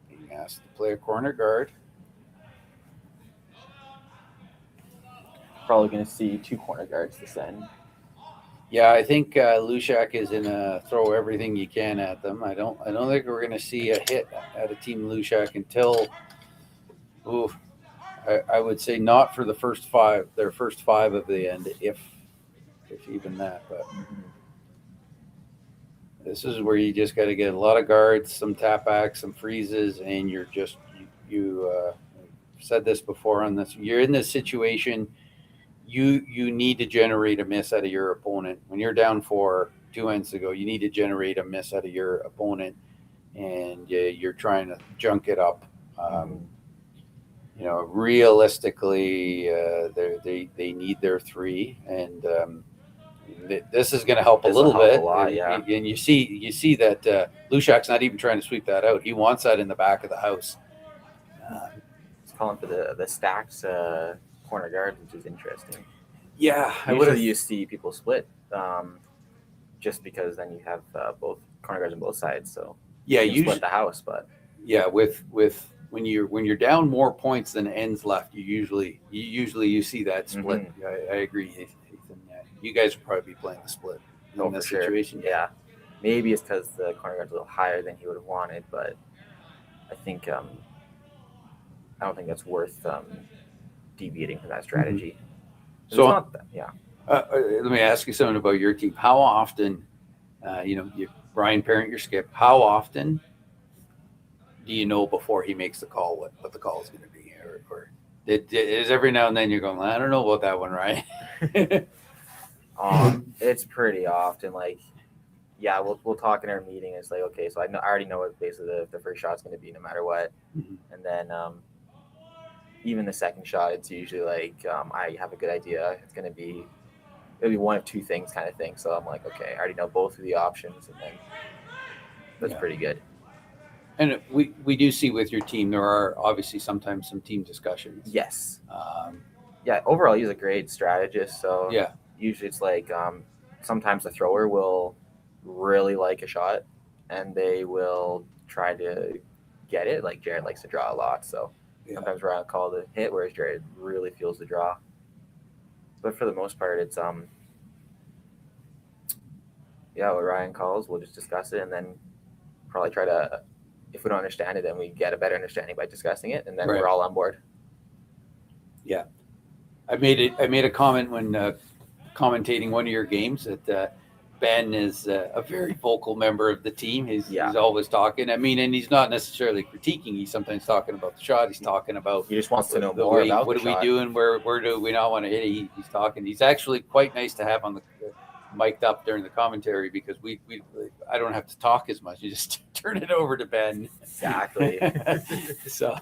being asked to play a corner guard. Probably going to see 2 corner guards this end. Yeah, I think Hlushak is in a throw everything you can at them. I don't think we're going to see a hit at a team Hlushak until, I would say not for the first 5, their first 5 of the end, if even that. But this is where you just got to get a lot of guards, some tap backs, some freezes, and you're just you said this before on this. You're in this situation. You need to generate a miss out of your opponent. When you're down 4 2 ends to go, you need to generate a miss out of your opponent, and you're trying to junk it up. Realistically, they need their 3, and this is going to help a little bit. And you see that Hlushak's not even trying to sweep that out. He wants that in the back of the house. He's calling for the stacked corner guard, which is interesting. Yeah, usually you see people split just because then you have both corner guards on both sides. So Yeah, you can split the house, but yeah, with when you're down more points than ends left, you see that split. I agree, Ethan. You guys will probably be playing the split in this situation. Yeah, maybe it's because the corner guard's a little higher than he would have wanted, but I think I don't think that's worth deviating from that strategy. So it's not that, yeah. Let me ask you something about your team. How often, Brian Parent, your skip, how often do you know before he makes the call what the call is going to be? Or is every now and then you're going, I don't know about that one, right? It's pretty often. Like, yeah, we'll talk in our meeting. It's like, okay, so I already know what basically the first shot's going to be no matter what. And then even the second shot, it's usually like I have a good idea. It'll be one of two things kind of thing. So I'm like, okay, I already know both of the options, and then that's pretty good. And we do see with your team, there are obviously sometimes some team discussions. Yes. Yeah, overall, he's a great strategist. So yeah, usually it's like sometimes the thrower will really like a shot, and they will try to get it. Like Jared likes to draw a lot, so sometimes Ryan will call the hit, whereas Jared really feels the draw. But for the most part, it's what Ryan calls, we'll just discuss it, and then probably try to, if we don't understand it, then we get a better understanding by discussing it, and then we're all on board. Yeah, I made a comment when commentating one of your games that Ben is a very vocal member of the team. He's always talking. I mean, and he's not necessarily critiquing. He's sometimes talking about the shot. He's talking about. He just wants to know more about what the are we doing? Where do we not want to hit it? He's talking. He's actually quite nice to have on the mic'd up during the commentary because I don't have to talk as much. You just turn it over to Ben. Exactly. So.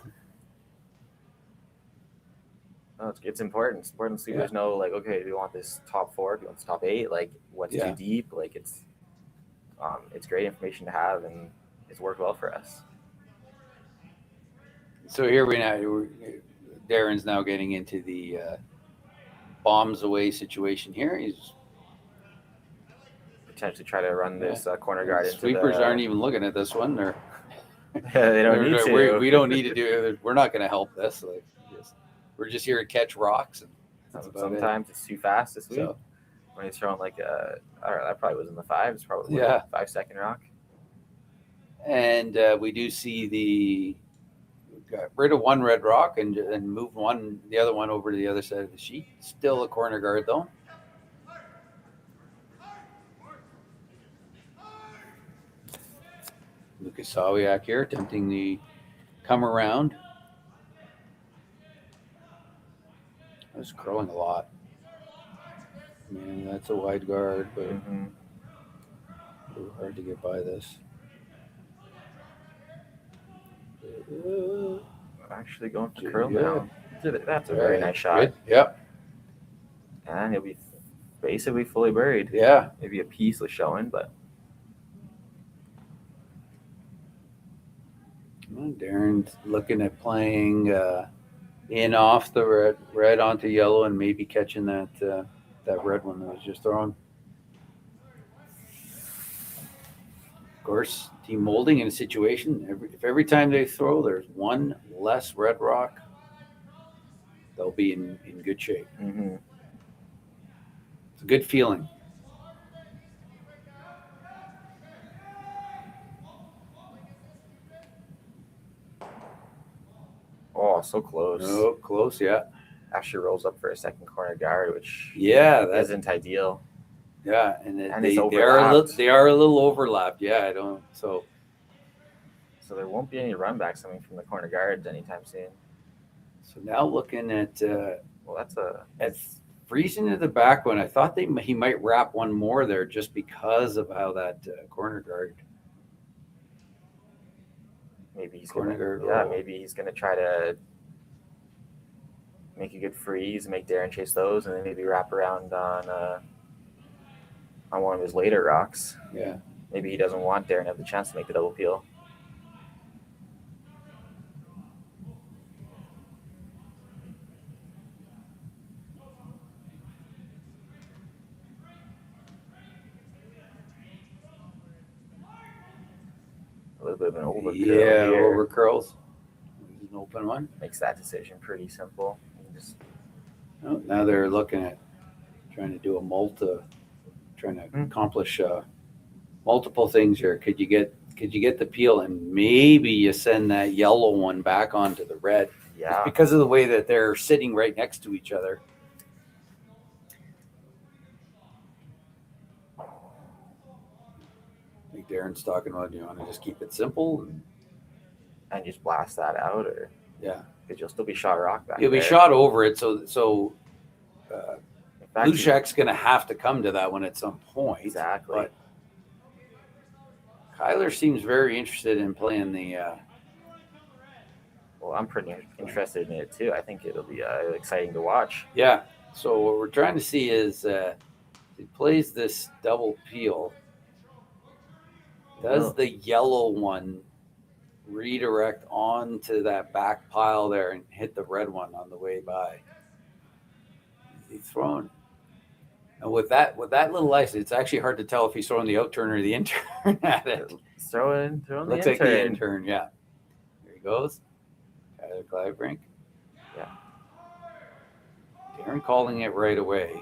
No, it's important. It's important so you guys know, like, okay, do you want this top 4? Do you want this top 8? Like, what's too deep? Like, it's great information to have, and it's worked well for us. So here Darren's now getting into the bombs away situation here. He's potentially try to run this corner guard into sweepers aren't even looking at this one. They're they don't need to. We don't need to do it. We're not going to help this. Like, we're just here to catch rocks. And sometimes it's too fast this week. So, when he's throwing like I don't know, that probably was in the 5s, probably a 5-second rock. And we do see got rid of one red rock and moved the other one over to the other side of the sheet. Still a corner guard though. Lucas Sawiak here attempting the come around. I was curling a lot. Man, that's a wide guard, but hard to get by this. Actually going to curl now. That's a very nice shot. Good. Yep. And he'll be basically fully buried. Yeah. Maybe a piece was showing, but. Darren's looking at playing in off the red onto yellow and maybe catching that red one that was just thrown. Of course, Team Moulding in a situation, if every time they throw there's one less red rock, they'll be in good shape. It's a good feeling. Oh, so close. Oh, close, yeah. Actually rolls up for a second corner guard, which that isn't ideal. Yeah, and they are a little overlapped. Yeah, so there won't be any runbacks coming from the corner guards anytime soon. So now looking at at freezing to the back one. I thought he might wrap one more there just because of how that corner guard. Maybe he's maybe he's gonna try to make a good freeze and make Darren chase those, and then maybe wrap around on one of his later rocks. Yeah. Maybe he doesn't want Darren to have the chance to make the double peel. bit of an overkill. Yeah, here. over curls. An open one. Makes that decision pretty simple. Just... Oh, now they're looking at trying to do trying to accomplish multiple things here. Could you get the peel, and maybe you send that yellow one back onto the red? Yeah. It's because of the way that they're sitting right next to each other. I think Darren's talking about, you want to just keep it simple and just blast that out, or yeah, because you'll still be shot rock back. You'll be shot over it, so Hlushak's going to have to come to that one at some point. Exactly. But Kyler seems very interested in playing the. Well, I'm pretty interested in it too. I think it'll be exciting to watch. Yeah. So what we're trying to see is he plays this double peel. Does the yellow one redirect onto that back pile there and hit the red one on the way by? He's throwing. And with that little ice, it's actually hard to tell if he's throwing the out turn or the in turn at it. Throwing Looks like the in turn, yeah. There he goes. Tyler Clivebrink. Yeah. Darren calling it right away.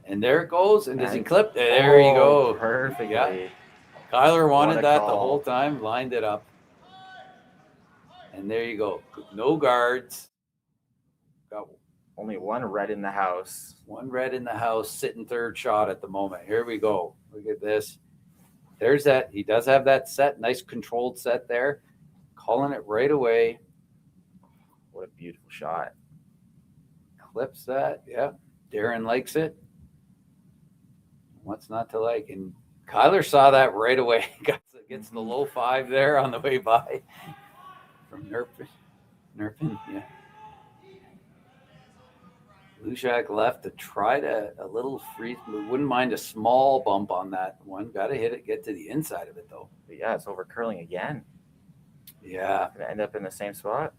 And there it goes. And does he clip? There you go. Perfectly. Yeah. Kyler wanted that the call. whole time, lined it up. And there you go. No guards. Got only one red in the house. One red in the house, sitting third shot at the moment. Here we go. Look at this. There's that. He does have that set. Nice controlled set there. Calling it right away. What a beautiful shot. Clips that. Yeah. Darren likes it. What's not to like? And Kyler saw that right away. Gets the low 5 there on the way by from Nerpin. Yeah. Hlushak left to try to a little free. Wouldn't mind a small bump on that one. Got to hit it, get to the inside of it though. But yeah, it's over curling again. Yeah. Gonna end up in the same spot.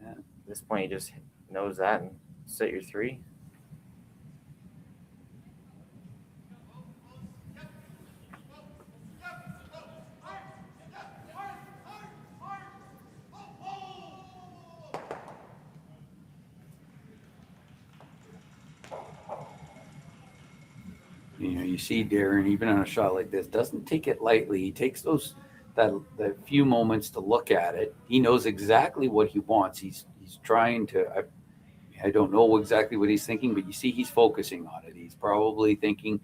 Yeah. At this point, you just knows that and set your 3. You know, you see Darren, even on a shot like this, doesn't take it lightly. He takes that few moments to look at it. He knows exactly what he wants. He's trying to. I don't know exactly what he's thinking, but you see he's focusing on it. He's probably thinking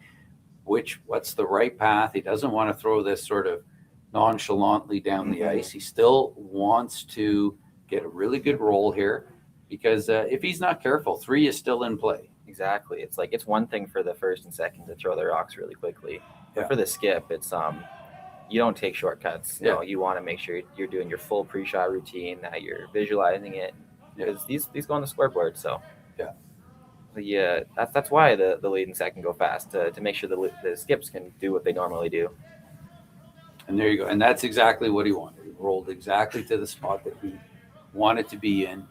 what's the right path. He doesn't want to throw this sort of nonchalantly down the ice. He still wants to get a really good roll here because if he's not careful, 3 is still in play. Exactly. It's like it's one thing for the first and second to throw their rocks really quickly. But Yeah. for the skip, it's you don't take shortcuts. Yeah. No, you want to make sure you're doing your full pre-shot routine, that you're visualizing it. Because these go on the scoreboard, so yeah. But yeah, that's why the lead and second go fast to make sure the skips can do what they normally do. And there you go. And that's exactly what he wanted. He rolled exactly to the spot that he wanted to be in.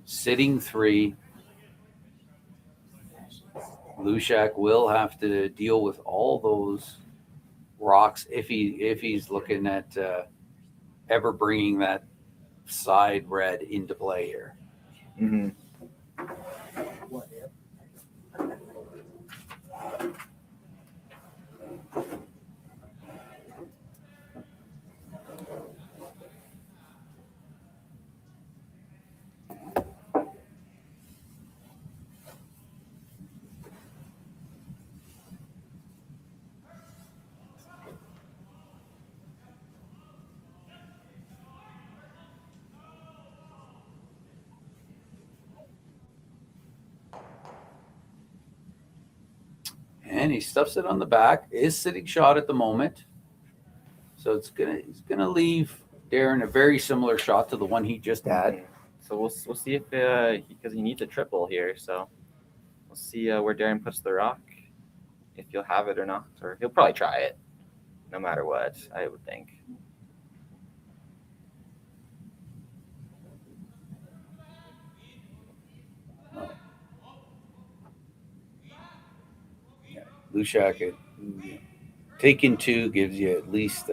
Sitting 3. Hlushak will have to deal with all those rocks if he's looking at ever bringing that side red into play here. Mm-hmm. And he stuffs it on the back. Is sitting shot at the moment. So he's gonna leave Darren a very similar shot to the one he just had. So we'll see if because he needs a triple here. So we'll see where Darren puts the rock, if he'll have it or not, or he'll probably try it, no matter what. I would think. Hlushak, taking 2 gives you at least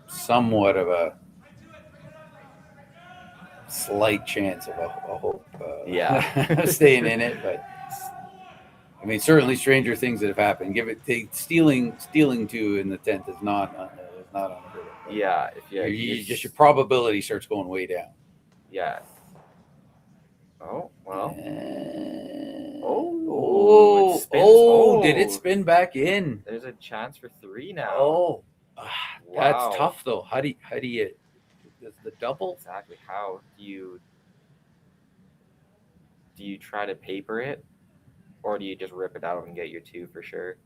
somewhat of a slight chance of a hope staying in it. But I mean, certainly stranger things that have happened. Stealing 2 in the 10th is not unheard of. Yeah, Just your probability starts going way down. Yeah. Oh well. Did it spin back in? There's a chance for 3 now. Oh, that's Wow. tough though. How do you does the double? Exactly. How do you try to paper it, or do you just rip it out and get your 2 for sure?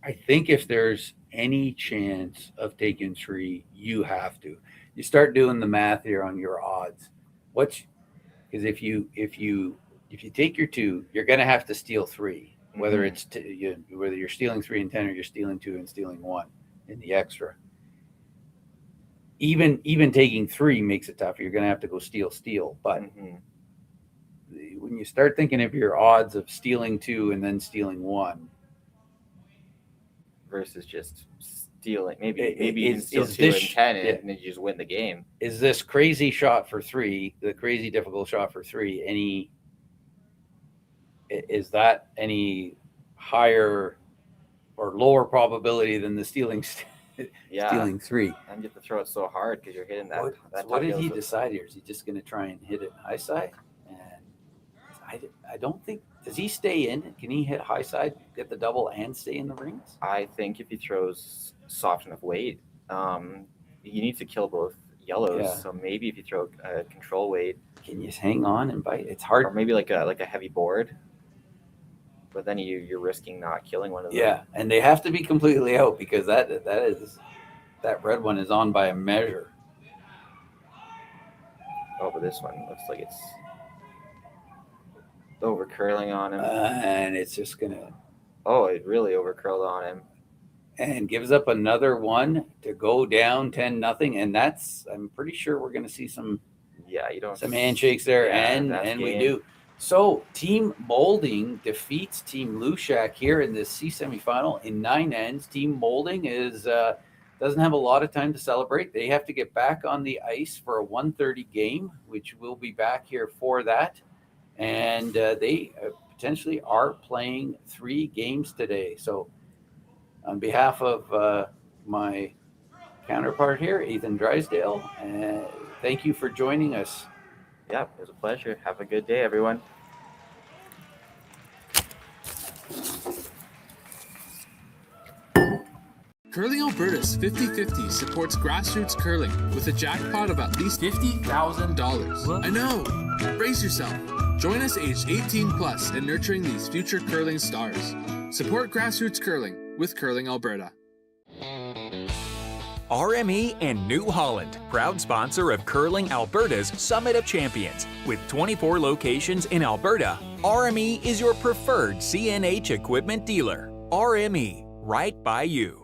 I think if there's any chance of taking 3, you have to. You start doing the math here on your odds. Because if you take your 2, you're going to have to steal 3. Whether it's whether you're stealing 3 and 10 or you're stealing 2 and stealing 1 in the extra. Even taking 3 makes it tough. You're going to have to go steal. But when you start thinking of your odds of stealing 2 and then stealing 1 versus just stealing, maybe you can steal 2 and 10 and then you just win the game. Is this crazy shot for 3, the crazy difficult shot for 3, is that any higher or lower probability than the stealing 3? And you have to throw it so hard because you're hitting that. What did he decide here? Is he just going to try and hit it high side? And I don't think. Does he stay in? Can he hit high side, get the double, and stay in the rings? I think if he throws soft enough weight, he needs to kill both yellows. Yeah. So maybe if you throw a control weight, can you just hang on and bite? It's hard. Or maybe like a heavy board. But then you're risking not killing one of them. Yeah, and they have to be completely out because that red one is on by a measure. Oh, but this one looks like it's over curling on him. And it's just gonna. Oh, it really over curled on him. And gives up another one to go down 10-0, and I'm pretty sure we're gonna see some. Yeah, some handshakes there, and we do. So Team Moulding defeats Team Hlushak here in this C semifinal in 9 ends. Team Moulding doesn't have a lot of time to celebrate. They have to get back on the ice for a 1:30 game, which we'll be back here for that. And they potentially are playing 3 games today. So on behalf of my counterpart here, Ethan Drysdale, thank you for joining us. Yeah, it was a pleasure. Have a good day, everyone. Curling Alberta's 50-50 supports grassroots curling with a jackpot of at least $50,000. I know! Brace yourself. Join us aged 18 plus in nurturing these future curling stars. Support grassroots curling with Curling Alberta. RME and New Holland, proud sponsor of Curling Alberta's Summit of Champions. With 24 locations in Alberta, RME is your preferred CNH equipment dealer. RME, right by you.